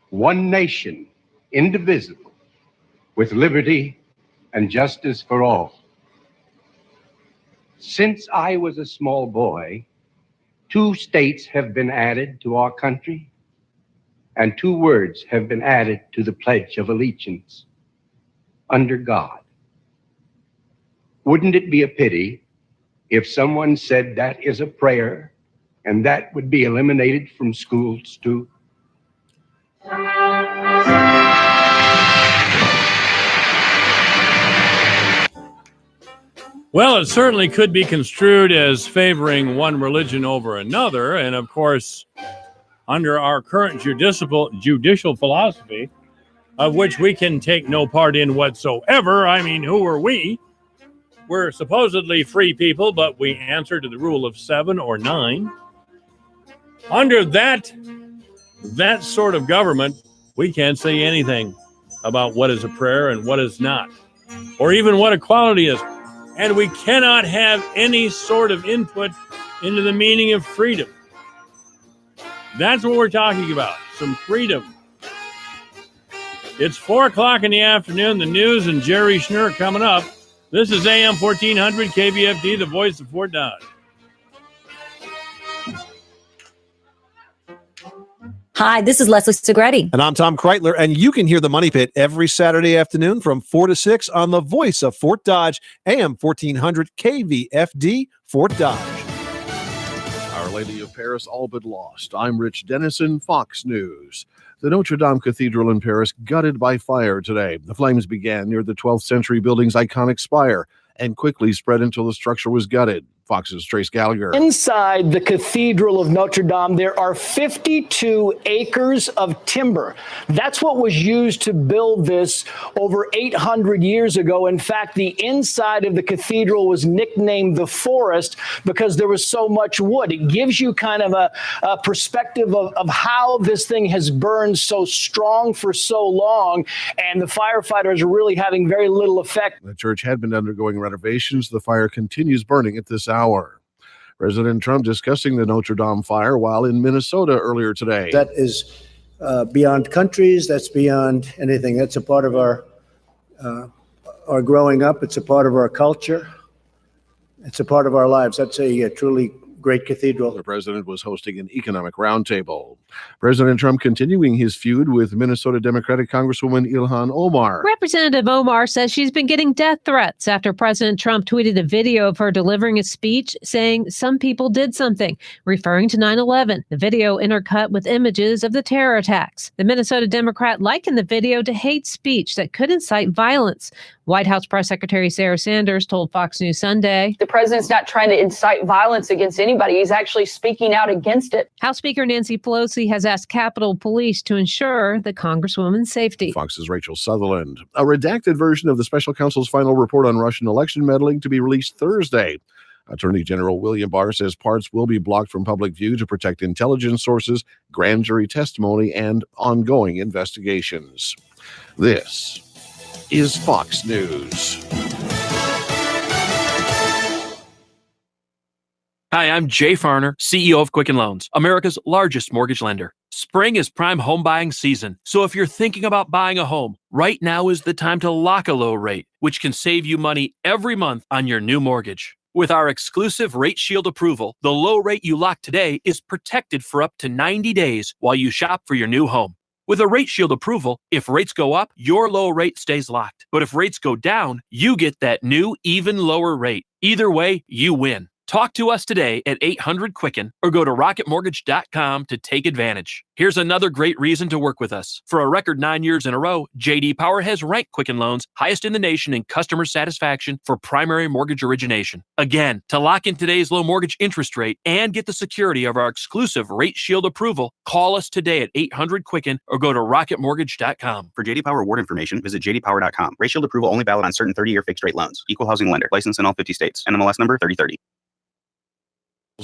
one nation, indivisible, with liberty and justice for all. Since I was a small boy, 2 states have been added to our country, and 2 words have been added to the Pledge of Allegiance: under God. Wouldn't it be a pity if someone said that is a prayer and that would be eliminated from schools too?
Well, it certainly could be construed as favoring one religion over another. And of course, under our current judicial philosophy, of which we can take no part in whatsoever. I mean, who are we? We're supposedly free people, but we answer to the rule of 7 or 9. Under that sort of government, we can't say anything about what is a prayer and what is not, or even what equality is. And we cannot have any sort of input into the meaning of freedom. That's what we're talking about, some freedom. It's 4 o'clock in the afternoon. The news and Jerry Schnurr coming up. This is AM 1400 KVFD, the voice of Fort Dodge.
Hi, this is Leslie Segretti.
And I'm Tom Kreitler, and you can hear the Money Pit every Saturday afternoon from 4 to 6 on the voice of Fort Dodge, AM 1400 KVFD, Fort Dodge.
Our Lady of Paris all but lost. I'm Rich Dennison, Fox News. The Notre Dame Cathedral in Paris gutted by fire today. The flames began near the 12th century building's iconic spire and quickly spread until the structure was gutted. Fox's Trace Gallagher.
Inside the Cathedral of Notre Dame, there are 52 acres of timber. That's what was used to build this over 800 years ago. In fact, the inside of the cathedral was nicknamed the forest because there was so much wood. It gives you kind of a perspective of how this thing has burned so strong for so long, and the firefighters are really having very little effect.
The church had been undergoing renovations. The fire continues burning at this hour. President Trump discussing the Notre Dame fire while in Minnesota earlier today.
That is beyond countries. That's beyond anything. That's a part of our growing up. It's a part of our culture. It's a part of our lives. That's a truly great cathedral.
The president was hosting an economic roundtable. President Trump continuing his feud with Minnesota Democratic Congresswoman Ilhan Omar.
Representative Omar says she's been getting death threats after President Trump tweeted a video of her delivering a speech saying some people did something, referring to 9/11. The video intercut with images of the terror attacks. The Minnesota Democrat likened the video to hate speech that could incite violence. White House Press Secretary Sarah Sanders told Fox News Sunday,
"The president's not trying to incite violence against anybody. He's actually speaking out against it."
House Speaker Nancy Pelosi has asked Capitol Police to ensure the Congresswoman's safety.
Fox's Rachel Sutherland. A redacted version of the special counsel's final report on Russian election meddling to be released Thursday. Attorney General William Barr says parts will be blocked from public view to protect intelligence sources, grand jury testimony, and ongoing investigations. This is Fox News.
Hi, I'm Jay Farner, CEO of Quicken Loans, America's largest mortgage lender. Spring is prime home buying season, so if you're thinking about buying a home, right now is the time to lock a low rate, which can save you money every month on your new mortgage. With our exclusive Rate Shield approval, the low rate you lock today is protected for up to 90 days while you shop for your new home. With a Rate Shield approval, if rates go up, your low rate stays locked. But if rates go down, you get that new, even lower rate. Either way, you win. Talk to us today at 800-QUICKEN or go to rocketmortgage.com to take advantage. Here's another great reason to work with us. For a record 9 years in a row, J.D. Power has ranked Quicken Loans highest in the nation in customer satisfaction for primary mortgage origination. Again, to lock in today's low mortgage interest rate and get the security of our exclusive Rate Shield approval, call us today at 800-QUICKEN or go to rocketmortgage.com.
For J.D. Power award information, visit jdpower.com. Rate Shield approval only valid on certain 30-year fixed-rate loans. Equal housing lender. License in all 50 states. NMLS number 3030.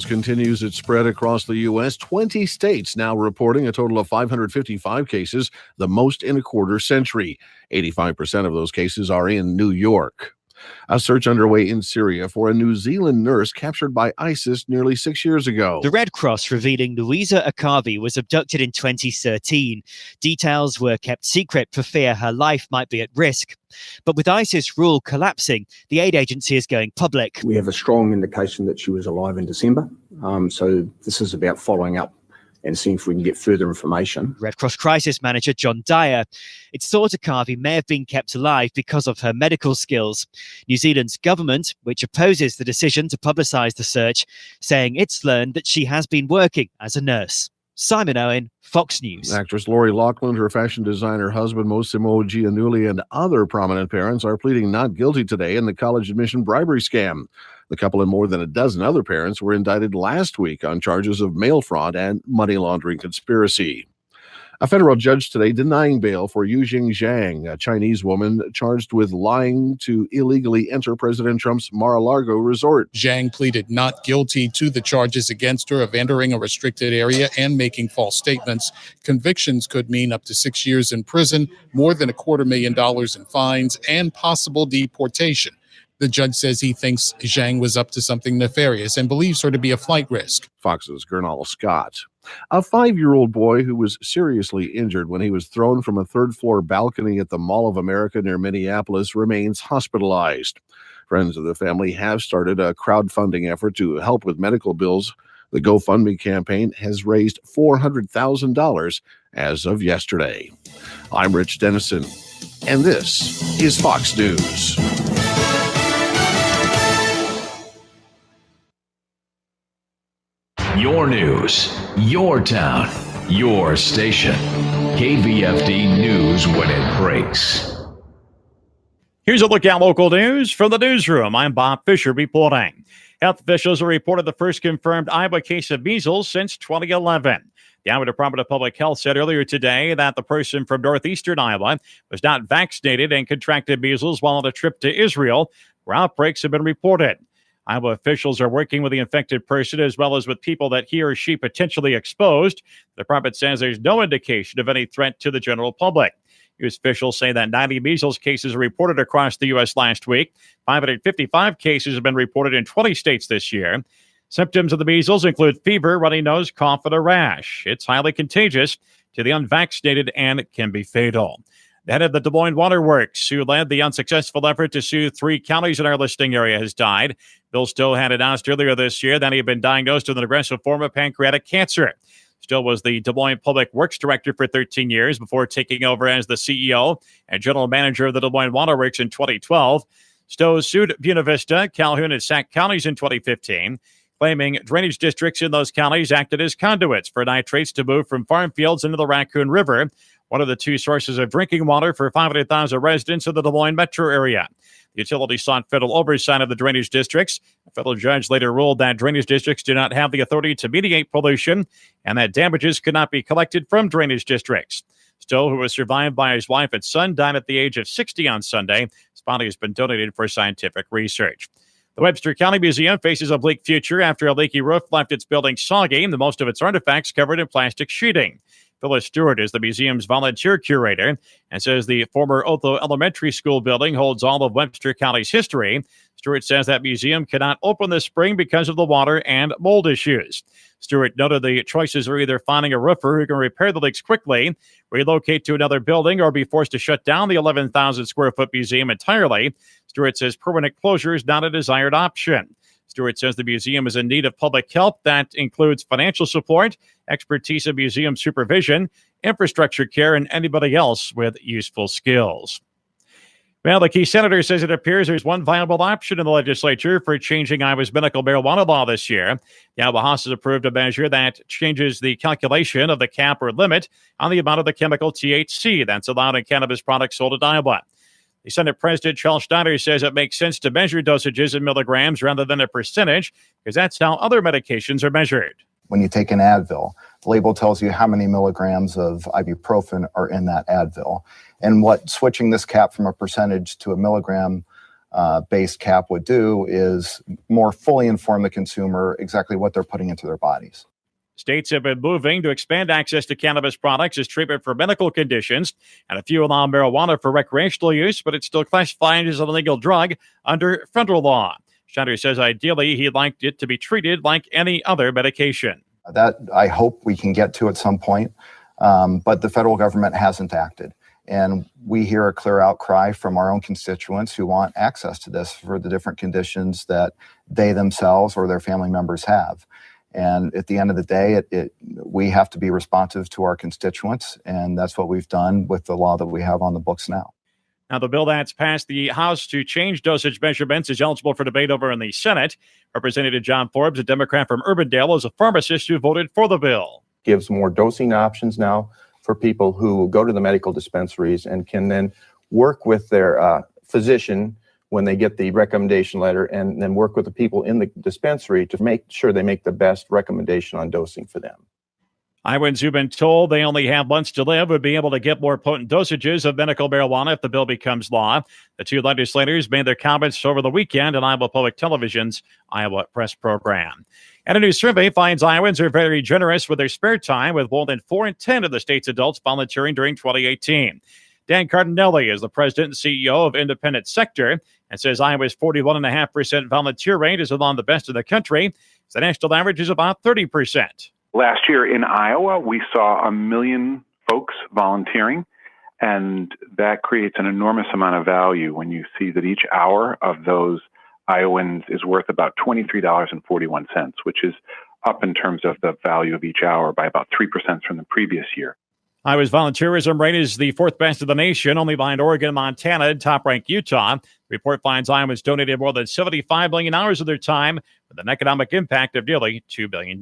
Continues its spread across the U.S. 20 states now reporting a total of 555 cases, the most in a quarter century. 85% of those cases are in New York. A search underway in Syria for a New Zealand nurse captured by ISIS nearly 6 years ago.
The Red Cross revealing Louisa Akavi was abducted in 2013. Details were kept secret for fear her life might be at risk. But with ISIS rule collapsing, the aid agency is going public.
We have a strong indication that she was alive in December. So this is about following up and seeing if we can get further information.
Red Cross crisis manager John Dyer. It's thought Akavi may have been kept alive because of her medical skills. New Zealand's government, which opposes the decision to publicise the search, saying it's learned that she has been working as a nurse. Simon Owen, Fox News.
Actress Lori Loughlin, her fashion designer husband Mosimo Giannulli, and other prominent parents are pleading not guilty today in the college admission bribery scam. The couple and more than a dozen other parents were indicted last week on charges of mail fraud and money laundering conspiracy. A federal judge today denying bail for Yujing Zhang, a Chinese woman charged with lying to illegally enter President Trump's Mar-a-Lago resort.
Zhang pleaded not guilty to the charges against her of entering a restricted area and making false statements. Convictions could mean up to 6 years in prison, more than $250,000 in fines, and possible deportation. The judge says he thinks Zhang was up to something nefarious and believes her to be a flight risk.
Fox's Gernal Scott. A 5-year-old boy who was seriously injured when he was thrown from a third-floor balcony at the Mall of America near Minneapolis remains hospitalized. Friends of the family have started a crowdfunding effort to help with medical bills. The GoFundMe campaign has raised $400,000 as of yesterday. I'm Rich Dennison, and this is Fox News.
Your news, your town, your station. KVFD News when it breaks.
Here's a look at local news from the newsroom. I'm Bob Fisher reporting. Health officials have reported the first confirmed Iowa case of measles since 2011. The Iowa Department of Public Health said earlier today that the person from northeastern Iowa was not vaccinated and contracted measles while on a trip to Israel, where outbreaks have been reported. Iowa officials are working with the infected person as well as with people that he or she potentially exposed. The department says there's no indication of any threat to the general public. U.S. officials say that 90 measles cases are reported across the U.S. last week. 555 cases have been reported in 20 states this year. Symptoms of the measles include fever, runny nose, cough, and a rash. It's highly contagious to the unvaccinated and it can be fatal. The head of the Des Moines Water Works, who led the unsuccessful effort to sue 3 counties in our listing area, has died. Bill Stowe had announced earlier this year that he had been diagnosed with an aggressive form of pancreatic cancer. Stowe was the Des Moines Public Works Director for 13 years before taking over as the CEO and General Manager of the Des Moines Water Works in 2012. Stowe sued Buena Vista, Calhoun, and Sac counties in 2015, claiming drainage districts in those counties acted as conduits for nitrates to move from farm fields into the Raccoon River, one of the two sources of drinking water for 500,000 residents of the Des Moines metro area. The utility sought federal oversight of the drainage districts. A federal judge later ruled that drainage districts do not have the authority to mediate pollution and that damages could not be collected from drainage districts. Stowe, who was survived by his wife and son, died at the age of 60 on Sunday. His body has been donated for scientific research. The Webster County Museum faces a bleak future after a leaky roof left its building soggy and most of its artifacts covered in plastic sheeting. Phyllis Stewart is the museum's volunteer curator and says the former Otho Elementary School building holds all of Webster County's history. Stewart says that museum cannot open this spring because of the water and mold issues. Stewart noted the choices are either finding a roofer who can repair the leaks quickly, relocate to another building, or be forced to shut down the 11,000 square foot museum entirely. Stewart says permanent closure is not a desired option. Stewart says the museum is in need of public help that includes financial support, expertise in museum supervision, infrastructure care, and anybody else with useful skills. Well, the key senator says it appears there's one viable option in the legislature for changing Iowa's medical marijuana law this year. The Iowa House has approved a measure that changes the calculation of the cap or limit on the amount of the chemical THC that's allowed in cannabis products sold in Iowa. The Senate President Charles Steiner says it makes sense to measure dosages in milligrams rather than a percentage because that's how other medications are measured.
When you take an Advil, the label tells you how many milligrams of ibuprofen are in that Advil. And what switching this cap from a percentage to a milligram based cap would do is more fully inform the consumer exactly what they're putting into their bodies.
States have been moving to expand access to cannabis products as treatment for medical conditions, and a few allow marijuana for recreational use, but it's still classified as an illegal drug under federal law. Steiner says ideally he'd like it to be treated like any other medication.
That I hope we can get to at some point, but the federal government hasn't acted. And we hear a clear outcry from our own constituents who want access to this for the different conditions that they themselves or their family members have. And at the end of the day, we have to be responsive to our constituents, and that's what we've done with the law that we have on the books now.
Now, the bill that's passed the House to change dosage measurements is eligible for debate over in the Senate. Representative John Forbes, a Democrat from Urbandale, is a pharmacist who voted for the bill.
Gives more dosing options now for people who go to the medical dispensaries and can then work with their physician when they get the recommendation letter and then work with the people in the dispensary to make sure they make the best recommendation on dosing for them.
Iowans who've been told they only have months to live would be able to get more potent dosages of medical marijuana if the bill becomes law. The two legislators made their comments over the weekend on Iowa Public Television's Iowa Press program. And a new survey finds Iowans are very generous with their spare time, with more than 4 in 10 of the state's adults volunteering during 2018. Dan Cardinelli is the president and CEO of Independent Sector and says Iowa's 41.5% volunteer rate is among the best in the country. The national average is about 30%.
Last year in Iowa, we saw 1 million folks volunteering, and that creates an enormous amount of value when you see that each hour of those Iowans is worth about $23.41, which is up in terms of the value of each hour by about 3% from the previous year.
Iowa's volunteerism rate is the 4th best in the nation, only behind Oregon and Montana, top-ranked Utah. The report finds Iowans donated more than 75 million hours of their time with an economic impact of nearly $2 billion.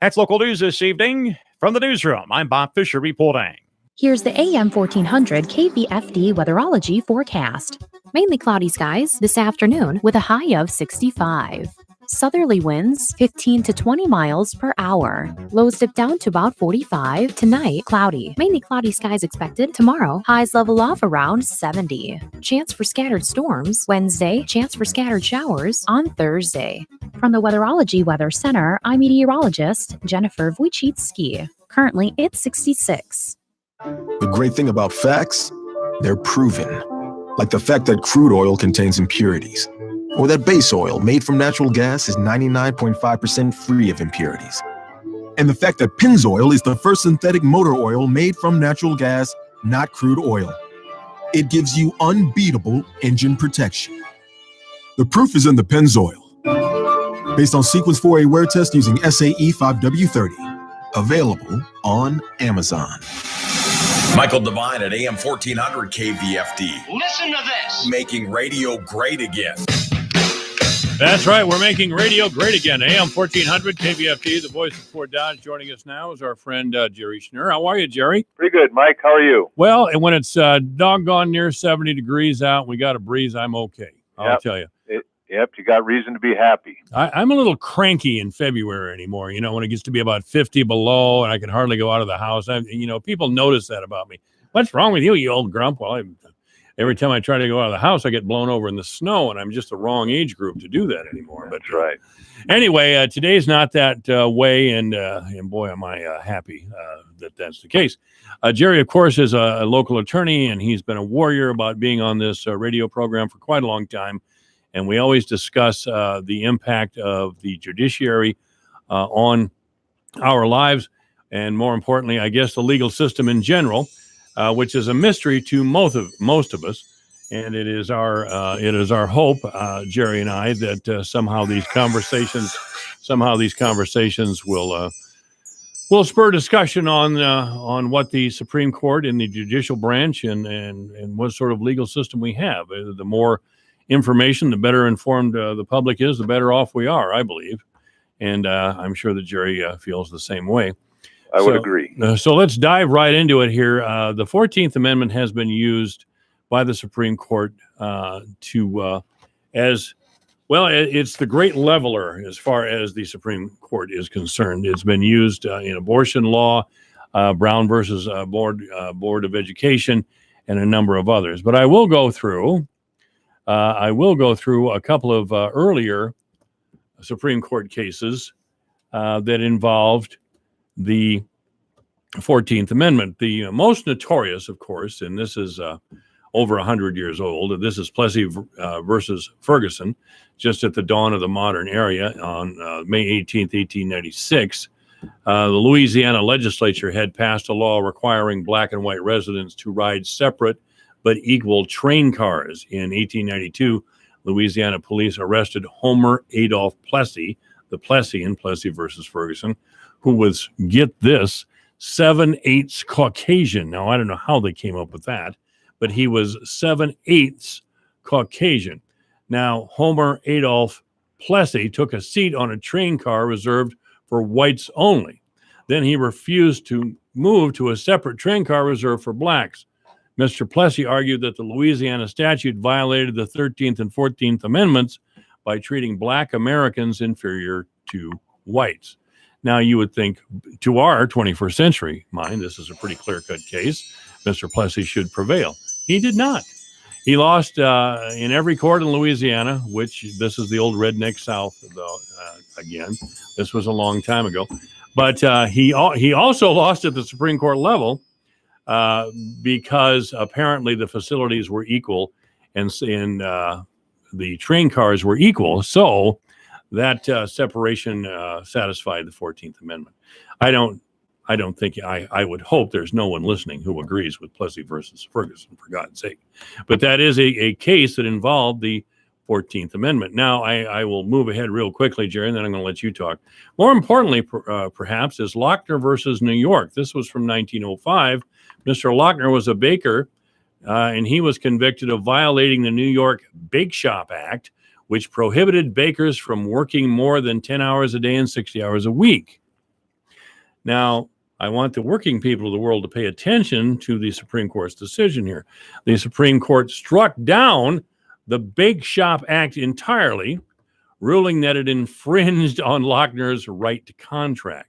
That's local news this evening. From the newsroom, I'm Bob Fisher reporting.
Here's the AM 1400 KVFD weatherology forecast. Mainly cloudy skies this afternoon with a high of 65. Southerly winds 15 to 20 miles per hour. Lows dip down to about 45. Tonight, cloudy. Mainly cloudy skies expected. Tomorrow, highs level off around 70. Chance for scattered storms. Wednesday, chance for scattered showers on Thursday. From the Weatherology Weather Center, I'm meteorologist Jennifer Wojcicki. Currently, it's 66.
The great thing about facts, they're proven. Like the fact that crude oil contains impurities. Or that base oil made from natural gas is 99.5% free of impurities. And the fact that Pennzoil is the first synthetic motor oil made from natural gas, not crude oil. It gives you unbeatable engine protection. The proof is in the Pennzoil. Based on Sequence 4A wear test using SAE 5W30. Available on Amazon.
Michael Devine at AM 1400 KVFD.
Listen to this.
Making radio great again.
That's right. We're making radio great again. AM 1400 KVFT, the voice of Fort Dodge. Joining us now is our friend Jerry Schnurr. How are you, Jerry?
Pretty good, Mike. How are you?
Well, and when it's doggone near 70 degrees out and we got a breeze, I'm okay. I'll tell you.
Yep, you got reason to be happy.
I'm a little cranky in February anymore, when it gets to be about 50 below and I can hardly go out of the house. People notice that about me. What's wrong with you, you old grump? Well, every time I try to go out of the house, I get blown over in the snow, and I'm just the wrong age group to do that anymore.
That's right.
Anyway, today's not that way, and boy, am I happy that that's the case. Jerry, of course, is a local attorney, and he's been a warrior about being on this radio program for quite a long time. And we always discuss the impact of the judiciary on our lives, and more importantly, I guess, the legal system in general, which is a mystery to most of us. And it is our hope, Jerry and I, that somehow these conversations will spur discussion on what the Supreme Court and the judicial branch and what sort of legal system we have. The more information, the better informed the public is, the better off we are, I believe. And I'm sure that Jerry feels the same way.
I would agree.
So let's dive right into it here. The 14th Amendment has been used by the Supreme Court it's the great leveler as far as the Supreme Court is concerned. It's been used in abortion law, Brown versus Board of Education, and a number of others. But I will go through a couple of earlier Supreme Court cases that involved the 14th Amendment. The most notorious, of course, and this is over 100 years old. This is Plessy versus Ferguson, just at the dawn of the modern era on May 18th, 1896. The Louisiana legislature had passed a law requiring black and white residents to ride separate but equal train cars. In 1892, Louisiana police arrested Homer Adolph Plessy, the Plessy in Plessy versus Ferguson, who was, get this, 7/8 Caucasian. Now, I don't know how they came up with that, but he was 7/8 Caucasian. Now, Homer Adolph Plessy took a seat on a train car reserved for whites only. Then he refused to move to a separate train car reserved for blacks. Mr. Plessy argued that the Louisiana statute violated the 13th and 14th Amendments by treating black Americans inferior to whites. Now, you would think, to our 21st century mind, this is a pretty clear-cut case. Mr. Plessy should prevail. He did not. He lost in every court in Louisiana, which this is the old redneck South, though, again. This was a long time ago. But he also lost at the Supreme Court level because apparently the facilities were equal and the train cars were equal. So that separation satisfied the 14th Amendment. I don't think, I would hope there's no one listening who agrees with Plessy versus Ferguson, for God's sake. But that is a case that involved the 14th Amendment. Now, I will move ahead real quickly, Jerry, and then I'm going to let you talk. More importantly, perhaps, is Lochner versus New York. This was from 1905. Mr. Lochner was a baker, and he was convicted of violating the New York Bake Shop Act, which prohibited bakers from working more than 10 hours a day and 60 hours a week. Now, I want the working people of the world to pay attention to the Supreme Court's decision here. The Supreme Court struck down the Bake Shop Act entirely, ruling that it infringed on Lochner's right to contract.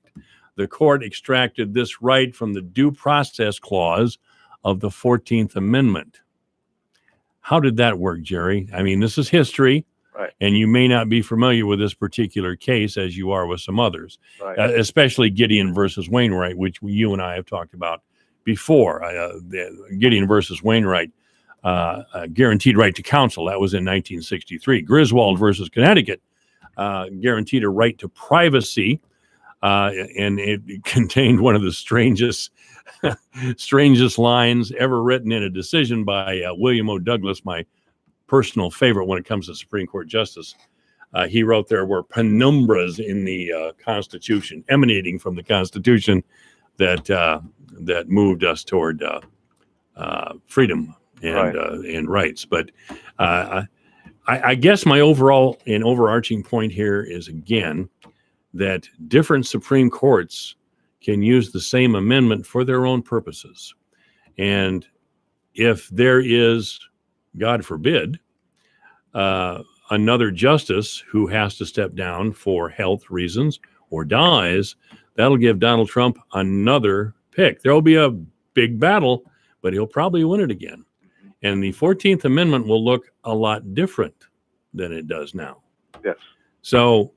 The court extracted this right from the Due Process Clause of the 14th Amendment. How did that work, Jerry? I mean, this is history.
Right.
And you may not be familiar with this particular case as you are with some others,
Right.
Especially Gideon versus Wainwright, which you and I have talked about before. Gideon versus Wainwright, guaranteed right to counsel. That was in 1963. Griswold versus Connecticut, guaranteed a right to privacy. And it contained one of the strangest lines ever written in a decision by William O. Douglas, my personal favorite when it comes to Supreme Court justice. He wrote there were penumbras in the Constitution, emanating from the Constitution, that moved us toward freedom and rights. But I guess my overall and overarching point here is, again, that different Supreme Courts can use the same amendment for their own purposes. And if there is, God forbid, another justice who has to step down for health reasons or dies, that'll give Donald Trump another pick. There will be a big battle, but he'll probably win it again. And the 14th Amendment will look a lot different than it does now.
Yes.
So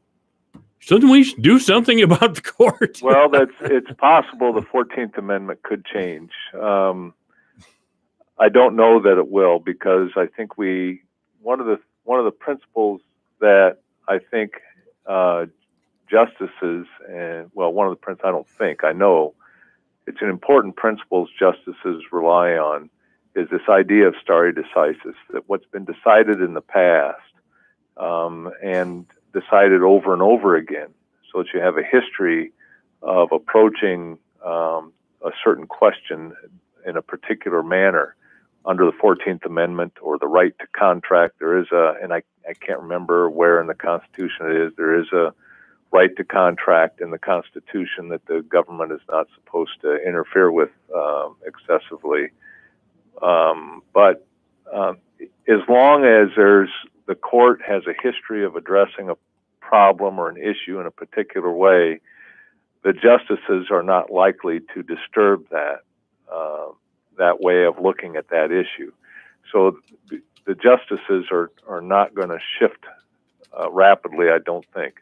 shouldn't we do something about the court?
Well, it's possible the 14th Amendment could change. I don't know that it will, because I think one of the principles that I think justices I know it's an important principle justices rely on is this idea of stare decisis, that what's been decided in the past and decided over and over again, so that you have a history of approaching a certain question in a particular manner. Under the 14th Amendment or the right to contract, there is and I can't remember where in the Constitution it is, there is a right to contract in the Constitution that the government is not supposed to interfere with excessively. But as long as the court has a history of addressing a problem or an issue in a particular way, the justices are not likely to disturb that way of looking at that issue. So the justices are not going to shift rapidly, I don't think.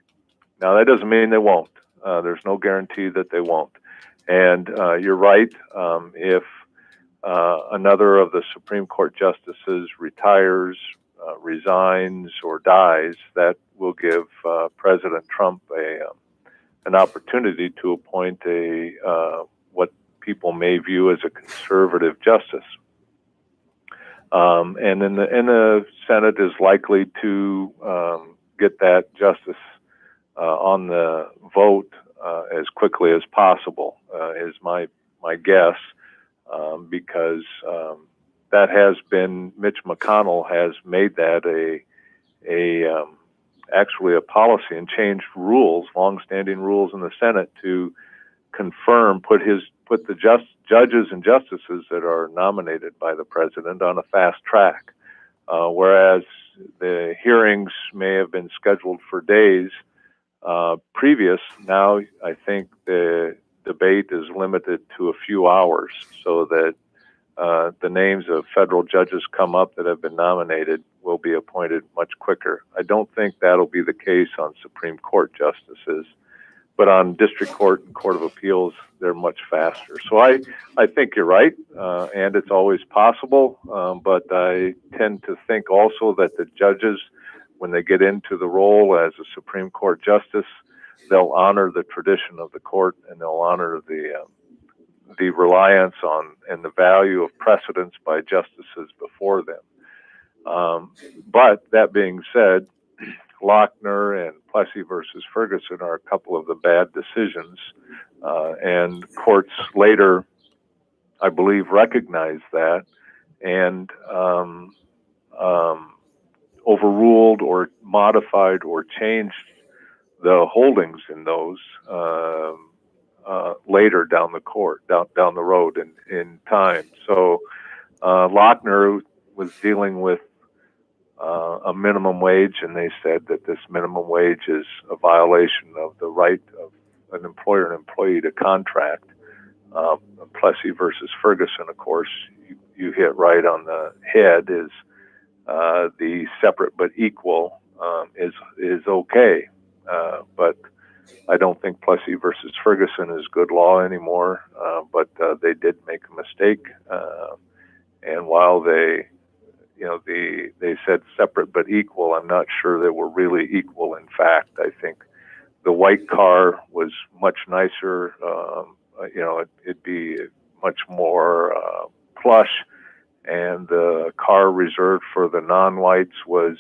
Now, that doesn't mean they won't. There's no guarantee that they won't. And you're right. If another of the Supreme Court justices retires, resigns, or dies, that will give President Trump an opportunity to appoint what people may view as a conservative justice. And then the Senate is likely to get that justice on the vote as quickly as possible, is my guess, because that has been, Mitch McConnell has made that actually a policy and changed rules, longstanding rules in the Senate to confirm, put the judges and justices that are nominated by the president on a fast track, whereas the hearings may have been scheduled for days previous. Now I think the debate is limited to a few hours, so that the names of federal judges come up that have been nominated will be appointed much quicker. I don't think that'll be the case on Supreme Court justices, but on District Court and Court of Appeals, they're much faster. So I think you're right, and it's always possible, but I tend to think also that the judges, when they get into the role as a Supreme Court justice, they'll honor the tradition of the court, and they'll honor the reliance on and the value of precedents by justices before them. But that being said, Lochner and Plessy versus Ferguson are a couple of the bad decisions, and courts later, I believe, recognized that and overruled or modified or changed the holdings in those later down the road in time. So Lochner was dealing with a minimum wage, and they said that this minimum wage is a violation of the right of an employer and employee to contract. Plessy versus Ferguson, of course, you hit right on the head, is the separate but equal is okay. But I don't think Plessy versus Ferguson is good law anymore, but they did make a mistake. And while they said separate but equal, I'm not sure they were really equal. In fact, I think the white car was much nicer. It'd be much more plush, and the car reserved for the non-whites was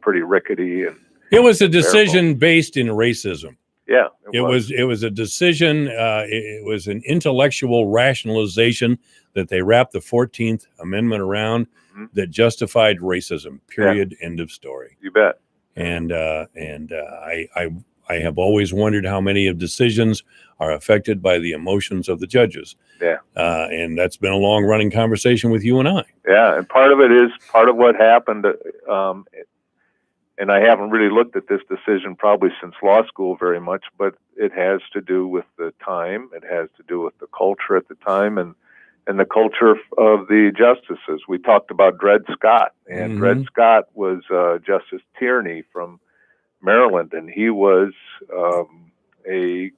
pretty rickety. And
it was a decision based in racism.
Yeah,
It was a decision. It was an intellectual rationalization that they wrapped the 14th Amendment around that justified racism. Period. End of story.
You bet.
And I have always wondered how many of decisions are affected by the emotions of the judges.
Yeah.
And that's been a long running conversation with you and I.
Yeah, and part of it is part of what happened. And I haven't really looked at this decision probably since law school very much, but it has to do with the time. It has to do with the culture at the time and the culture of the justices. We talked about Dred Scott, and Dred Scott was Justice Tierney from Maryland, and he was a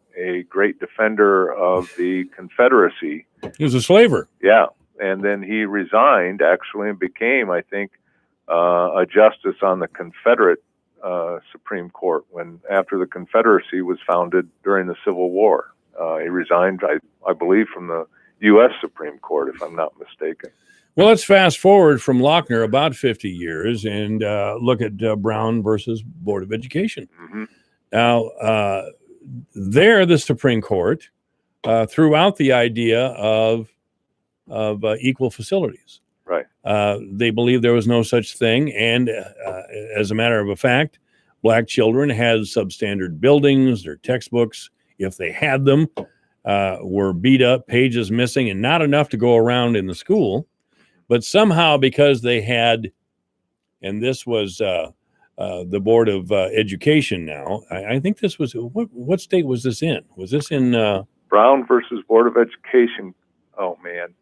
great defender of the Confederacy.
He was a slaver.
Yeah, and then he resigned actually and became, I think, a justice on the Confederate Supreme Court after the Confederacy was founded during the Civil War. He resigned, I believe, from the U.S. Supreme Court, if I'm not mistaken.
Well, let's fast forward from Lochner about 50 years and look at Brown versus Board of Education. Now, there, the Supreme Court threw out the idea of equal facilities.
Right.
They believed there was no such thing. And as a matter of fact, black children had substandard buildings. Their textbooks, if they had them, were beat up, pages missing, and not enough to go around in the school. But somehow, because they had, and this was the Board of Education now, I think this was, what state was this in? Was this in?
Brown versus Board of Education. Oh, man.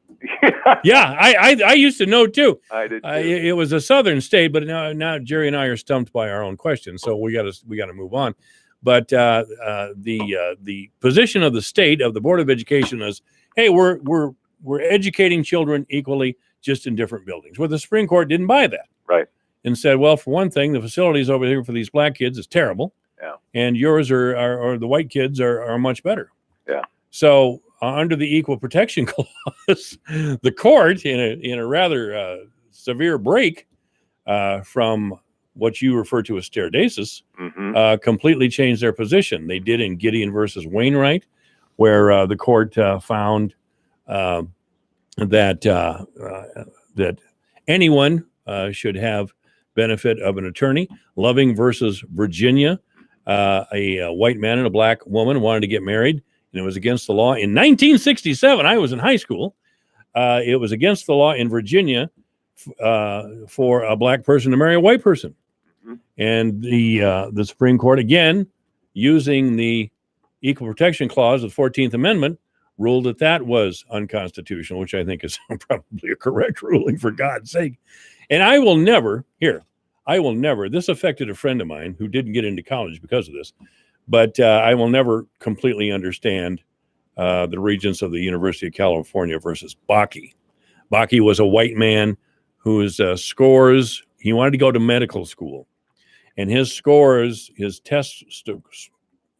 Yeah, I used to know too.
I did too.
It was a southern state, but now Jerry and I are stumped by our own questions, so we got to move on. But the position of the state of the Board of Education is, hey, we're educating children equally, just in different buildings. Well, the Supreme Court didn't buy that,
right?
And said, well, for one thing, the facilities over here for these black kids is terrible,
yeah,
and yours are the white kids are much better.
Yeah.
So under the Equal Protection Clause, the court, in a rather severe break from what you refer to as stare decisis, completely changed their position. They did in Gideon versus Wainwright, where the court found that anyone should have benefit of an attorney. Loving versus Virginia, a white man and a black woman wanted to get married, and it was against the law. In 1967, I was in high school. It was against the law in Virginia for a black person to marry a white person. And the Supreme Court, again, using the Equal Protection Clause of the 14th Amendment, ruled that was unconstitutional, which I think is probably a correct ruling, for God's sake. And I will never, this affected a friend of mine who didn't get into college because of this, but I will never completely understand the Regents of the University of California versus Bakke. Bakke was a white man whose scores, he wanted to go to medical school. And his scores, his test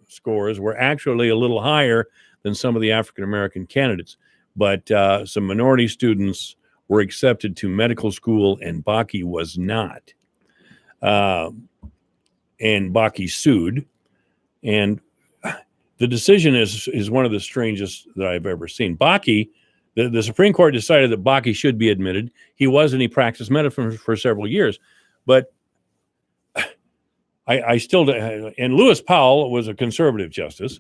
scores were actually a little higher than some of the African-American candidates. But some minority students were accepted to medical school, and Bakke was not. And Bakke sued. And the decision is one of the strangest that I've ever seen. Bakke, the Supreme Court decided that Bakke should be admitted. He was, and he practiced medicine for several years. But I still, and Lewis Powell was a conservative justice,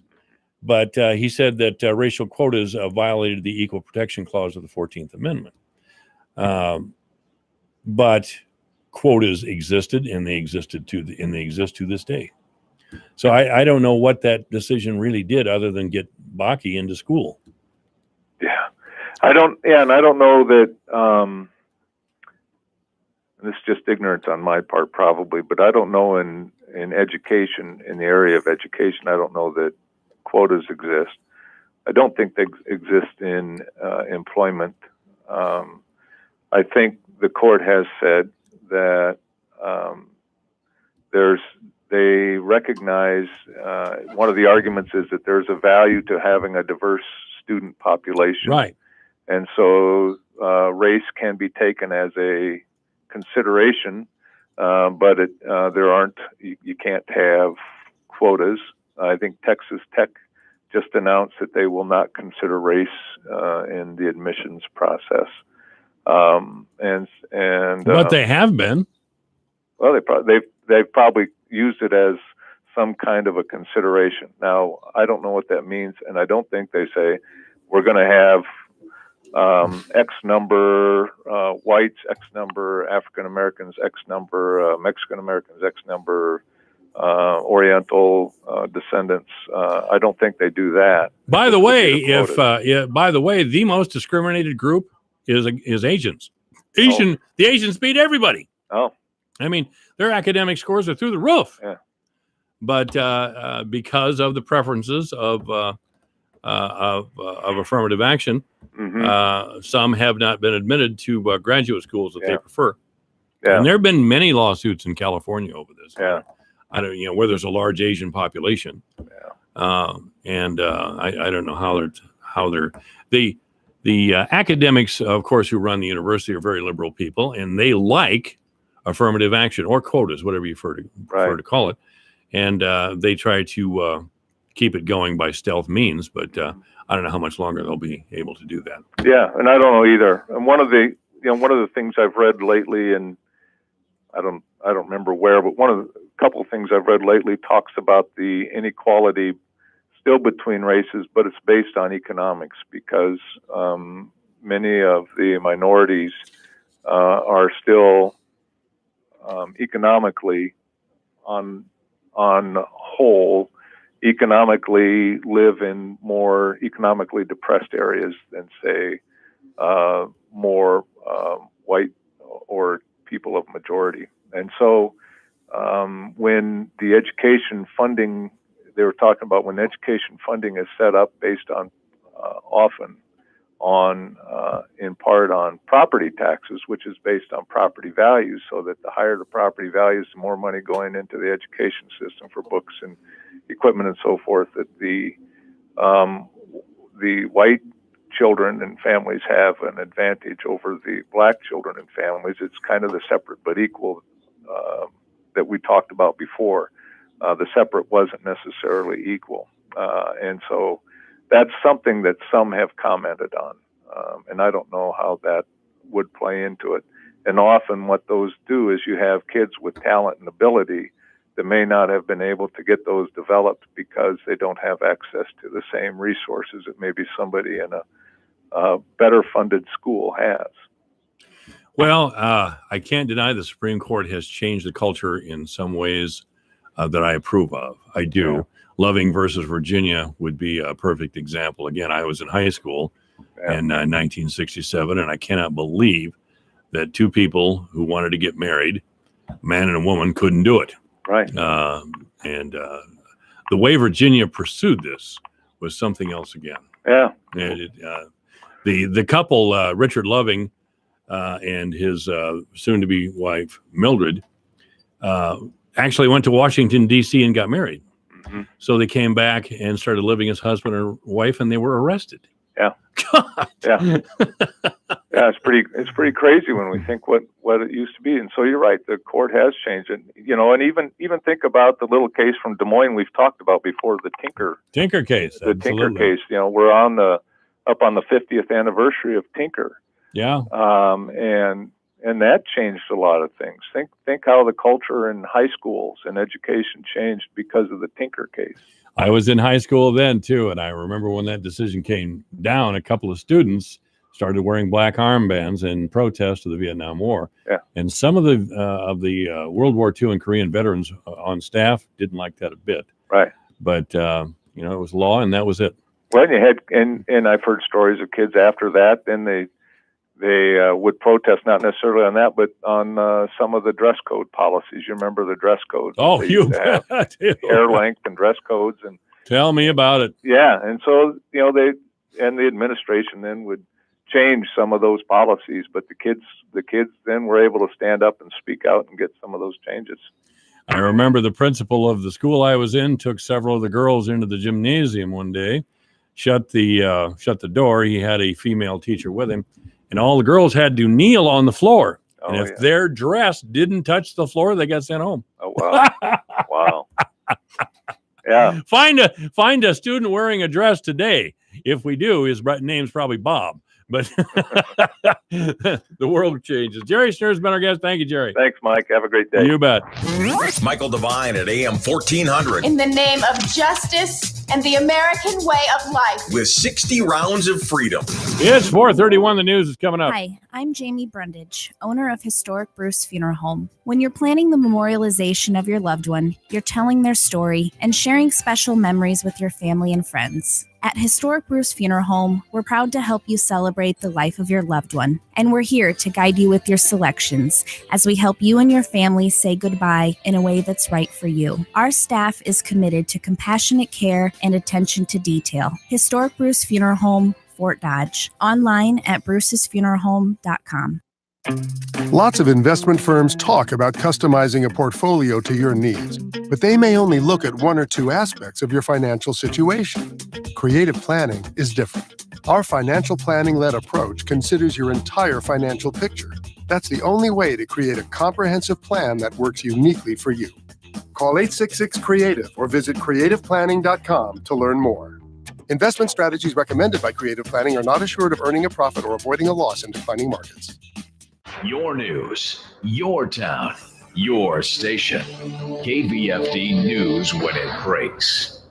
but he said that racial quotas violated the Equal Protection Clause of the 14th Amendment. But quotas existed, and they exist to this day. So I don't know what that decision really did other than get Bakke into school.
Yeah, I don't know that. This is just ignorance on my part, probably, but I don't know in education, in the area of education, I don't know that quotas exist. I don't think they exist in employment. I think the court has said that they recognize, one of the arguments is that there's a value to having a diverse student population.
Right.
And so race can be taken as a consideration, but you can't have quotas I think Texas Tech just announced that they will not consider race in the admissions process.
But they have been.
Well, they've probably used it as some kind of a consideration. Now, I don't know what that means, and I don't think they say we're going to have X number whites, X number African Americans, X number Mexican Americans, X number Oriental descendants. I don't think they do that.
By the way, the most discriminated group is Asians. The Asians beat everybody.
Oh,
I mean, their academic scores are through the roof.
Yeah.
But because of the preferences of affirmative action, some have not been admitted to graduate schools that they prefer.
Yeah.
And there have been many lawsuits in California over this.
Yeah.
I don't, where there's a large Asian population. Yeah. I don't know how they're the academics, of course, who run the university are very liberal people, and they like affirmative action or quotas, whatever you prefer to call it. And they try to keep it going by stealth means, but I don't know how much longer they'll be able to do that.
Yeah, and I don't know either. And one of the things I've read lately, and I don't remember where, but couple of things I've read lately talks about the inequality still between races, but it's based on economics because many of the minorities are still economically on whole economically live in more economically depressed areas than say more white or people of majority. And so when the education funding, they were talking about when education funding is set up based on often on in part on property taxes, which is based on property values, so that the higher the property values, the more money going into the education system for books and equipment and so forth, that the white children and families have an advantage over the black children and families. It's kind of the separate but equal that we talked about before. The separate wasn't necessarily equal. And so that's something that some have commented on. And I don't know how that would play into it. And often what those do is you have kids with talent and ability that may not have been able to get those developed because they don't have access to the same resources that maybe somebody in a better funded school has.
Well, I can't deny the Supreme Court has changed the culture in some ways that I approve of. I do. Yeah. Loving versus Virginia would be a perfect example. Again, I was in high school in 1967, and I cannot believe that two people who wanted to get married, a man and a woman, couldn't do it.
Right.
And the way Virginia pursued this was something else again.
Yeah.
And the couple, Richard Loving and his soon-to-be wife, Mildred, actually went to Washington, D.C. and got married. Mm-hmm. So they came back and started living as husband and wife, and they were arrested.
Yeah.
God.
Yeah. Yeah, it's pretty crazy when we think what it used to be. And so you're right, the court has changed it. And even think about the little case from Des Moines we've talked about before, the Tinker
case.
The Tinker case. We're up on the 50th anniversary of Tinker.
Yeah.
And that changed a lot of things. Think how the culture in high schools and education changed because of the Tinker case.
I was in high school then too, and I remember when that decision came down, a couple of students started wearing black armbands in protest of the Vietnam War.
Yeah.
And some of the World War II and Korean veterans on staff didn't like that a bit.
Right.
But it was law, and that was it.
Well, you had, and I've heard stories of kids after that. Then they would protest, not necessarily on that, but on some of the dress code policies. You remember the dress codes?
Oh, you bet.
Hair length and dress codes, and
tell me about it.
Yeah, and so the administration then would change some of those policies, but the kids then were able to stand up and speak out and get some of those changes.
I remember the principal of the school I was in took several of the girls into the gymnasium one day, shut the door. He had a female teacher with him. And all the girls had to kneel on the floor.
Oh,
and if their dress didn't touch the floor, they got sent home.
Oh, wow. Wow. Yeah.
Find a student wearing a dress today. If we do, his name's probably Bob. But the world changes. Jerry Schneer's been our guest. Thank you, Jerry.
Thanks, Mike. Have a great day.
You bet.
Michael Devine at AM 1400
In the name of justice and the American way of life.
with 60 rounds of freedom.
It's 4:31. The news is coming up.
Hi, I'm Jamie Brundage, owner of Historic Bruce Funeral Home. When you're planning the memorialization of your loved one, you're telling their story and sharing special memories with your family and friends. At Historic Bruce Funeral Home, we're proud to help you celebrate the life of your loved one, and we're here to guide you with your selections as we help you and your family say goodbye in a way that's right for you. Our staff is committed to compassionate care and attention to detail. Historic Bruce Funeral Home, Fort Dodge. Online at brucesfuneralhome.com.
Lots of investment firms talk about customizing a portfolio to your needs, but they may only look at one or two aspects of your financial situation. Creative planning is different. Our financial planning-led approach considers your entire financial picture. That's the only way to create a comprehensive plan that works uniquely for you. Call 866-CREATIVE or visit creativeplanning.com to learn more. Investment strategies recommended by Creative Planning are not assured of earning a profit or avoiding a loss in declining markets.
Your news, your town, your station. KVFD News when it breaks.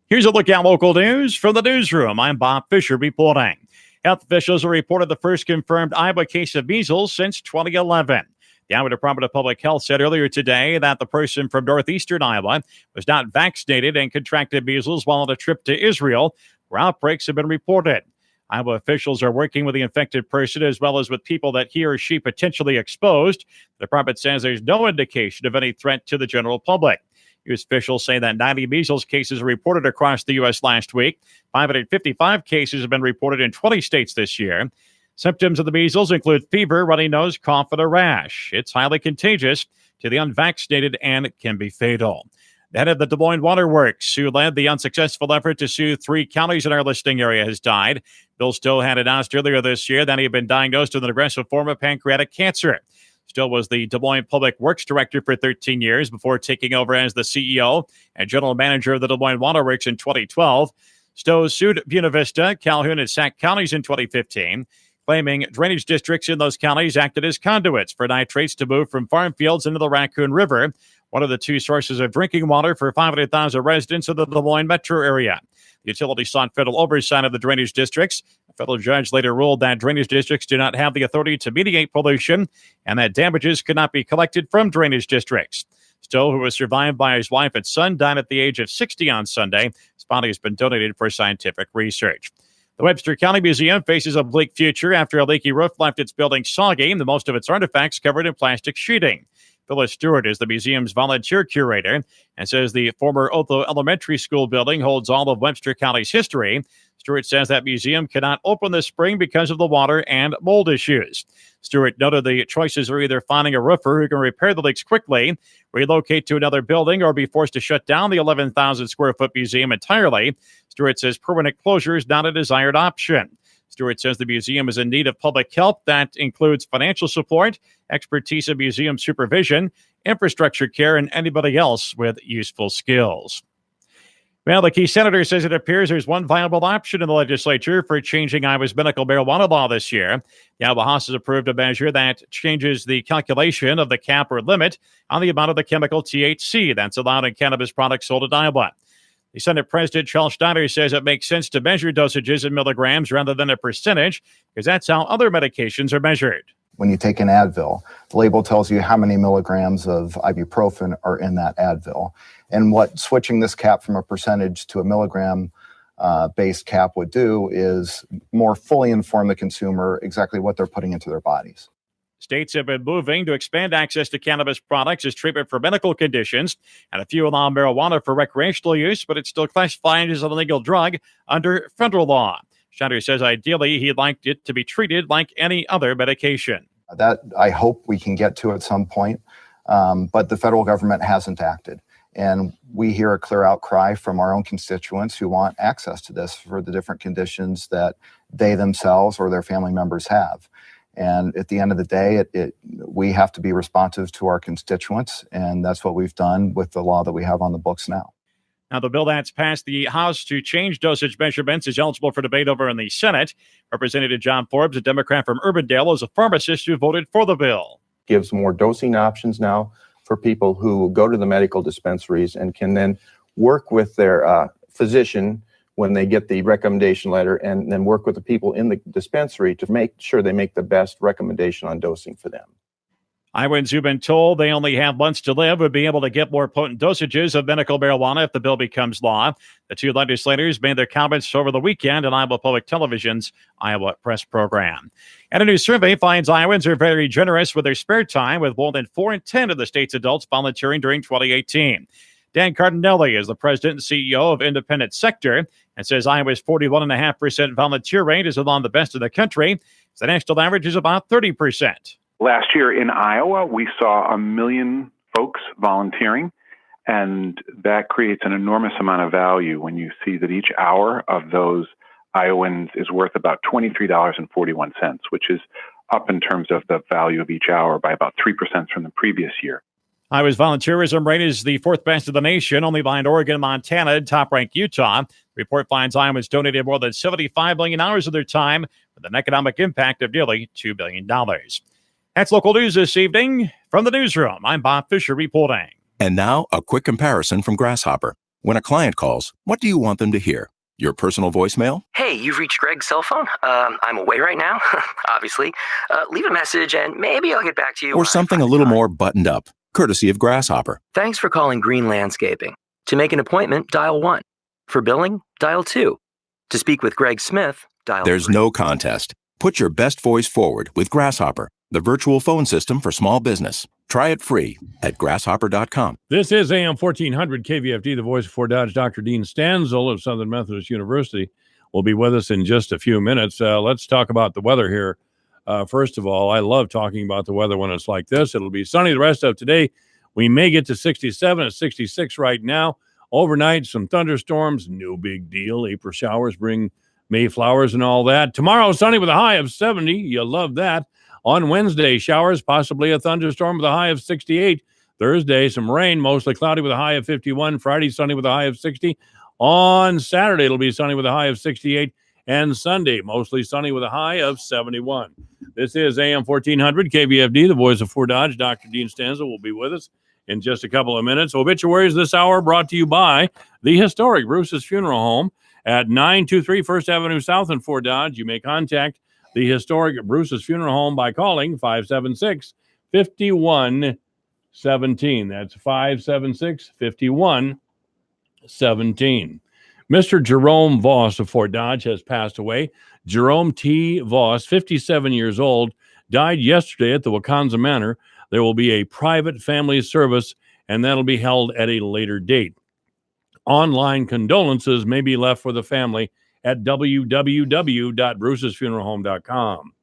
Here's a look at local news from the newsroom. I'm Bob Fisher reporting. Health officials have reported the first confirmed Iowa case of measles since 2011. The Iowa Department of Public Health said earlier today that the person from northeastern Iowa was not vaccinated and contracted measles while on a trip to Israel, where outbreaks have been reported. Iowa officials are working with the infected person as well as with people that he or she potentially exposed. The department says there's no indication of any threat to the general public. U.S. officials say that 90 measles cases are reported across the U.S. last week. 555 cases have been reported in 20 states this year. Symptoms of the measles include fever, runny nose, cough, and a rash. It's highly contagious to the unvaccinated and can be fatal. The head of the Des Moines Water Works, who led the unsuccessful effort to sue 3 counties in our listing area, has died. Bill Still had announced earlier this year that he had been diagnosed with an aggressive form of pancreatic cancer. Still was the Des Moines Public Works Director for 13 years before taking over as the CEO and General Manager of the Des Moines Water Works in 2012. Stowe sued Buena Vista, Calhoun, and Sac counties in 2015, claiming drainage districts in those counties acted as conduits for nitrates to move from farm fields into the Raccoon River, one of the 2 sources of drinking water for 500,000 residents of the Des Moines metro area. The utility sought federal oversight of the drainage districts. A federal judge later ruled that drainage districts do not have the authority to mediate pollution and that damages could not be collected from drainage districts. Stowe, who was survived by his wife and son, died at the age of 60 on Sunday. His body has been donated for scientific research. The Webster County Museum faces a bleak future after a leaky roof left its building soggy, and most of its artifacts covered in plastic sheeting. Phyllis Stewart is the museum's volunteer curator and says the former Otho Elementary School building holds all of Webster County's history. Stewart says that museum cannot open this spring because of the water and mold issues. Stewart noted the choices are either finding a roofer who can repair the leaks quickly, relocate to another building, or be forced to shut down the 11,000 square foot museum entirely. Stewart says permanent closure is not a desired option. Stewart says the museum is in need of public help that includes financial support, expertise in museum supervision, infrastructure care, and anybody else with useful skills. Well, the key senator says it appears there's one viable option in the legislature for changing Iowa's medical marijuana law this year. The Iowa House has approved a measure that changes the calculation of the cap or limit on the amount of the chemical THC that's allowed in cannabis products sold in Iowa. The Senate President Charles Steiner says it makes sense to measure dosages in milligrams rather than a percentage because that's how other medications are measured.
When you take an Advil, the label tells you how many milligrams of ibuprofen are in that Advil. And what switching this cap from a percentage to a milligram based cap would do is more fully inform the consumer exactly what they're putting into their bodies.
States have been moving to expand access to cannabis products as treatment for medical conditions, and a few allow marijuana for recreational use, but it's still classified as an illegal drug under federal law. Steiner says ideally he'd like it to be treated like any other medication.
That I hope we can get to at some point, but the federal government hasn't acted. And we hear a clear outcry from our own constituents who want access to this for the different conditions that they themselves or their family members have. And at the end of the day, we have to be responsive to our constituents, and that's what we've done with the law that we have on the books now.
Now, the bill that's passed the House to change dosage measurements is eligible for debate over in the Senate. Representative John Forbes, a Democrat from Urbandale, is a pharmacist who voted for the bill.
Gives more dosing options now for people who go to the medical dispensaries and can then work with their physician when they get the recommendation letter, and then work with the people in the dispensary to make sure they make the best recommendation on dosing for them.
Iowans who've been told they only have months to live would be able to get more potent dosages of medical marijuana if the bill becomes law. The two legislators made their comments over the weekend on Iowa Public Television's Iowa Press program. And a new survey finds Iowans are very generous with their spare time, with more than 4 in 10 of the state's adults volunteering during 2018. Dan Cardinelli is the president and CEO of Independent Sector and says Iowa's 41.5% volunteer rate is among the best in the country. The national average is about 30%.
Last year in Iowa, we saw 1 million folks volunteering, and that creates an enormous amount of value when you see that each hour of those Iowans is worth about $23.41, which is up in terms of the value of each hour by about 3% from the previous year.
Iowa's volunteerism rate is the 4th best in the nation, only behind Oregon and Montana, top-ranked Utah. The report finds Iowans donated more than 75 million hours of their time with an economic impact of nearly $2 billion. That's local news this evening. From the newsroom, I'm Bob Fisher reporting.
And now, a quick comparison from Grasshopper. When a client calls, what do you want them to hear? Your personal voicemail?
Hey, you've reached Greg's cell phone. I'm away right now, obviously. Leave a message and maybe I'll get back to you.
Or something a little more buttoned up, courtesy of Grasshopper.
Thanks for calling Green Landscaping. To make an appointment, dial 1. For billing, dial 2. To speak with Greg Smith, dial
There's
3.
no contest. Put your best voice forward with Grasshopper, the virtual phone system for small business. Try it free at grasshopper.com.
This is AM 1400 KVFD, the voice of Fort Dodge. Dr. Dean Stanzel of Southern Methodist University will be with us in just a few minutes. Let's talk about the weather here. First of all, I love talking about the weather when it's like this. It'll be sunny the rest of today. We may get to 67 and 66 right now. Overnight, some thunderstorms, no big deal. April showers bring Mayflowers and all that. Tomorrow, sunny with a high of 70. You love that. On Wednesday, showers, possibly a thunderstorm with a high of 68. Thursday, some rain, mostly cloudy with a high of 51. Friday, sunny with a high of 60. On Saturday, it'll be sunny with a high of 68. And Sunday, mostly sunny with a high of 71. This is AM 1400 KVFD, the voice of Fort Dodge. Dr. Dean Stanzel will be with us in just a couple of minutes. Obituaries this hour brought to you by the historic Bruce's Funeral Home at 923 First Avenue South in Fort Dodge. You may contact the historic Bruce's Funeral Home by calling 576-5117. That's 576-5117. Mr. Jerome Voss of Fort Dodge has passed away. Jerome T. Voss, 57 years old, died yesterday at the Wakanza Manor. There will be a private family service, and that'll be held at a later date. Online condolences may be left for the family at www.brucesfuneralhome.com.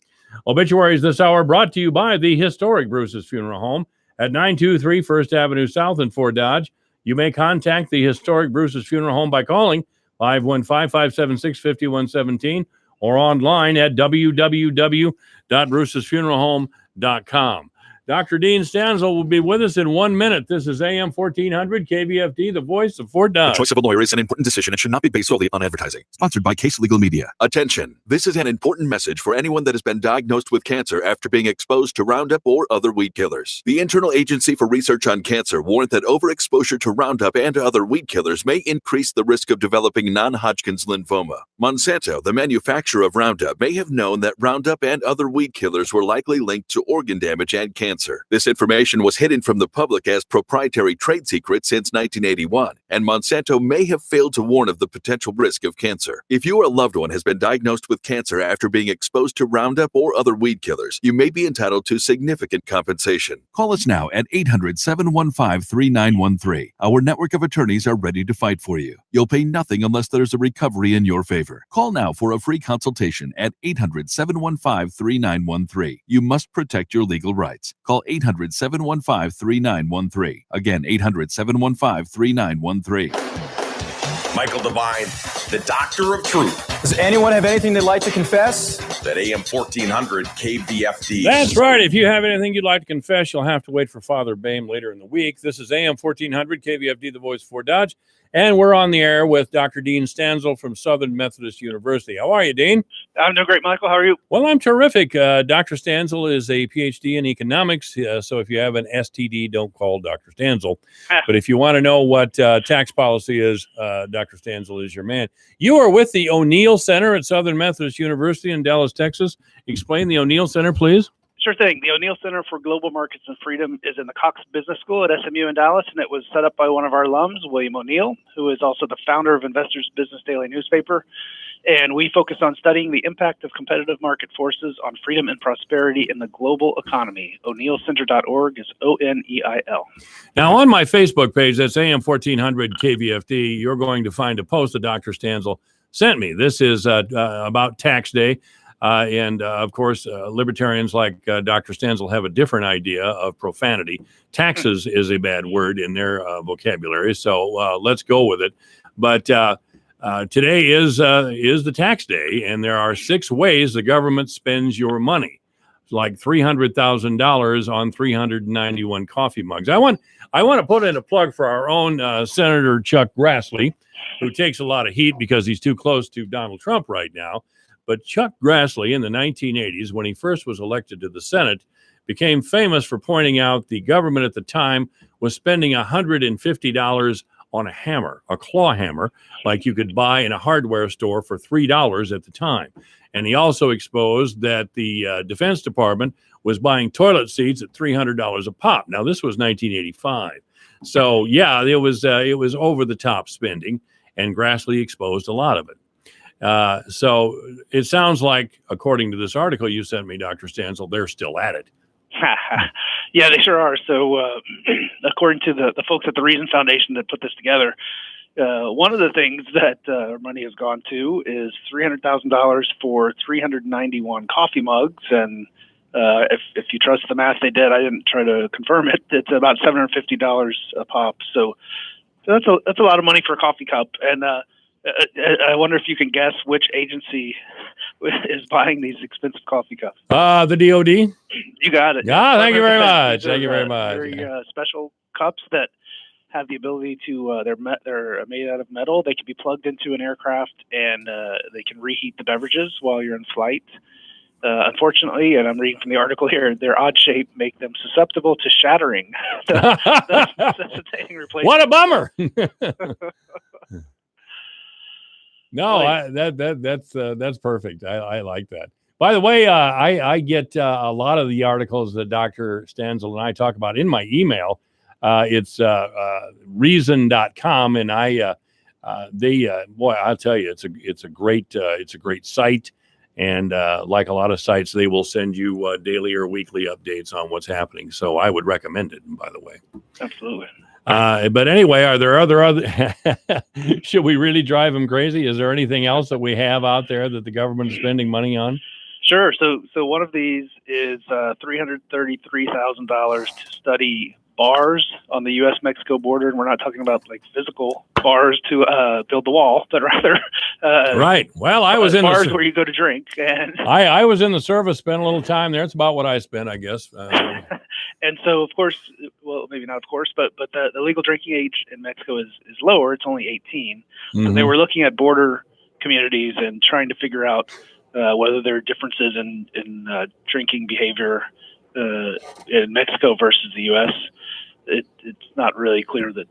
Obituaries this hour brought to you by the historic Bruce's Funeral Home at 923 First Avenue South in Fort Dodge. You may contact the historic Bruce's Funeral Home by calling 515-576-5117 or online at www.brucesfuneralhome.com. Dr. Dean Stanzel will be with us in 1 minute. This is AM 1400 KVFD, the voice of Fort Dodge.
The choice of a lawyer is an important decision and should not be based solely on advertising. Sponsored by Case Legal Media. Attention. This is an important message for anyone that has been diagnosed with cancer after being exposed to Roundup or other weed killers. The Internal Agency for Research on Cancer warned that overexposure to Roundup and other weed killers may increase the risk of developing non-Hodgkin's lymphoma. Monsanto, the manufacturer of Roundup, may have known that Roundup and other weed killers were likely linked to organ damage and cancer. This information was hidden from the public as proprietary trade secret since 1981, and Monsanto may have failed to warn of the potential risk of cancer. If you or a loved one has been diagnosed with cancer after being exposed to Roundup or other weed killers, you may be entitled to significant compensation. Call us now at 800-715-3913. Our network of attorneys are ready to fight for you. You'll pay nothing unless there's a recovery in your favor. Call now for a free consultation at 800-715-3913. You must protect your legal rights. Call 800-715-3913. Again, 800-715-3913.
Michael Devine, the Doctor of Truth.
Does anyone have anything they'd like to confess?
That AM 1400 KVFD.
That's right. If you have anything you'd like to confess, you'll have to wait for Father Bame later in the week. This is AM 1400 KVFD, the voice for Dodge. And we're on the air with Dr. Dean Stanzel from Southern Methodist University. How are you, Dean?
I'm doing great, Michael. How are you?
Well, I'm terrific. Dr. Stanzel is a PhD in economics. So if you have an STD, don't call Dr. Stanzel. But if you want to know what tax policy is, Dr. Stanzel is your man. You are with the O'Neill Center at Southern Methodist University in Dallas, Texas. Explain the O'Neill Center, please.
Sure thing. The O'Neill Center for Global Markets and Freedom is in the Cox Business School at SMU in Dallas, and it was set up by one of our alums, William O'Neill, who is also the founder of Investors Business Daily newspaper. And we focus on studying the impact of competitive market forces on freedom and prosperity in the global economy. O'NeillCenter.org is ONEIL.
Now, on my Facebook page, that's AM 1400 KVFD, you're going to find a post that Dr. Stanzel sent me. This is about tax day. Of course, libertarians like Dr. Stanzel have a different idea of profanity. Taxes is a bad word in their vocabulary, so let's go with it. But today is the tax day, and there are 6 ways the government spends your money. It's like $300,000 on 391 coffee mugs. I want to put in a plug for our own Senator Chuck Grassley, who takes a lot of heat because he's too close to Donald Trump right now. But Chuck Grassley in the 1980s, when he first was elected to the Senate, became famous for pointing out the government at the time was spending $150 on a hammer, a claw hammer, like you could buy in a hardware store for $3 at the time. And he also exposed that the Defense Department was buying toilet seats at $300 a pop. Now, this was 1985. So, yeah, it was over the top spending, and Grassley exposed a lot of it. So it sounds like, according to this article you sent me, Dr. Stanzel, they're still at it.
Yeah, they sure are. So according to the folks at the Reason Foundation that put this together, one of the things that money has gone to is $300,000 for 391 coffee mugs. And if you trust the math they did, I didn't try to confirm it, it's about $750 a pop. So that's a lot of money for a coffee cup. And I wonder if you can guess which agency is buying these expensive coffee cups.
The DOD?
You got it.
Thank you very much. Thank you very much.
Very special cups that have the ability to, they're made out of metal. They can be plugged into an aircraft, and they can reheat the beverages while you're in flight. Unfortunately, and I'm reading from the article here, their odd shape make them susceptible to shattering.
What a bummer! No, that's perfect. I like that. By the way, I get a lot of the articles that Dr. Stanzel and I talk about in my email. It's reason.com, and boy, I'll tell you, it's a great site. And like a lot of sites, they will send you daily or weekly updates on what's happening. So I would recommend it, by the way.
Absolutely.
But anyway, are there other should we really drive them crazy? Is there anything else that we have out there that the government is spending money on?
Sure. So one of these is $333,000 to study bars on the U.S.-Mexico border, and we're not talking about like physical bars to build the wall, but rather
right. Well, I was in
bars where you go to drink. And
I was in the service, spent a little time there. It's about what I spent, I guess.
And so, of course, well, maybe not of course, but the legal drinking age in Mexico is lower. It's only 18.
Mm-hmm.
So they were looking at border communities and trying to figure out whether there are differences in drinking behavior in Mexico versus the U.S. It's not really clear that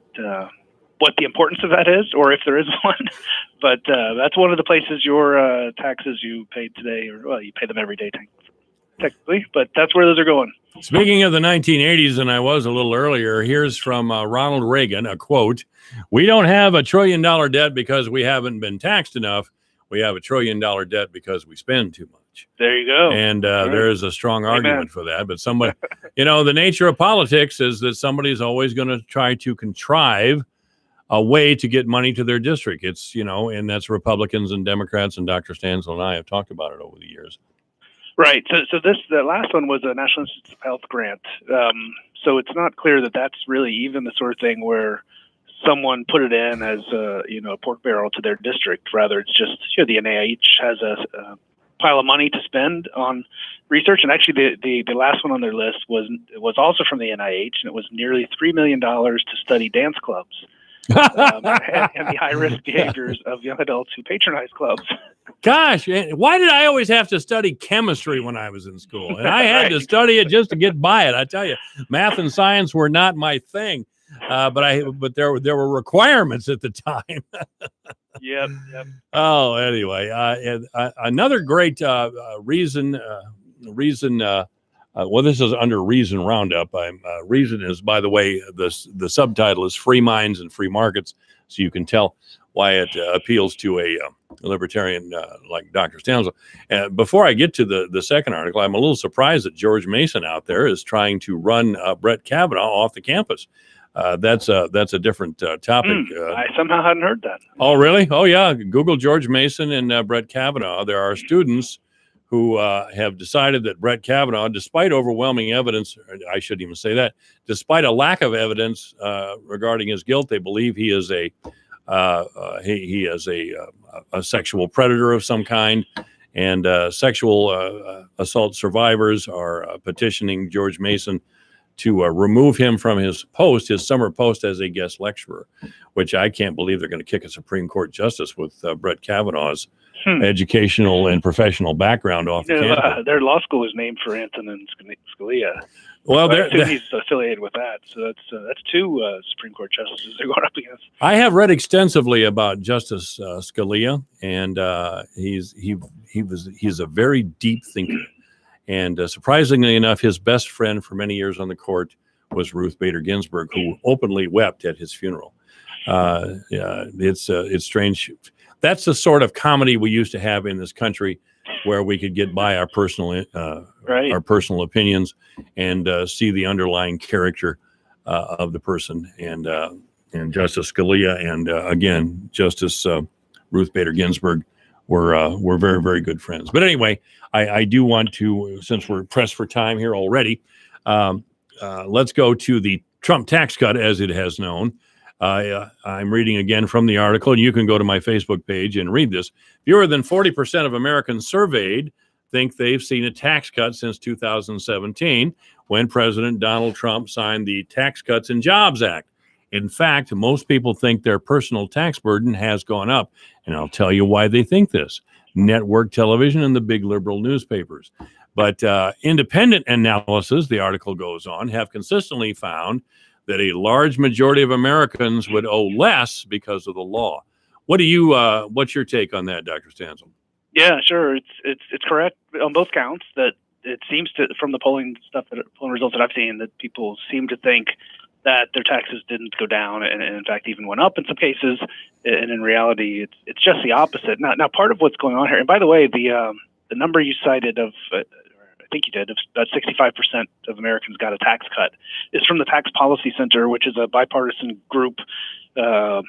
what the importance of that is, or if there is one. But that's one of the places your taxes you paid today, or well, you pay them every day technically, but that's where those are going.
Speaking of the 1980s, and I was a little earlier, here's from Ronald Reagan, a quote: "We don't have $1 trillion debt because we haven't been taxed enough. We have $1 trillion debt because we spend too much."
There you go.
And there is a strong argument for that. But somebody, the nature of politics is that somebody's always going to try to contrive a way to get money to their district. It's, and that's Republicans and Democrats, and Dr. Stanzel and I have talked about it over the years.
Right. So the last one was a National Institutes of Health grant. So it's not clear that that's really even the sort of thing where someone put it in as a pork barrel to their district. Rather, it's just the NIH has a pile of money to spend on research, and actually the last one on their list was also from the NIH, and it was nearly $3 million to study dance clubs and the high risk behaviors of young adults who patronize clubs.
Gosh, why did I always have to study chemistry when I was in school? And I had
Right.
to study it just to get by it. I tell you, math and science were not my thing, but there were requirements at the time.
Yep.
Oh, anyway, another great reason. Well, this is under Reason Roundup. Reason is, by the way, the subtitle is Free Minds and Free Markets, so you can tell why it appeals to a libertarian like Dr. Stansel. Before I get to the second article, I'm a little surprised that George Mason out there is trying to run Brett Kavanaugh off the campus. That's a different topic.
I somehow hadn't heard that.
Oh, really? Oh, yeah. Google George Mason and Brett Kavanaugh. There are students who have decided that Brett Kavanaugh, despite overwhelming evidence, I shouldn't even say that, despite a lack of evidence regarding his guilt, they believe he is a sexual predator of some kind, and sexual assault survivors are petitioning George Mason to remove him from his summer post as a guest lecturer, which I can't believe they're going to kick a Supreme Court justice with Brett Kavanaugh's educational and professional background off the campus.
Their law school is named for Antonin Scalia.
Well,
I assume he's affiliated with that. So that's two Supreme Court justices they're going up against.
I have read extensively about Justice Scalia, and he's a very deep thinker. And surprisingly enough, his best friend for many years on the court was Ruth Bader Ginsburg, who openly wept at his funeral. It's strange. That's the sort of comedy we used to have in this country, where we could get by our personal opinions and see the underlying character of the person. And Justice Scalia and again Justice Ruth Bader Ginsburg were very, very good friends. But anyway, I do want to, since we're pressed for time here already, let's go to the Trump tax cut, as it has known. I'm reading again from the article, and you can go to my Facebook page and read this. Fewer than 40% of Americans surveyed think they've seen a tax cut since 2017, when President Donald Trump signed the Tax Cuts and Jobs Act. In fact, most people think their personal tax burden has gone up, and I'll tell you why they think this. Network television and the big liberal newspapers. But independent analysis, the article goes on, have consistently found that a large majority of Americans would owe less because of the law. What's your take on that, Dr. Stansel?
Yeah, sure. It's correct on both counts that it seems to, from the polling results that I've seen, that people seem to think that their taxes didn't go down and in fact even went up in some cases. And in reality, it's just the opposite. Now part of what's going on here, and by the way, the number you cited of, I think you did, about 65% of Americans got a tax cut, is from the Tax Policy Center, which is a bipartisan group. I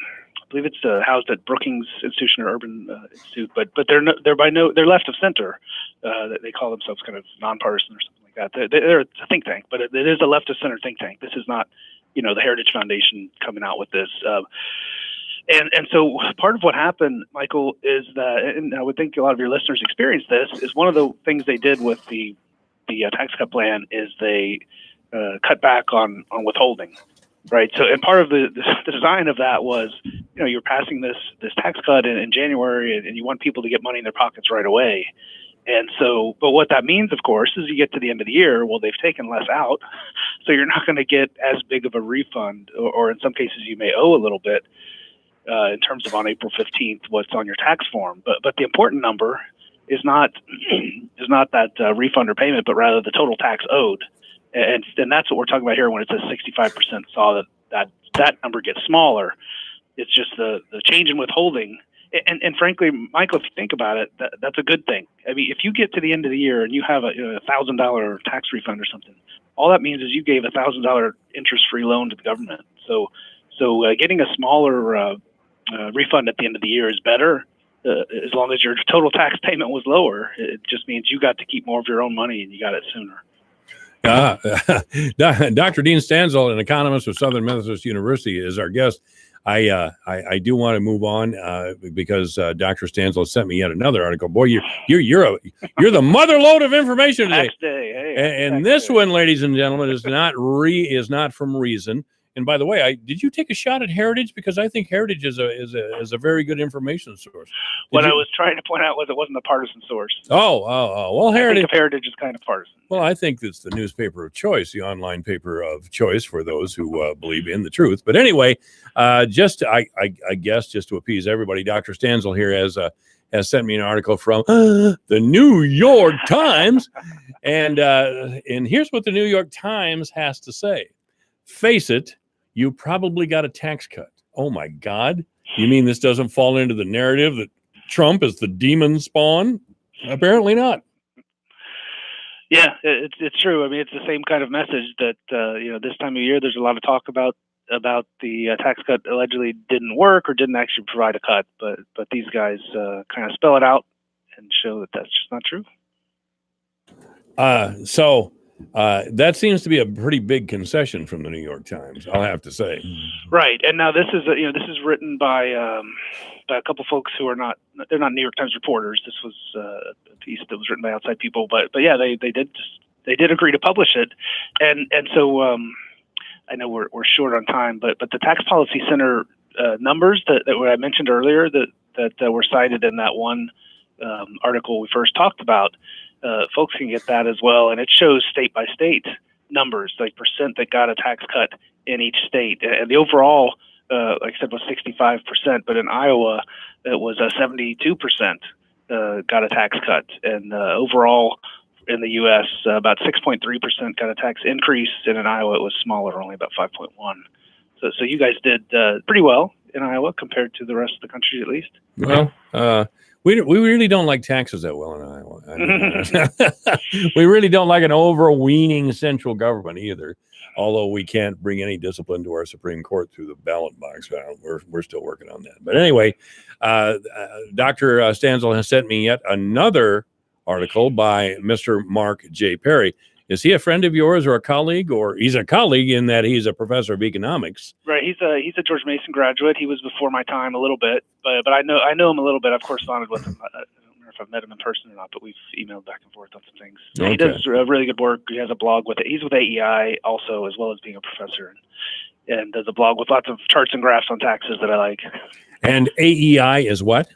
believe it's housed at Brookings Institution or Urban Institute, but they're left of center. They call themselves kind of nonpartisan or something like that. They're a think tank, but it is a left of center think tank. This is not, the Heritage Foundation coming out with this. And so part of what happened, Michael, is that, and I would think a lot of your listeners experienced this, is one of the things they did with the tax cut plan is they cut back on withholding, right? So, and part of the design of that was, you're passing this tax cut in January, and you want people to get money in their pockets right away. And so, but what that means, of course, is you get to the end of the year, well, they've taken less out, so you're not going to get as big of a refund, or in some cases you may owe a little bit in terms of on April 15th what's on your tax form. But the important number is not that refund or payment, but rather the total tax owed. And that's what we're talking about here when it says 65% saw that number get smaller. It's just the change in withholding. And frankly, Michael, if you think about it, that's a good thing. I mean, if you get to the end of the year and you have a $1,000 tax refund or something, all that means is you gave a $1,000 interest-free loan to the government. So getting a smaller refund at the end of the year is better, as long as your total tax payment was lower. It just means you got to keep more of your own money and you got it sooner.
Dr. Dean Stanzel, an economist with Southern Methodist University, is our guest. I do want to move on because Dr. Stanzel sent me yet another article. Boy, you're the mother lode of information today.
Tax day. Hey,
And this one, ladies and gentlemen, is not from Reason. And by the way, did you take a shot at Heritage? Because I think Heritage is a very good information source.
What I was trying to point out was it wasn't a partisan source.
Oh. Well,
I
Heritage.
think of Heritage is kind of partisan.
Well, I think it's the newspaper of choice, the online paper of choice for those who believe in the truth. But anyway, I guess just to appease everybody, Dr. Stanzel here has sent me an article from the New York Times, and here's what the New York Times has to say. Face it, you probably got a tax cut. Oh my God! You mean this doesn't fall into the narrative that Trump is the demon spawn? Apparently not.
Yeah, it's true. I mean, it's the same kind of message that this time of year there's a lot of talk about the tax cut allegedly didn't work or didn't actually provide a cut, but these guys kind of spell it out and show that that's just not true.
So that seems to be a pretty big concession from the New York Times, I'll have to say.
Right, and now this is written by a couple folks who they're not New York Times reporters. This was a piece that was written by outside people, but yeah, they did agree to publish it, and so I know we're short on time, but the Tax Policy Center numbers that I mentioned earlier that were cited in that one article we first talked about. Folks can get that as well, and it shows state by state numbers, like percent that got a tax cut in each state, and the overall, like I said, was 65%. But in Iowa, it was 72% got a tax cut, and overall in the U.S., about 6.3% got a tax increase, and in Iowa it was smaller, only about 5.1. So you guys did pretty well in Iowa compared to the rest of the country, at least.
Well, we really don't like taxes that well in Iowa. I mean, we really don't like an overweening central government either, although we can't bring any discipline to our Supreme Court through the ballot box. We're still working on that. But anyway, Dr. Stanzel has sent me yet another article by Mr. Mark J. Perry. Is he a friend of yours or a colleague? Or he's a colleague in that he's a professor of economics.
Right. He's a George Mason graduate. He was before my time a little bit, but I know him a little bit. I've corresponded with him. I don't know if I've met him in person or not, but we've emailed back and forth on some things. Okay. He does really good work. He has a blog with it. He's with AEI also, as well as being a professor, and does a blog with lots of charts and graphs on taxes that I like.
And AEI is what?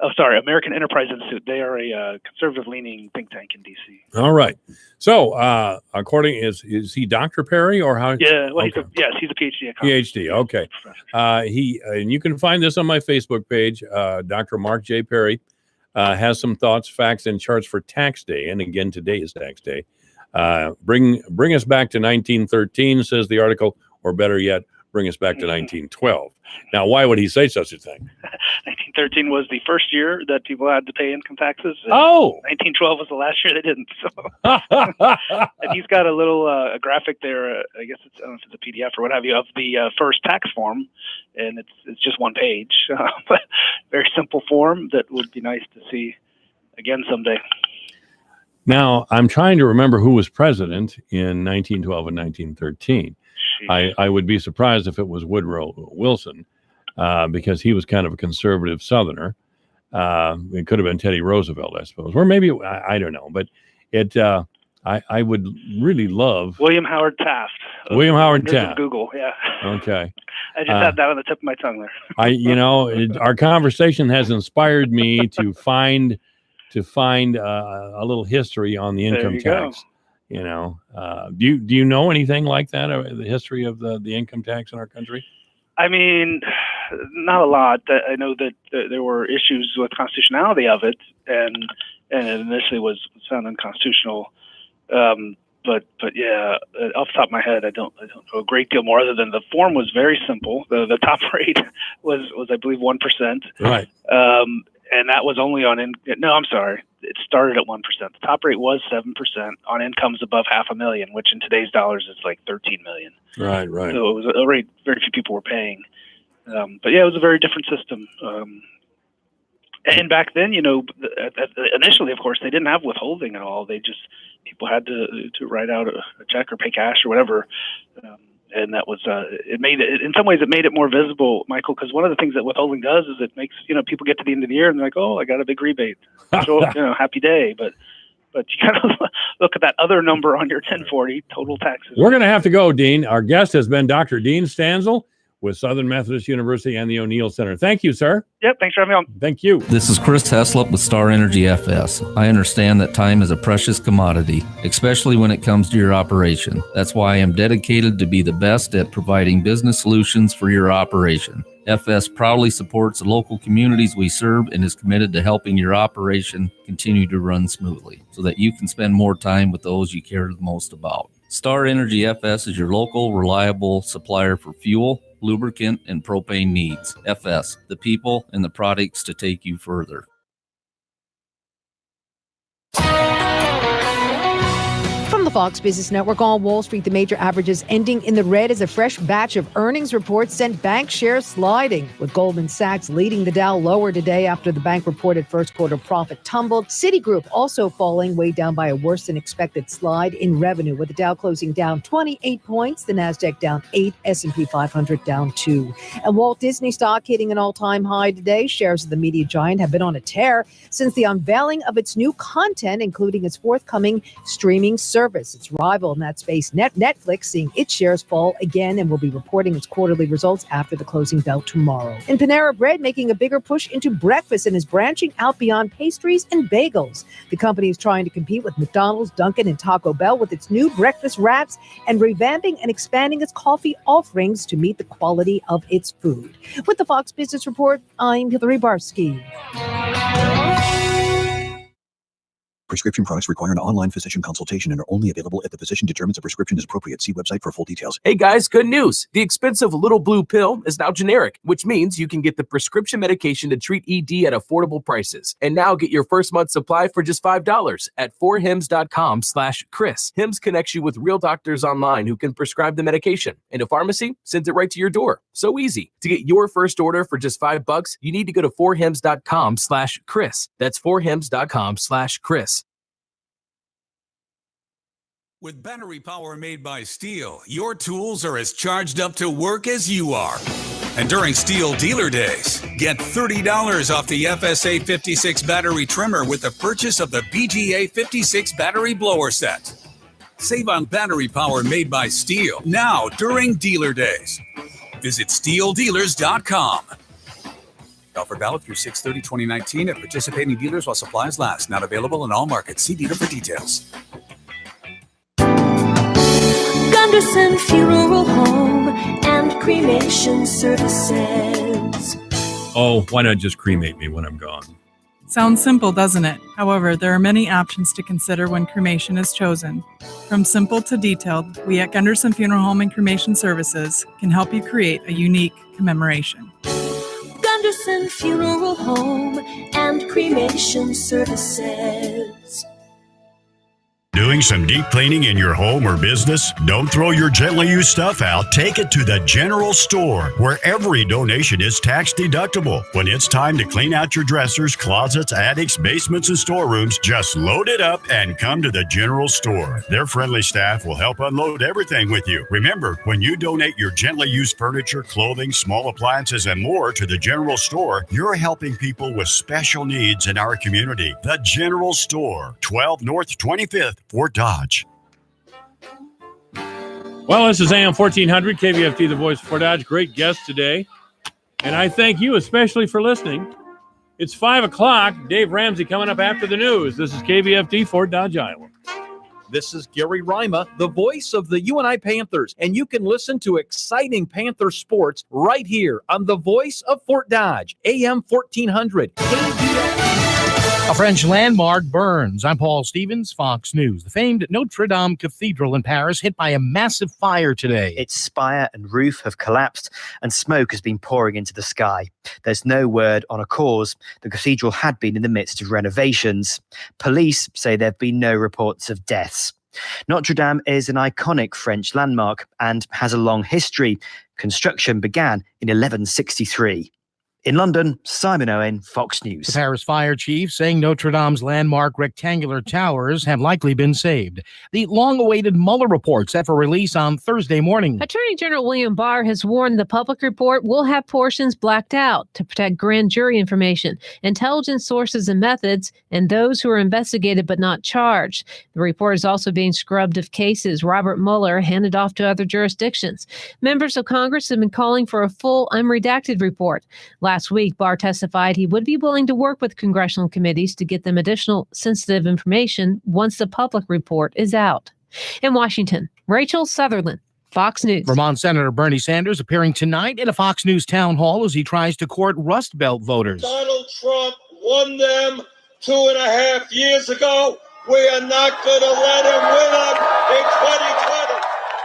Oh, sorry, American Enterprise Institute. They are a conservative-leaning think tank in D.C.
All right. So, is he Dr. Perry or how?
Yeah, well,
okay.
he's a PhD economist.
PhD, okay. And you can find this on my Facebook page. Dr. Mark J. Perry has some thoughts, facts, and charts for tax day. And again, today is tax day. Bring us back to 1913, says the article, or better yet, bring us back to 1912. Now, why would he say such a thing?
1913 was the first year that people had to pay income taxes.
Oh!
1912 was the last year they didn't. So. And he's got a little a graphic there. I guess I don't know if it's a PDF or what have you, of the first tax form, and it's just one page, but very simple form that would be nice to see again someday.
Now, I'm trying to remember who was president in 1912 and 1913. I would be surprised if it was Woodrow Wilson, because he was kind of a conservative Southerner. It could have been Teddy Roosevelt, I suppose, or maybe I don't know. But I would really love
William Howard Taft.
William Howard Taft.
Google, yeah.
Okay.
I just had that on the tip of my tongue there.
Our conversation has inspired me to find a little history on the income tax.
Go.
Do you know anything like that, the history of the income tax in our country?
I mean, not a lot. I know that there were issues with constitutionality of it, and it initially was found unconstitutional. But yeah, off the top of my head, I don't know a great deal more other than the form was very simple. The top rate was I believe 1%.
Right.
And that was only on no, I'm sorry. It started at 1%. The top rate was 7% on incomes above $500,000, which in today's dollars is like 13 million.
Right.
So it was a rate very few people were paying. But yeah, it was a very different system. And back then, initially, of course, they didn't have withholding at all. People had to write out a check or pay cash or whatever. And that was, in some ways, it made it more visible, Michael, because one of the things that withholding does is it makes, people get to the end of the year and they're like, oh, I got a big rebate. So, happy day. But you got to look at that other number on your 1040, total taxes.
We're going to have to go, Dean. Our guest has been Dr. Dean Stanzel with Southern Methodist University and the O'Neill Center. Thank you, sir.
Yep, thanks for having me on.
Thank you.
This is Chris Heslop with Star Energy FS. I understand that time is a precious commodity, especially when it comes to your operation. That's why I am dedicated to be the best at providing business solutions for your operation. FS proudly supports the local communities we serve and is committed to helping your operation continue to run smoothly so that you can spend more time with those you care the most about. Star Energy FS is your local, reliable supplier for fuel, lubricant, and propane needs. FS, the people and the products to take you further.
From the Fox Business Network on Wall Street, the major averages ending in the red as a fresh batch of earnings reports sent bank shares sliding, with Goldman Sachs leading the Dow lower today after the bank reported first quarter profit tumbled. Citigroup also falling, weighed down by a worse than expected slide in revenue, with the Dow closing down 28 points, the Nasdaq down 8, S&P 500 down 2. And Walt Disney stock hitting an all-time high today. Shares of the media giant have been on a tear since the unveiling of its new content, including its forthcoming streaming service. Its rival in that space, Netflix, seeing its shares fall again and will be reporting its quarterly results after the closing bell tomorrow. And Panera Bread making a bigger push into breakfast and is branching out beyond pastries and bagels. The company is trying to compete with McDonald's, Dunkin', and Taco Bell with its new breakfast wraps and revamping and expanding its coffee offerings to meet the quality of its food. With the Fox Business Report, I'm Hillary Barsky.
Prescription products require an online physician consultation and are only available if the physician determines a prescription is appropriate. See website for full details.
Hey guys, good news. The expensive little blue pill is now generic, which means you can get the prescription medication to treat ED at affordable prices. And now get your first month supply for just $5 at 4hims.com/Chris. Hims connects you with real doctors online who can prescribe the medication, and a pharmacy sends it right to your door. So easy. To get your first order for just $5, you need to go to 4hims.com/Chris. That's 4hims.com/Chris.
With battery power made by Steel, your tools are as charged up to work as you are. And during Steel Dealer Days, get $30 off the FSA 56 battery trimmer with the purchase of the BGA 56 battery blower set. Save on battery power made by Steel now during Dealer Days. Visit SteelDealers.com. Offer valid through 6/30/2019 at participating dealers while supplies last. Not available in all markets. See dealer for details.
Gunderson Funeral Home and Cremation Services.
Oh, why not just cremate me when I'm gone?
Sounds simple, doesn't it? However, there are many options to consider when cremation is chosen. From simple to detailed, we at Gunderson Funeral Home and Cremation Services can help you create a unique commemoration.
Gunderson Funeral Home and Cremation Services.
Doing some deep cleaning in your home or business? Don't throw your gently used stuff out. Take it to the general store, where every donation is tax deductible. When it's time to clean out your dressers, closets, attics, basements, and storerooms, just load it up and come to the general store. Their friendly staff will help unload everything with you. Remember, when you donate your gently used furniture, clothing, small appliances, and more to the general store, you're helping people with special needs in our community. The General Store, 12 North 25th. Fort Dodge.
Well, this is AM 1400, KVFT, the voice of Fort Dodge. Great guest today. And I thank you especially for listening. It's 5 o'clock. Dave Ramsey coming up after the news. This is KVFT, Fort Dodge, Iowa.
This is Gary Rima, the voice of the UNI Panthers, and you can listen to exciting Panther sports right here on the voice of Fort Dodge, AM 1400.
A French landmark burns. I'm Paul Stevens, Fox News. The famed Notre Dame Cathedral in Paris hit by a massive fire today.
Its spire and roof have collapsed and smoke has been pouring into the sky. There's no word on a cause. The cathedral had been in the midst of renovations. Police say there have been no reports of deaths. Notre Dame is an iconic French landmark and has a long history. Construction began in 1163. In London, Simon Owen, Fox News.
The Paris fire chief saying Notre Dame's landmark rectangular towers have likely been saved. The long-awaited Mueller report set for release on Thursday morning.
Attorney General William Barr has warned the public report will have portions blacked out to protect grand jury information, intelligence sources and methods, and those who are investigated but not charged. The report is also being scrubbed of cases Robert Mueller handed off to other jurisdictions. Members of Congress have been calling for a full unredacted report. Last week, Barr testified he would be willing to work with congressional committees to get them additional sensitive information once the public report is out. In Washington, Rachel Sutherland, Fox News.
Vermont Senator Bernie Sanders appearing tonight at a Fox News town hall as he tries to court Rust Belt voters.
Donald Trump won them 2.5 years ago. We are not going to let him win them in 2020.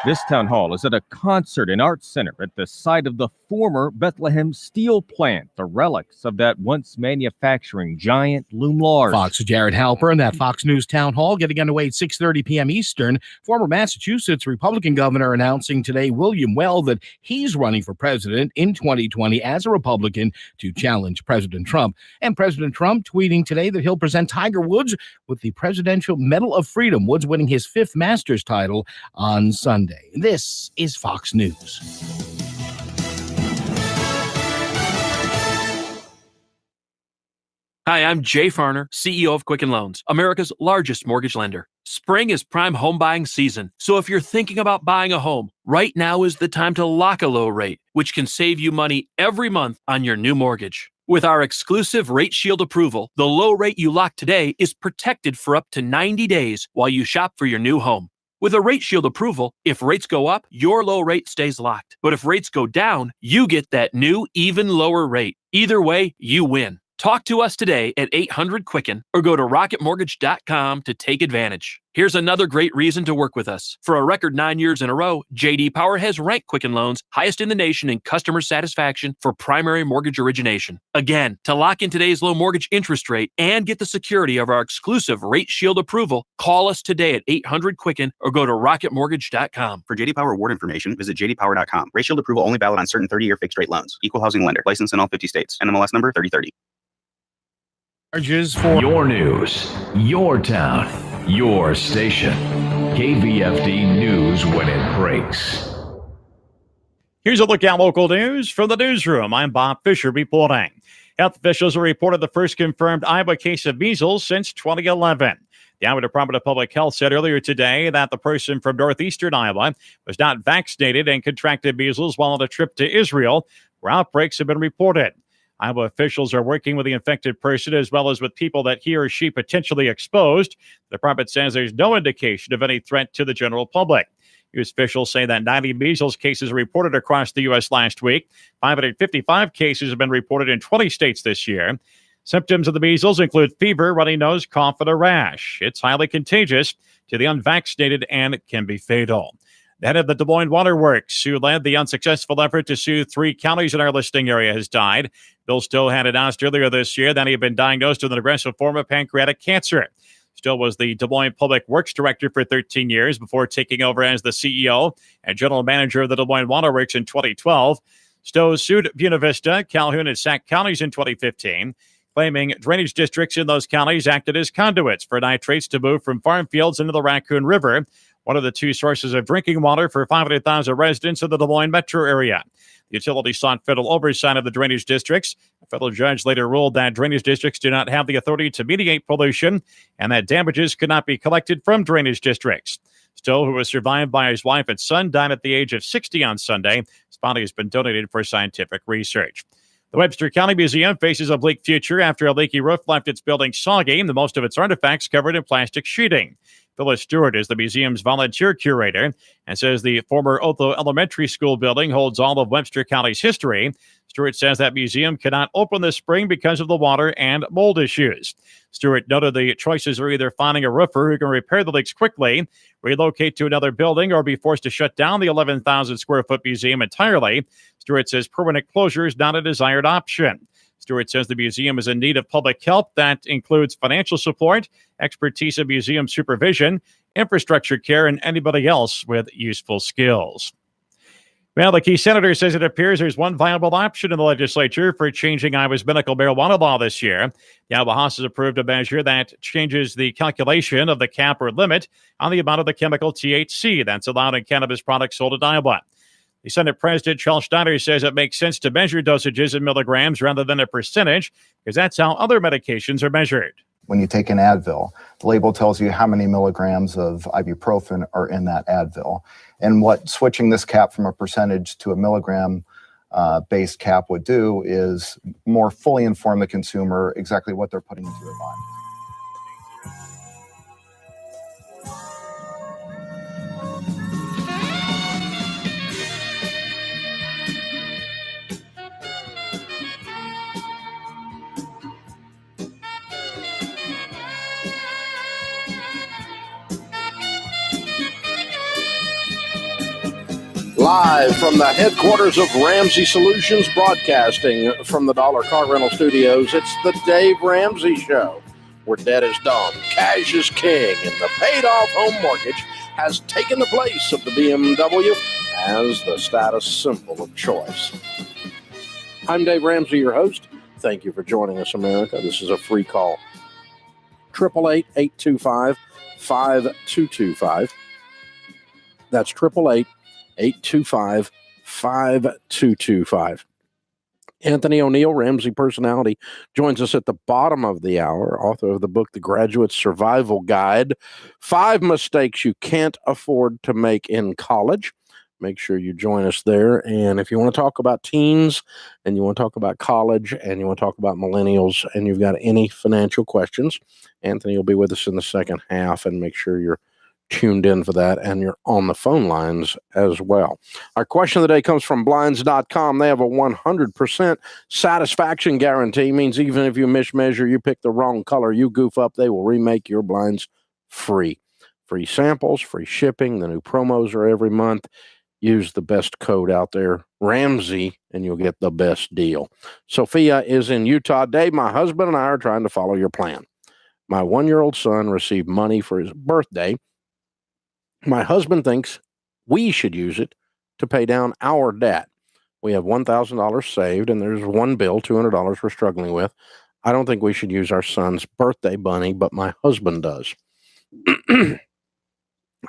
This town hall is at a concert and arts center at the site of the former Bethlehem steel plant, the relics of that once manufacturing giant loom large.
Fox's Jared Halper in that Fox News town hall getting underway at 6:30 p.m. Eastern. Former Massachusetts Republican governor announcing today, William Weld, that he's running for president in 2020 as a Republican to challenge President Trump. And President Trump tweeting today that he'll present Tiger Woods with the Presidential Medal of Freedom, Woods winning his 5th Masters title on Sunday. This is Fox News.
Hi, I'm Jay Farner, CEO of Quicken Loans, America's largest mortgage lender. Spring is prime home buying season, so if you're thinking about buying a home, right now is the time to lock a low rate, which can save you money every month on your new mortgage. With our exclusive Rate Shield approval, the low rate you lock today is protected for up to 90 days while you shop for your new home. With a Rate Shield approval, if rates go up, your low rate stays locked. But if rates go down, you get that new, even lower rate. Either way, you win. Talk to us today at 800-QUICKEN or go to rocketmortgage.com to take advantage. Here's another great reason to work with us. For a record 9 years in a row, J.D. Power has ranked Quicken Loans highest in the nation in customer satisfaction for primary mortgage origination. Again, to lock in today's low mortgage interest rate and get the security of our exclusive Rate Shield approval, call us today at 800-QUICKEN or go to rocketmortgage.com.
For J.D. Power award information, visit jdpower.com. Rate Shield approval only valid on certain 30-year fixed-rate loans. Equal housing lender. Licensed in all 50 states. NMLS number 3030.
Charges for
your news, your town, your station. KVFD News when it breaks.
Here's a look at local news from the newsroom. I'm Bob Fisher reporting. Health officials have reported the first confirmed Iowa case of measles since 2011. The Iowa Department of Public Health said earlier today that the person from northeastern Iowa was not vaccinated and contracted measles while on a trip to Israel, where outbreaks have been reported. Iowa officials are working with the infected person as well as with people that he or she potentially exposed. The department says there's no indication of any threat to the general public. U.S. officials say that 90 measles cases reported across the U.S. last week. 555 cases have been reported in 20 states this year. Symptoms of the measles include fever, runny nose, cough, and a rash. It's highly contagious to the unvaccinated and can be fatal. The head of the Des Moines Water Works, who led the unsuccessful effort to sue 3 counties in our listing area, has died. Bill Stowe had announced earlier this year that he had been diagnosed with an aggressive form of pancreatic cancer. Stowe was the Des Moines Public Works Director for 13 years before taking over as the CEO and General Manager of the Des Moines Water Works in 2012. Stowe sued Buena Vista, Calhoun, and Sac counties in 2015, claiming drainage districts in those counties acted as conduits for nitrates to move from farm fields into the Raccoon River, one of the 2 sources of drinking water for 500,000 residents of the Des Moines metro area. The utility sought federal oversight of the drainage districts. A federal judge later ruled that drainage districts do not have the authority to mediate pollution and that damages could not be collected from drainage districts. Stowe, who was survived by his wife and son, died at the age of 60 on Sunday. His body has been donated for scientific research. The Webster County Museum faces a bleak future after a leaky roof left its building soggy, and most of its artifacts covered in plastic sheeting. Phyllis Stewart is the museum's volunteer curator and says the former Otho Elementary School building holds all of Webster County's history. Stewart says that museum cannot open this spring because of the water and mold issues. Stewart noted the choices are either finding a roofer who can repair the leaks quickly, relocate to another building, or be forced to shut down the 11,000 square foot museum entirely. Stewart says permanent closure is not a desired option. Stewart says the museum is in need of public help that includes financial support, expertise in museum supervision, infrastructure care, and anybody else with useful skills. Well, the key senator says it appears there's one viable option in the legislature for changing Iowa's medical marijuana law this year. The Iowa House has approved a measure that changes the calculation of the cap or limit on the amount of the chemical THC that's allowed in cannabis products sold in Iowa. The Senate President Charles Steiner says it makes sense to measure dosages in milligrams rather than a percentage because that's how other medications are measured.
When you take an Advil, the label tells you how many milligrams of ibuprofen are in that Advil. And what switching this cap from a percentage to a milligram based cap would do is more fully inform the consumer exactly what they're putting into their body.
Live from the headquarters of Ramsey Solutions, broadcasting from the Dollar Car Rental Studios, it's the Dave Ramsey Show, where debt is dumb, cash is king, and the paid-off home mortgage has taken the place of the BMW as the status symbol of choice. I'm Dave Ramsey, your host. Thank you for joining us, America. This is a free call. 888-825-5225. That's 888-825-5225. Anthony O'Neill, Ramsey personality, joins us at the bottom of the hour, author of the book, The Graduate Survival Guide, 5 Mistakes You Can't Afford to Make in College. Make sure you join us there. And if you want to talk about teens and you want to talk about college and you want to talk about millennials and you've got any financial questions, Anthony will be with us in the second half, and make sure you're tuned in for that and you're on the phone lines as well. Our question of the day comes from Blinds.com. They have a 100% satisfaction guarantee. Means even if you mismeasure, you pick the wrong color, you goof up, they will remake your blinds free. Free samples, free shipping. The new promos are every month. Use the best code out there, Ramsey, and you'll get the best deal. Sophia is in Utah. Dave, my husband and I are trying to follow your plan. My 1-year-old son received money for his birthday. My husband thinks we should use it to pay down our debt. We have $1,000 saved, and there's one bill, $200 we're struggling with. I don't think we should use our son's birthday money, but my husband does.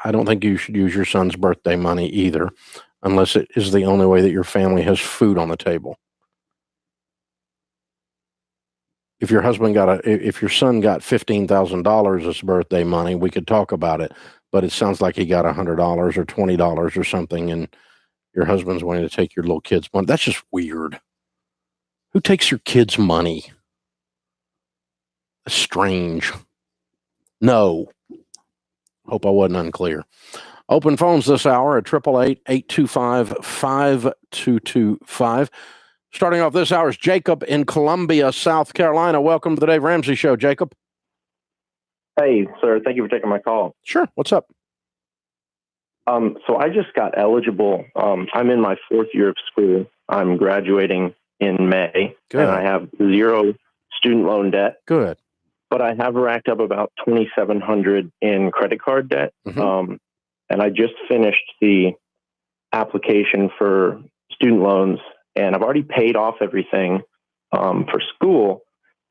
I don't think you should use your son's birthday money either, unless it is the only way that your family has food on the table. If your son got $15,000 as birthday money, we could talk about it. But it sounds like he got $100 or $20 or something, and your husband's wanting to take your little kid's money. That's just weird. Who takes your kid's money? That's strange. No. Hope I wasn't unclear. Open phones this hour at 888-825-5225. Starting off this hour is Jacob in Columbia, South Carolina. Welcome to the Dave Ramsey Show, Jacob.
Hey, sir. Thank you for taking my call.
Sure. What's up?
So I just got eligible. I'm in my 4th year of school. I'm graduating in May.
Good.
And I have 0 student loan debt.
Good.
But I have racked up about $2,700 in credit card debt.
Mm-hmm.
And I just finished the application for student loans, and I've already paid off everything for school,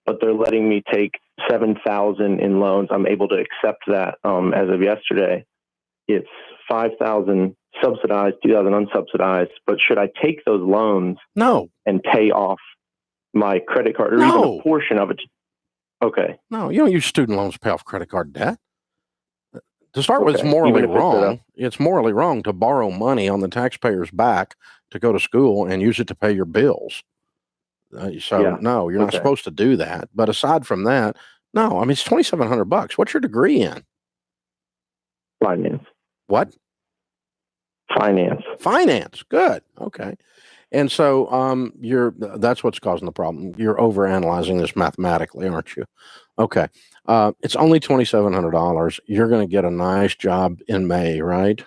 but they're letting me take $7,000 in loans. I'm able to accept that as of yesterday. It's $5,000 subsidized, $2,000 unsubsidized. But should I take those loans?
No.
And pay off my credit card, or even a portion of it? Okay.
No, you don't use student loans to pay off credit card debt. To start with, it's
Okay.
morally
Even if it's
wrong. It's morally wrong to borrow money on the taxpayer's back to go to school and use it to pay your bills. No, you're not supposed to do that. But aside from that, no. I mean, it's $2,700. What's your degree in?
Finance.
What?
Finance.
Finance. Good. Okay. And so that's what's causing the problem. You're overanalyzing this mathematically, aren't you? Okay. It's only $2,700. You're going to get a nice job in May, right?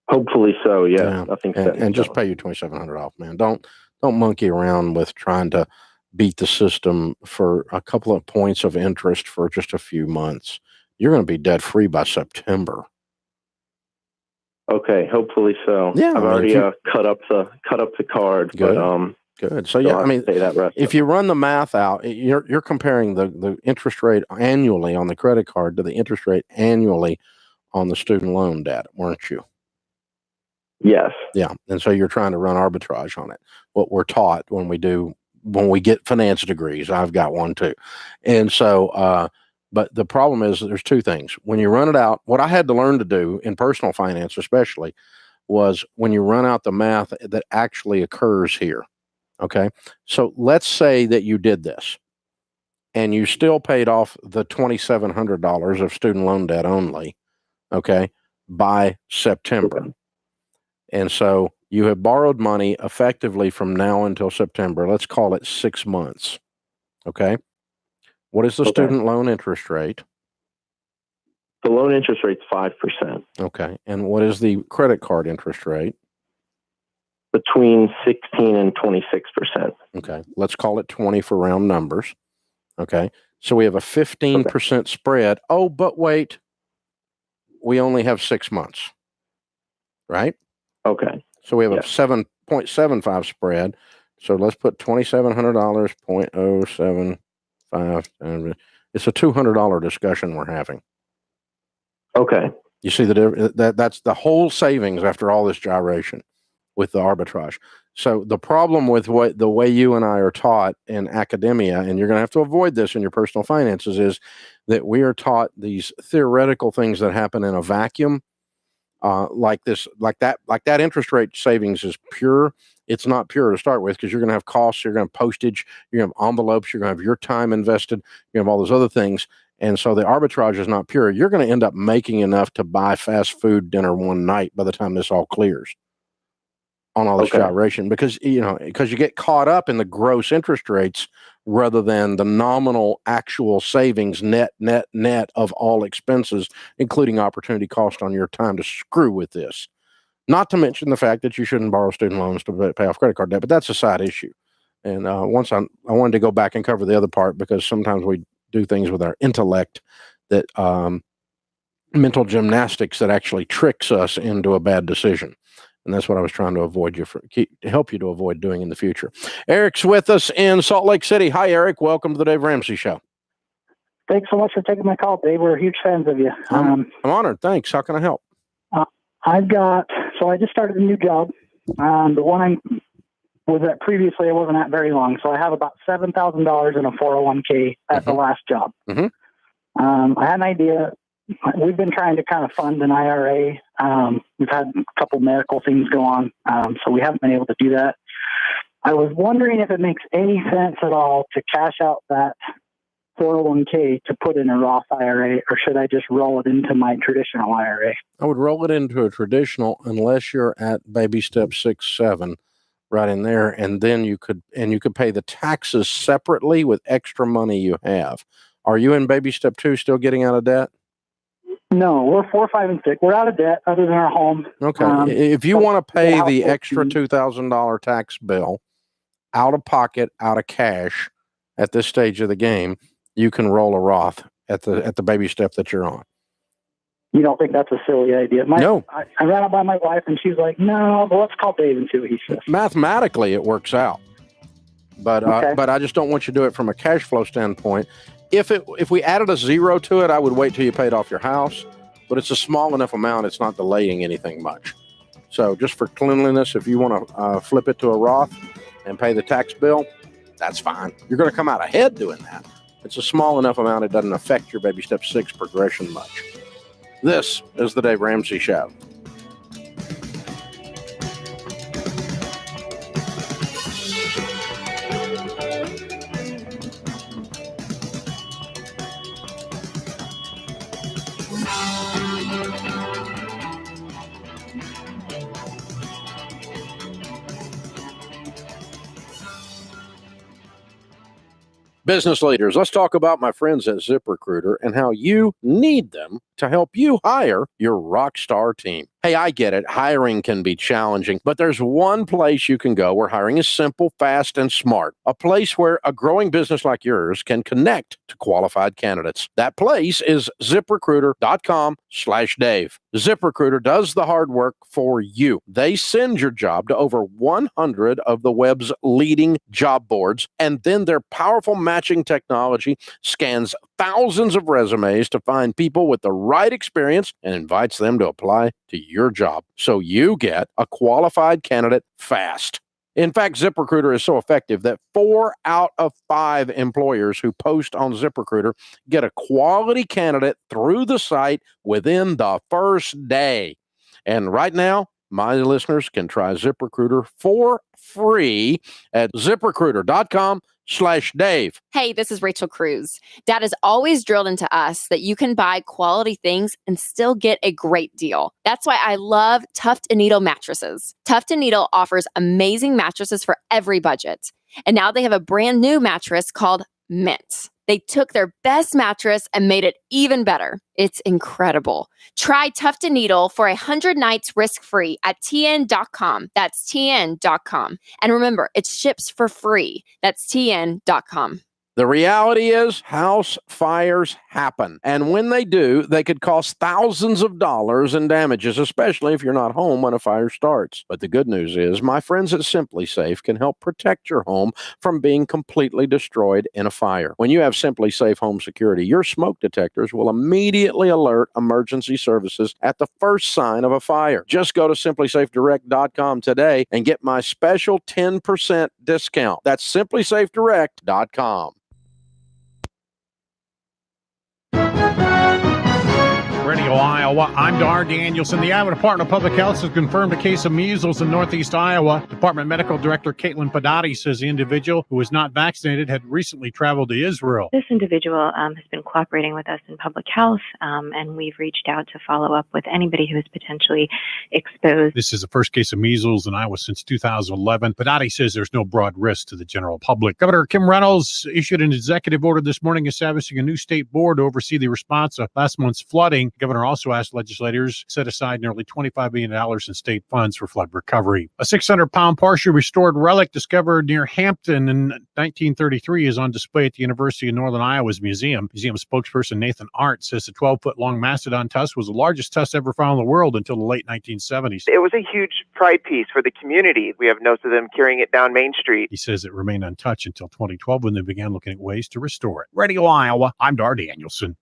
Hopefully so. Yeah. Nothing set in
and just
stone.
pay your $2,700 off, man. Don't monkey around with trying to beat the system for a couple of points of interest for just a few months. You're going to be debt free by September.
Okay, hopefully so.
Yeah,
I've
I mean,
already
if you-
cut up the card,
Good.
but
Good. So
still
yeah,
have
I
to
mean,
pay that rest
if you run the math out, you're comparing the interest rate annually on the credit card to the interest rate annually on the student loan debt, weren't you?
Yes.
Yeah. And so you're trying to run arbitrage on it. What we're taught when we get finance degrees, I've got one too. And so, but the problem is there's two things. When you run it out, what I had to learn to do in personal finance, especially, was when you run out the math that actually occurs here. Okay. So let's say that you did this and you still paid off the $2,700 of student loan debt only. Okay. By September.
Okay.
And so you have borrowed money effectively from now until September. Let's call it 6 months. Okay. What is the
Okay.
student loan interest rate?
The loan interest rate's 5%,
Okay. And what is the credit card interest rate?
between 16 and 26%.
Okay. Let's call it 20 for round numbers. Okay. So we have a 15% spread. Oh, but wait, we only have 6 months, right?
Okay.
So we have
Yes.
a 7.75 spread. So let's put $2,700, 0.075. It's a $200 discussion we're having.
Okay.
You see that's the whole savings after all this gyration with the arbitrage. So the problem with the way you and I are taught in academia, and you're going to have to avoid this in your personal finances, is that we are taught these theoretical things that happen in a vacuum, like that interest rate savings is pure. It's not pure to start with because you're going to have costs, you're going to have postage, you're going to have envelopes, you're going to have your time invested, you have all those other things. And so the arbitrage is not pure. You're going to end up making enough to buy fast food dinner one night by the time this all clears on all this gyration, because you get caught up in the gross interest rates rather than the nominal actual savings net of all expenses, including opportunity cost on your time to screw with this. Not to mention the fact that you shouldn't borrow student loans to pay off credit card debt, but that's a side issue. And once I wanted to go back and cover the other part, because sometimes we do things with our intellect that mental gymnastics that actually tricks us into a bad decision. And that's what I was trying to avoid help you to avoid doing in the future. Eric's with us in Salt Lake City. Hi, Eric. Welcome to the Dave Ramsey Show.
Thanks so much for taking my call, Dave. We're huge fans of you.
I'm honored. Thanks. How can I help?
I just started a new job. The one I was at previously, I wasn't at very long. So I have about $7,000 in a 401k at the last job.
Mm-hmm.
I had an idea. We've been trying to kind of fund an IRA. We've had a couple medical things go on, so we haven't been able to do that. I was wondering if it makes any sense at all to cash out that 401k to put in a Roth IRA, or should I just roll it into my traditional IRA?
I would roll it into a traditional unless you're at baby step 6, 7, right in there, and then you could pay the taxes separately with extra money you have. Are you in baby step 2 still getting out of debt?
No, we're 4, 5, and 6. We're out of debt other than our home.
Okay. If you want to pay the extra $2,000 tax bill out of pocket, out of cash at this stage of the game, you can roll a Roth at the baby step that you're on.
You don't think that's a silly idea?
No.
I ran it by my wife, and she's like, no, but let's call Dave and see what he says.
Mathematically, it works out. But I just don't want you to do it from a cash flow standpoint. If we added a zero to it, I would wait till you paid off your house. But it's a small enough amount; it's not delaying anything much. So just for cleanliness, if you want to flip it to a Roth and pay the tax bill, that's fine. You're going to come out ahead doing that. It's a small enough amount; it doesn't affect your baby step 6 progression much. This is the Dave Ramsey Show. Business leaders, let's talk about my friends at ZipRecruiter and how you need them to help you hire your rock star team. Hey, I get it. Hiring can be challenging, but there's one place you can go where hiring is simple, fast, and smart. A place where a growing business like yours can connect to qualified candidates. That place is ZipRecruiter.com/Dave. ZipRecruiter does the hard work for you. They send your job to over 100 of the web's leading job boards, and then their powerful matching technology scans thousands of resumes to find people with the right experience and invites them to apply to your job. So you get a qualified candidate fast. In fact, ZipRecruiter is so effective that 4 out of 5 employers who post on ZipRecruiter get a quality candidate through the site within the first day. And right now, my listeners can try ZipRecruiter for free at ZipRecruiter.com/Dave.
Hey, this is Rachel Cruz. Dad has always drilled into us that you can buy quality things and still get a great deal. That's why I love Tuft & Needle mattresses. Tuft & Needle offers amazing mattresses for every budget. And now they have a brand new mattress called Mint. They took their best mattress and made it even better. It's incredible. Try Tuft & Needle for 100 nights risk-free at tn.com. That's tn.com. And remember, it ships for free. That's tn.com.
The reality is house fires happen. And when they do, they could cost thousands of dollars in damages, especially if you're not home when a fire starts. But the good news is my friends at Simply Safe can help protect your home from being completely destroyed in a fire. When you have Simply Safe Home Security, your smoke detectors will immediately alert emergency services at the first sign of a fire. Just go to simplysafedirect.com today and get my special 10% discount. That's simplysafedirect.com.
Radio Iowa, I'm Dar Danielson. The Iowa Department of Public Health has confirmed a case of measles in northeast Iowa. Department Medical Director Caitlin Padati says the individual who was not vaccinated had recently traveled to Israel.
This individual has been cooperating with us in public health, and we've reached out to follow up with anybody who is potentially exposed.
This is the first case of measles in Iowa since 2011. Padati says there's no broad risk to the general public. Governor Kim Reynolds issued an executive order this morning establishing a new state board to oversee the response to last month's flooding. The governor also asked legislators to set aside nearly $25 million in state funds for flood recovery. A 600-pound partially restored relic discovered near Hampton in 1933 is on display at the University of Northern Iowa's museum. Museum spokesperson Nathan Arndt says the 12-foot-long mastodon tusk was the largest tusk ever found in the world until the late 1970s.
It was a huge pride piece for the community. We have notes of them carrying it down Main Street.
He says it remained untouched until 2012 when they began looking at ways to restore it. Radio Iowa, I'm Dar Danielson.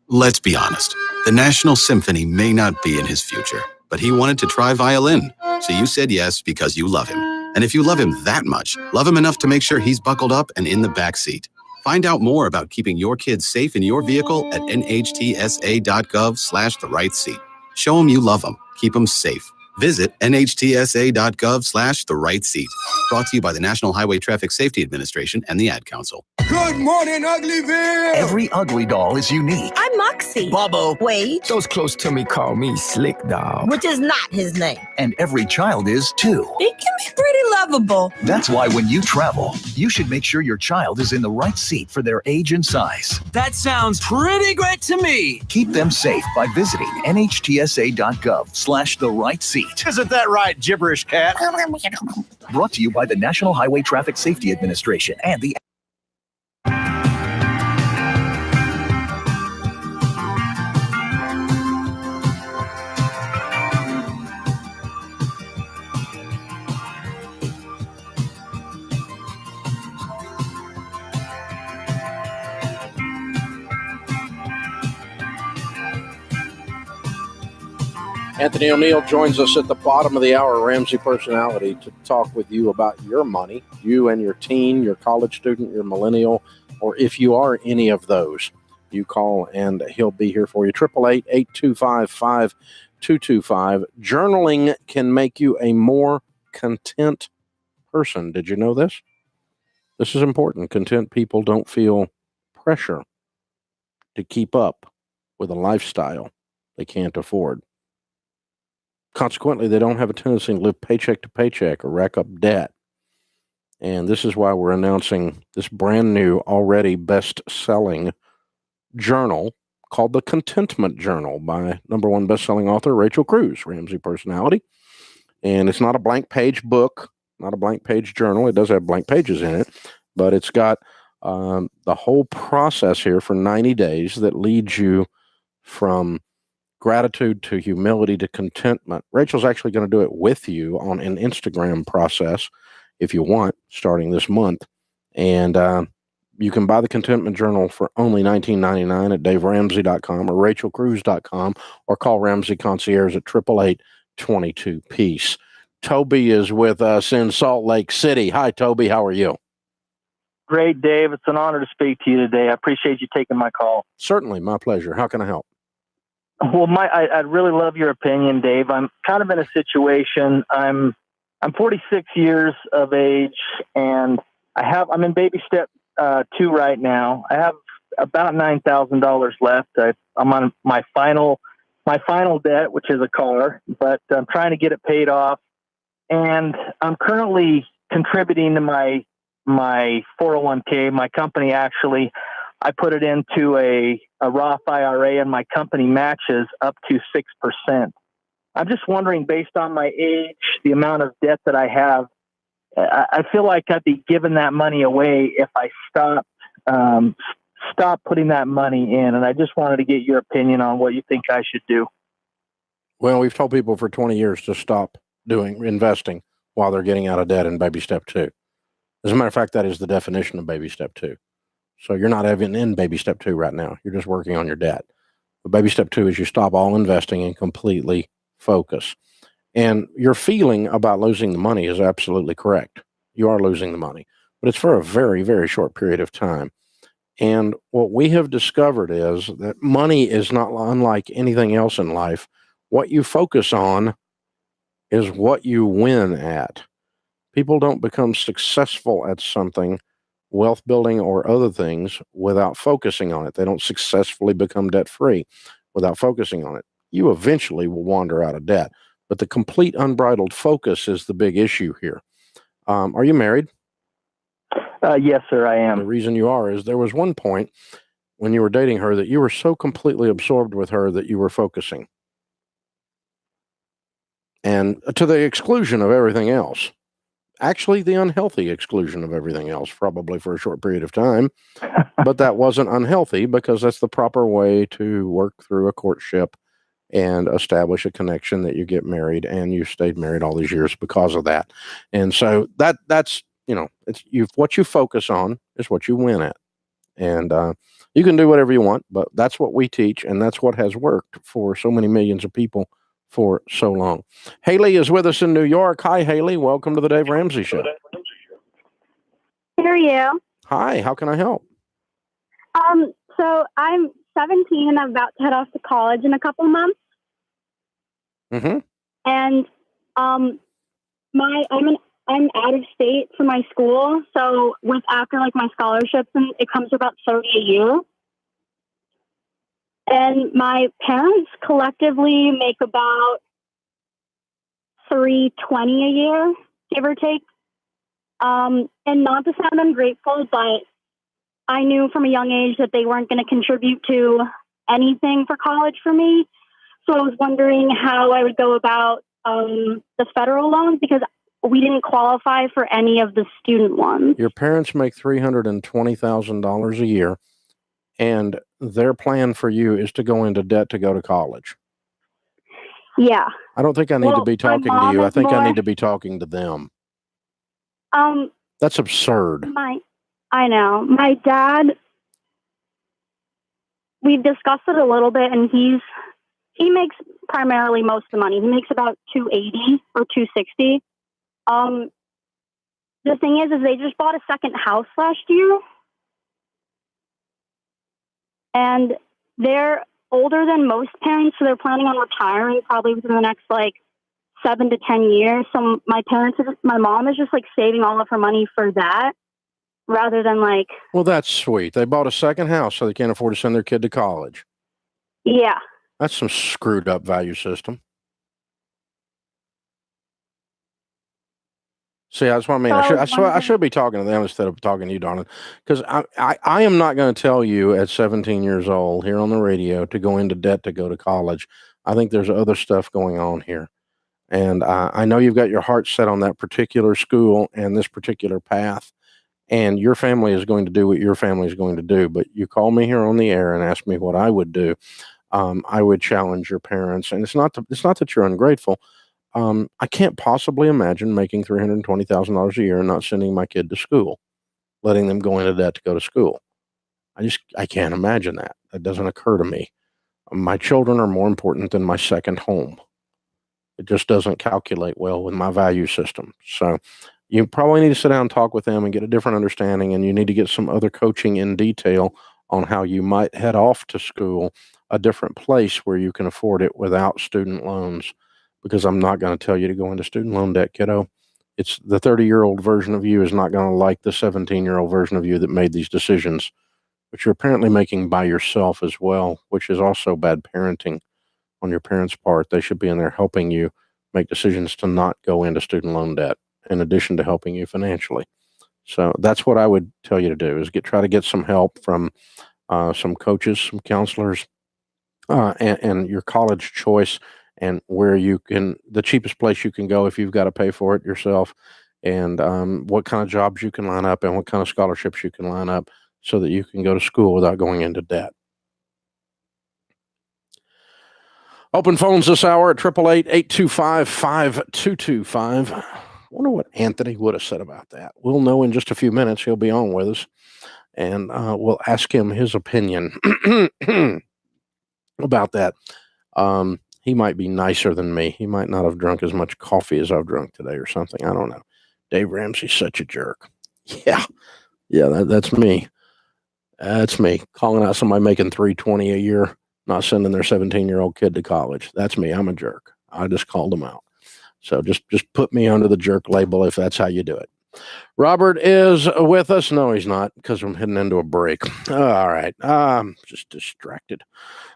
Let's be honest. The National Symphony may not be in his future, but he wanted to try violin. So you said yes because you love him. And if you love him that much, love him enough to make sure he's buckled up and in the back seat. Find out more about keeping your kids safe in your vehicle at nhtsa.gov/the-right-seat. Show him you love him. Keep him safe. Visit nhtsa.gov/the-right-seat. Brought to you by the National Highway Traffic Safety Administration and the Ad Council.
Good morning, Uglyville!
Every ugly doll is unique.
I'm Moxie.
Bobo.
Wade.
Those close to me call me Slick Dog.
Which is not his name.
And every child is too.
He can be pretty lovable.
That's why when you travel, you should make sure your child is in the right seat for their age and size. That sounds pretty great to me. Keep them safe by visiting nhtsa.gov/the-right-seat.
Isn't that right, gibberish cat?
Brought to you by the National Highway Traffic Safety Administration and the
Anthony O'Neill joins us at the bottom of the hour, Ramsey Personality, to talk with you about your money, you and your teen, your college student, your millennial, or if you are any of those, you call and he'll be here for you. 888-825-5225. Journaling can make you a more content person. Did you know this? This is important. Content people don't feel pressure to keep up with a lifestyle they can't afford. Consequently, they don't have a tendency to live paycheck to paycheck or rack up debt. And this is why we're announcing this brand new, already best-selling journal called The Contentment Journal by #1 best-selling author Rachel Cruz, Ramsey personality. And it's not a blank page book, not a blank page journal. It does have blank pages in it, but it's got the whole process here for 90 days that leads you from gratitude to humility to contentment. Rachel's actually going to do it with you on an Instagram process if you want, starting this month. And you can buy the Contentment Journal for only $19.99 at DaveRamsey.com or RachelCruz.com, or call Ramsey Concierge at 888-22-PEACE. Toby is with us in Salt Lake City. Hi, Toby. How are you?
Great, Dave. It's an honor to speak to you today. I appreciate you taking my call.
Certainly. My pleasure. How can I help?
Well, I'd really love your opinion, Dave. I'm kind of in a situation. I'm 46 years of age, and I'm in baby step 2 right now. I have about $9,000 left. I'm on my final debt, which is a car, but I'm trying to get it paid off. And I'm currently contributing to my 401k. My company actually, I put it into a Roth IRA, and my company matches up to 6%. I'm just wondering, based on my age, the amount of debt that I have, I feel like I'd be giving that money away if I stop putting that money in. And I just wanted to get your opinion on what you think I should do.
Well, we've told people for 20 years to stop investing while they're getting out of debt in baby step 2. As a matter of fact, that is the definition of baby step 2. So you're not even in baby step 2 right now. You're just working on your debt. But baby step 2 is you stop all investing and completely focus. And your feeling about losing the money is absolutely correct. You are losing the money, but it's for a very, very short period of time. And what we have discovered is that money is not unlike anything else in life. What you focus on is what you win at. People don't become successful at something, wealth building or other things, without focusing on it. They don't successfully become debt free without focusing on it. You eventually will wander out of debt, but the complete unbridled focus is the big issue here. Are you married?
Yes, sir, I am.
The reason you are is there was one point when you were dating her that you were so completely absorbed with her that you were focusing. And to the exclusion of everything else. Actually, the unhealthy exclusion of everything else, probably for a short period of time. But that wasn't unhealthy, because that's the proper way to work through a courtship and establish a connection that you get married, and you stayed married all these years because of that. And so that's, what you focus on is what you win at. And you can do whatever you want, but that's what we teach, and that's what has worked for so many millions of people for so long. Haley is with us in New York. Hi, Haley. Welcome to the Dave Ramsey Show.
How are you?
Hi. How can I help?
So I'm 17 and I'm about to head off to college in a couple months.
Mm-hmm.
And I'm out of state for my school. So after my scholarships, and it comes to about $30 a year. And my parents collectively make about $320 a year, give or take. And not to sound ungrateful, but I knew from a young age that they weren't going to contribute to anything for college for me. So I was wondering how I would go about the federal loans, because we didn't qualify for any of the student ones.
Your parents make $320,000 a year, and their plan for you is to go into debt to go to college.
Yeah.
I don't think I need to be talking to you. I think I need to be talking to them. That's absurd.
I know. My dad, we've discussed it a little bit, and he makes primarily most of the money. He makes about $280 or $260. The thing is they just bought a second house last year, and they're older than most parents, so they're planning on retiring probably within the next 7 to 10 years. So my mom is just saving all of her money for that, rather than
Well, that's sweet. They bought a second house so they can't afford to send their kid to college.
Yeah.
That's some screwed up value system. See, that's what I mean. I should be talking to them instead of talking to you, darling, because I am not going to tell you at 17 years old here on the radio to go into debt to go to college. I think there's other stuff going on here. And I know you've got your heart set on that particular school and this particular path, and your family is going to do what your family is going to do. But you call me here on the air and ask me what I would do. I would challenge your parents, and it's not that you're ungrateful. I can't possibly imagine making $320,000 a year and not sending my kid to school, letting them go into debt to go to school. I can't imagine that. That doesn't occur to me. My children are more important than my second home. It just doesn't calculate well with my value system. So you probably need to sit down and talk with them and get a different understanding, and you need to get some other coaching in detail on how you might head off to school, a different place where you can afford it without student loans. Because I'm not going to tell you to go into student loan debt, kiddo. It's the 30-year-old version of you is not going to like the 17-year-old version of you that made these decisions, which you're apparently making by yourself as well, which is also bad parenting on your parents' part. They should be in there helping you make decisions to not go into student loan debt, in addition to helping you financially. So that's what I would tell you to do, is try to get some help from some coaches, some counselors, and your college choice, and where you can, the cheapest place you can go if you've got to pay for it yourself, and what kind of jobs you can line up and what kind of scholarships you can line up so that you can go to school without going into debt. Open phones this hour at 888-825-5225. I wonder what Anthony would have said about that. We'll know in just a few minutes. He'll be on with us, and we'll ask him his opinion about that. He might be nicer than me. He might not have drunk as much coffee as I've drunk today or something. I don't know. Dave Ramsey's such a jerk. Yeah, that's me. That's me calling out somebody making $320 a year, not sending their 17-year-old kid to college. That's me. I'm a jerk. I just called him out. So just put me under the jerk label if that's how you do it. Robert is with us. No, he's not, because I'm heading into a break. All right. I'm just distracted.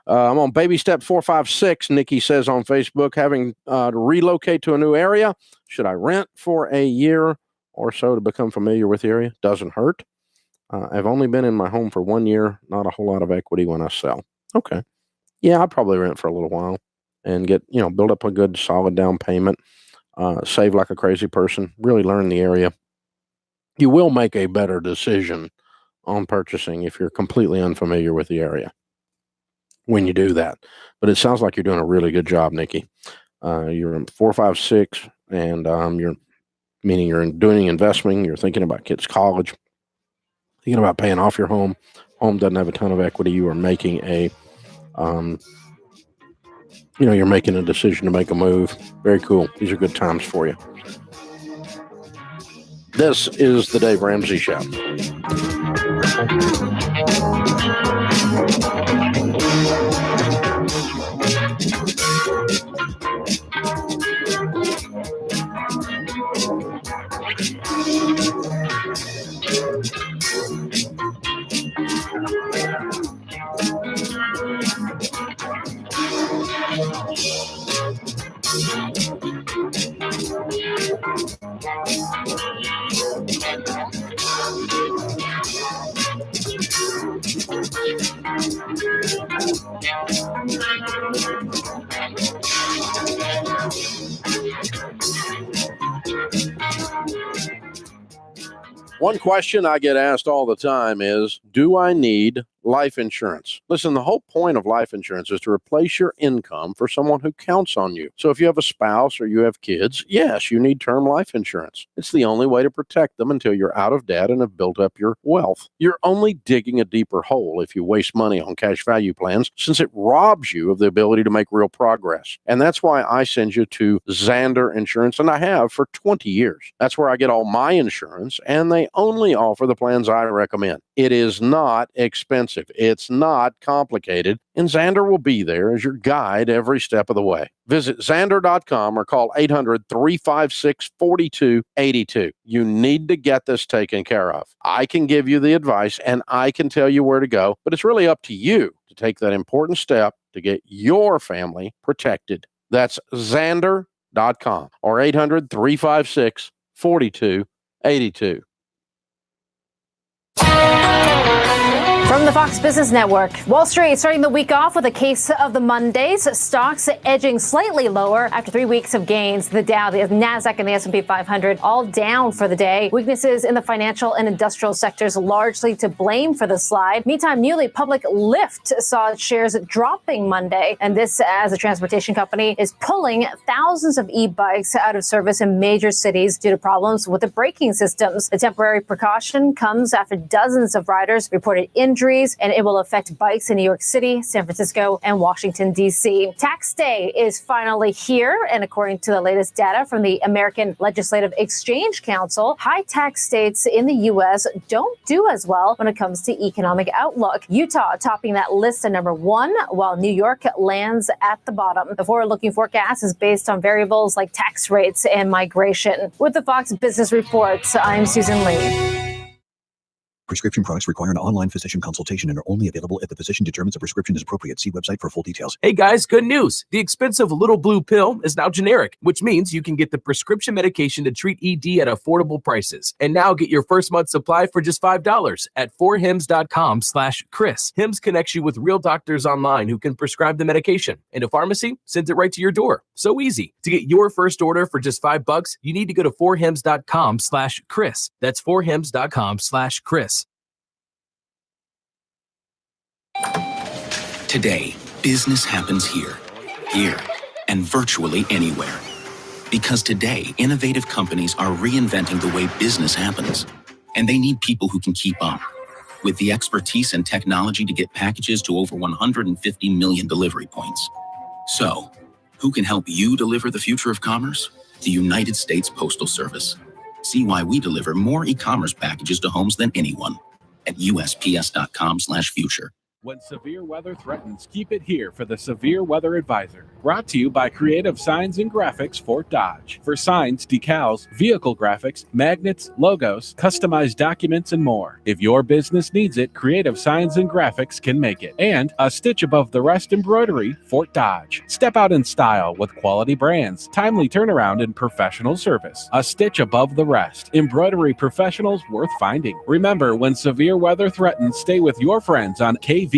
I'm on baby step 456. Nikki says on Facebook, having to relocate to a new area. Should I rent for a year or so to become familiar with the area? Doesn't hurt. I've only been in my home for 1 year. Not a whole lot of equity when I sell. Okay. Yeah, I'd probably rent for a little while and get, build up a good solid down payment, save like a crazy person, really learn the area. You will make a better decision on purchasing if you're completely unfamiliar with the area when you do that. But it sounds like you're doing a really good job, Nikki. You're in 456, and you're doing investing. You're thinking about kids' college, thinking about paying off your home. Home doesn't have a ton of equity. You are making you're making a decision to make a move. Very cool. These are good times for you. This is the Dave Ramsey Show. One question I get asked all the time is, do I need life insurance? Listen, the whole point of life insurance is to replace your income for someone who counts on you. So if you have a spouse or you have kids, yes, you need term life insurance. It's the only way to protect them until you're out of debt and have built up your wealth. You're only digging a deeper hole if you waste money on cash value plans, since it robs you of the ability to make real progress. And that's why I send you to Zander Insurance, and I have for 20 years. That's where I get all my insurance, and they only offer the plans I recommend. It is not expensive. It's not complicated, and Zander will be there as your guide every step of the way. Visit Zander.com or call 800-356-4282. You need to get this taken care of. I can give you the advice and I can tell you where to go, but it's really up to you to take that important step to get your family protected. That's Zander.com or 800-356-4282. 4282.
From the Fox Business Network, Wall Street starting the week off with a case of the Mondays. Stocks edging slightly lower after 3 weeks of gains. The Dow, the Nasdaq, and the S&P 500 all down for the day. Weaknesses in the financial and industrial sectors largely to blame for the slide. Meantime, newly public Lyft saw its shares dropping Monday, and this as the transportation company is pulling thousands of e-bikes out of service in major cities due to problems with the braking systems. The temporary precaution comes after dozens of riders reported injuries, and it will affect bikes in New York City, San Francisco, and Washington, D.C. Tax day is finally here, and according to the latest data from the American Legislative Exchange Council, high tax states in the U.S. don't do as well when it comes to economic outlook. Utah topping that list at number 1, while New York lands at the bottom. The forward-looking forecast is based on variables like tax rates and migration. With the Fox Business Report, I'm Susan Lee.
Prescription products require an online physician consultation and are only available if the physician determines a prescription is appropriate. See website for full details.
Hey guys, good news. The expensive little blue pill is now generic, which means you can get the prescription medication to treat ED at affordable prices. And now get your first month supply for just $5 at 4hims.com/Chris. Hims connects you with real doctors online who can prescribe the medication, and a pharmacy sends it right to your door. So easy. To get your first order for just $5, you need to go to 4hims.com/Chris. That's 4hims.com/Chris.
Today, business happens here, and virtually anywhere. Because today, innovative companies are reinventing the way business happens, and they need people who can keep up. With the expertise and technology to get packages to over 150 million delivery points. So, who can help you deliver the future of commerce? The United States Postal Service. See why we deliver more e-commerce packages to homes than anyone at USPS.com/future.
When severe weather threatens, keep it here for the Severe Weather Advisor. Brought to you by Creative Signs and Graphics Fort Dodge. For signs, decals, vehicle graphics, magnets, logos, customized documents, and more. If your business needs it, Creative Signs and Graphics can make it. And a stitch above the rest embroidery, Fort Dodge. Step out in style with quality brands, timely turnaround, and professional service. A stitch above the rest. Embroidery professionals worth finding. Remember, when severe weather threatens, stay with your friends on KVFD.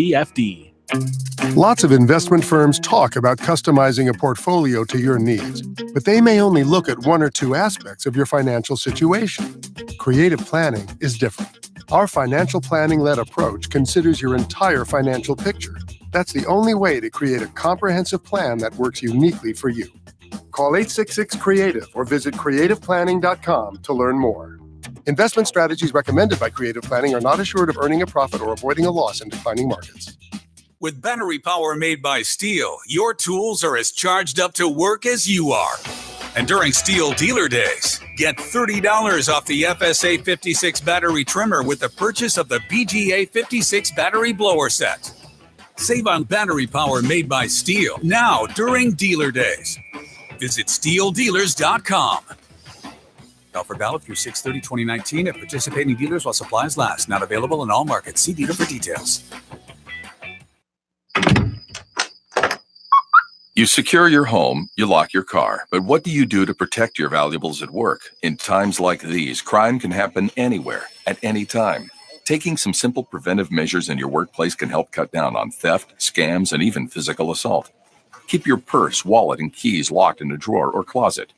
Lots of investment firms talk about customizing a portfolio to your needs, but they may only look at one or two aspects of your financial situation. Creative planning is different. Our financial planning-led approach considers your entire financial picture. That's the only way to create a comprehensive plan that works uniquely for you. Call 866-CREATIVE or visit creativeplanning.com to learn more. Investment strategies recommended by Creative Planning are not assured of earning a profit or avoiding a loss in declining markets.
With battery power made by Steel, your tools are as charged up to work as you are. And during Steel Dealer Days, get $30 off the FSA 56 battery trimmer with the purchase of the BGA 56 battery blower set. Save on battery power made by Steel now during Dealer Days. Visit SteelDealers.com. Offer valid through 6/30/2019 at participating dealers while supplies last. Not available in all markets. See dealer for details.
You secure your home, you lock your car, but what do you do to protect your valuables at work? In times like these, crime can happen anywhere, at any time. Taking some simple preventive measures in your workplace can help cut down on theft, scams, and even physical assault. Keep your purse, wallet, and keys locked in a drawer or closet.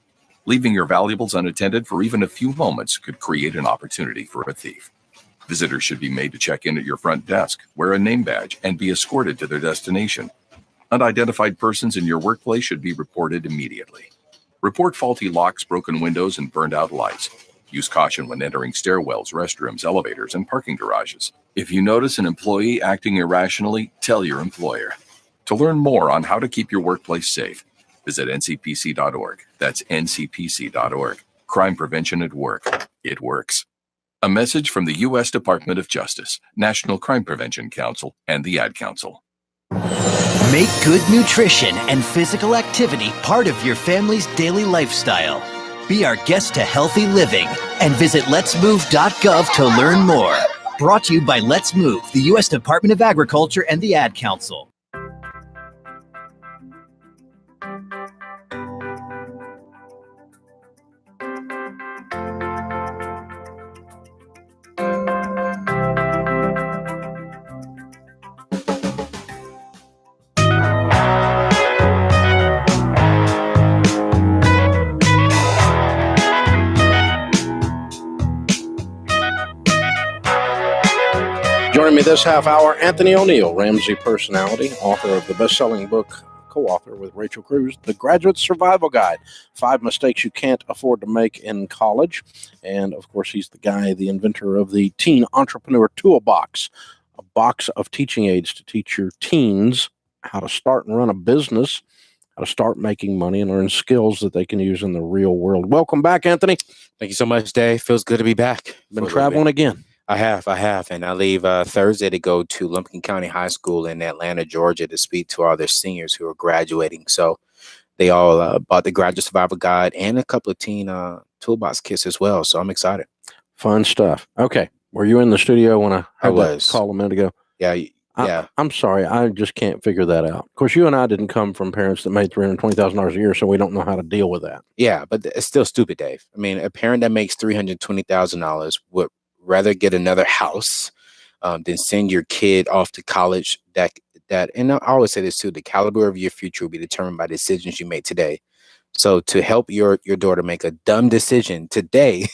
Leaving your valuables unattended for even a few moments could create an opportunity for a thief. Visitors should be made to check in at your front desk, wear a name badge, and be escorted to their destination. Unidentified persons in your workplace should be reported immediately. Report faulty locks, broken windows, and burned out lights. Use caution when entering stairwells, restrooms, elevators, and parking garages. If you notice an employee acting irrationally, tell your employer. To learn more on how to keep your workplace safe, visit ncpc.org. That's ncpc.org. Crime prevention at work. It works. A message from the U.S. Department of Justice, National Crime Prevention Council, and the Ad Council.
Make good nutrition and physical activity part of your family's daily lifestyle. Be our guest to healthy living and visit letsmove.gov to learn more. Brought to you by Let's Move, the U.S. Department of Agriculture and the Ad Council.
Joining me this half hour, Anthony O'Neill, Ramsey personality, author of the best-selling book, co-author with Rachel Cruz, The Graduate Survival Guide, 5 Mistakes You Can't Afford to Make in College. And, of course, he's the guy, the inventor of the Teen Entrepreneur Toolbox, a box of teaching aids to teach your teens how to start and run a business, how to start making money and learn skills that they can use in the real world. Welcome back, Anthony.
Thank you so much, Dave. Feels good to be back.
Been traveling again.
I have. And I leave Thursday to go to Lumpkin County High School in Atlanta, Georgia to speak to all their seniors who are graduating. So they all bought the Graduate Survival Guide and a couple of teen toolbox kits as well. So I'm excited.
Fun stuff. Okay. Were you in the studio when I had
was.
that call a minute ago?
Yeah.
I'm sorry. I just can't figure that out. Of course, you and I didn't come from parents that made $320,000 a year, so we don't know how to deal with that.
Yeah, but it's still stupid, Dave. I mean, a parent that makes $320,000 would rather get another house than send your kid off to college. And I always say this too: the caliber of your future will be determined by decisions you make today. So to help your daughter make a dumb decision today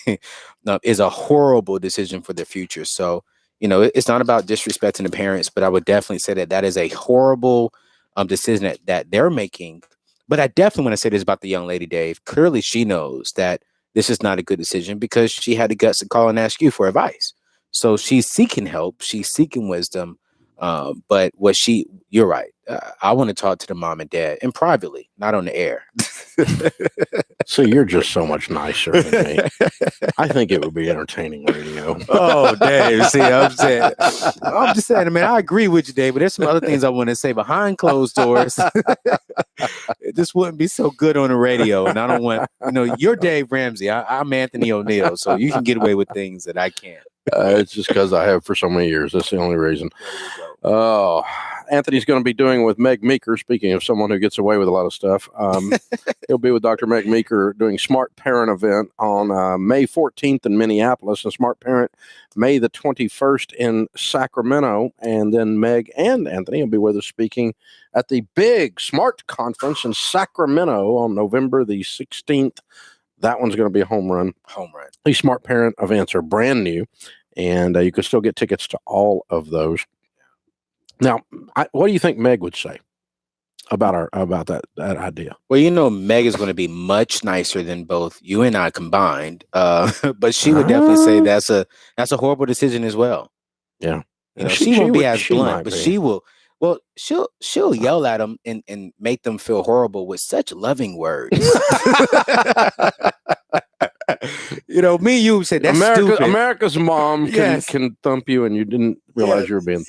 is a horrible decision for their future. So, you know, it's not about disrespecting the parents, but I would definitely say that is a horrible decision that they're making. But I definitely want to say this about the young lady, Dave. Clearly, she knows that this is not a good decision because she had the guts to call and ask you for advice. So she's seeking help. She's seeking wisdom. But you're right. I want to talk to the mom and dad and privately, not on the air.
So you're just so much nicer than me. I think it would be entertaining radio.
Oh, Dave. See, I'm just saying, man, I agree with you, Dave, but there's some other things I want to say behind closed doors. This wouldn't be so good on the radio. And I don't want, you're Dave Ramsey. I'm Anthony O'Neill. So you can get away with things that I can't.
It's just because I have for so many years. That's the only reason. Oh, Anthony's going to be doing with Meg Meeker. Speaking of someone who gets away with a lot of stuff, he'll be with Dr. Meg Meeker doing Smart Parent event on May 14th in Minneapolis, and Smart Parent May the 21st in Sacramento. And then Meg and Anthony will be with us speaking at the big Smart Conference in Sacramento on November the 16th. That one's going to be a home run. These Smart Parent events are brand new, and you can still get tickets to all of those. Now, what do you think Meg would say about that idea?
Well, Meg is going to be much nicer than both you and I combined, but she would definitely say that's a horrible decision as well.
Yeah,
she won't be as blunt, but she will. Well, she'll yell at them and make them feel horrible with such loving words. Me and you said that's stupid.
America's mom can thump you, and you didn't realize you were being thumped.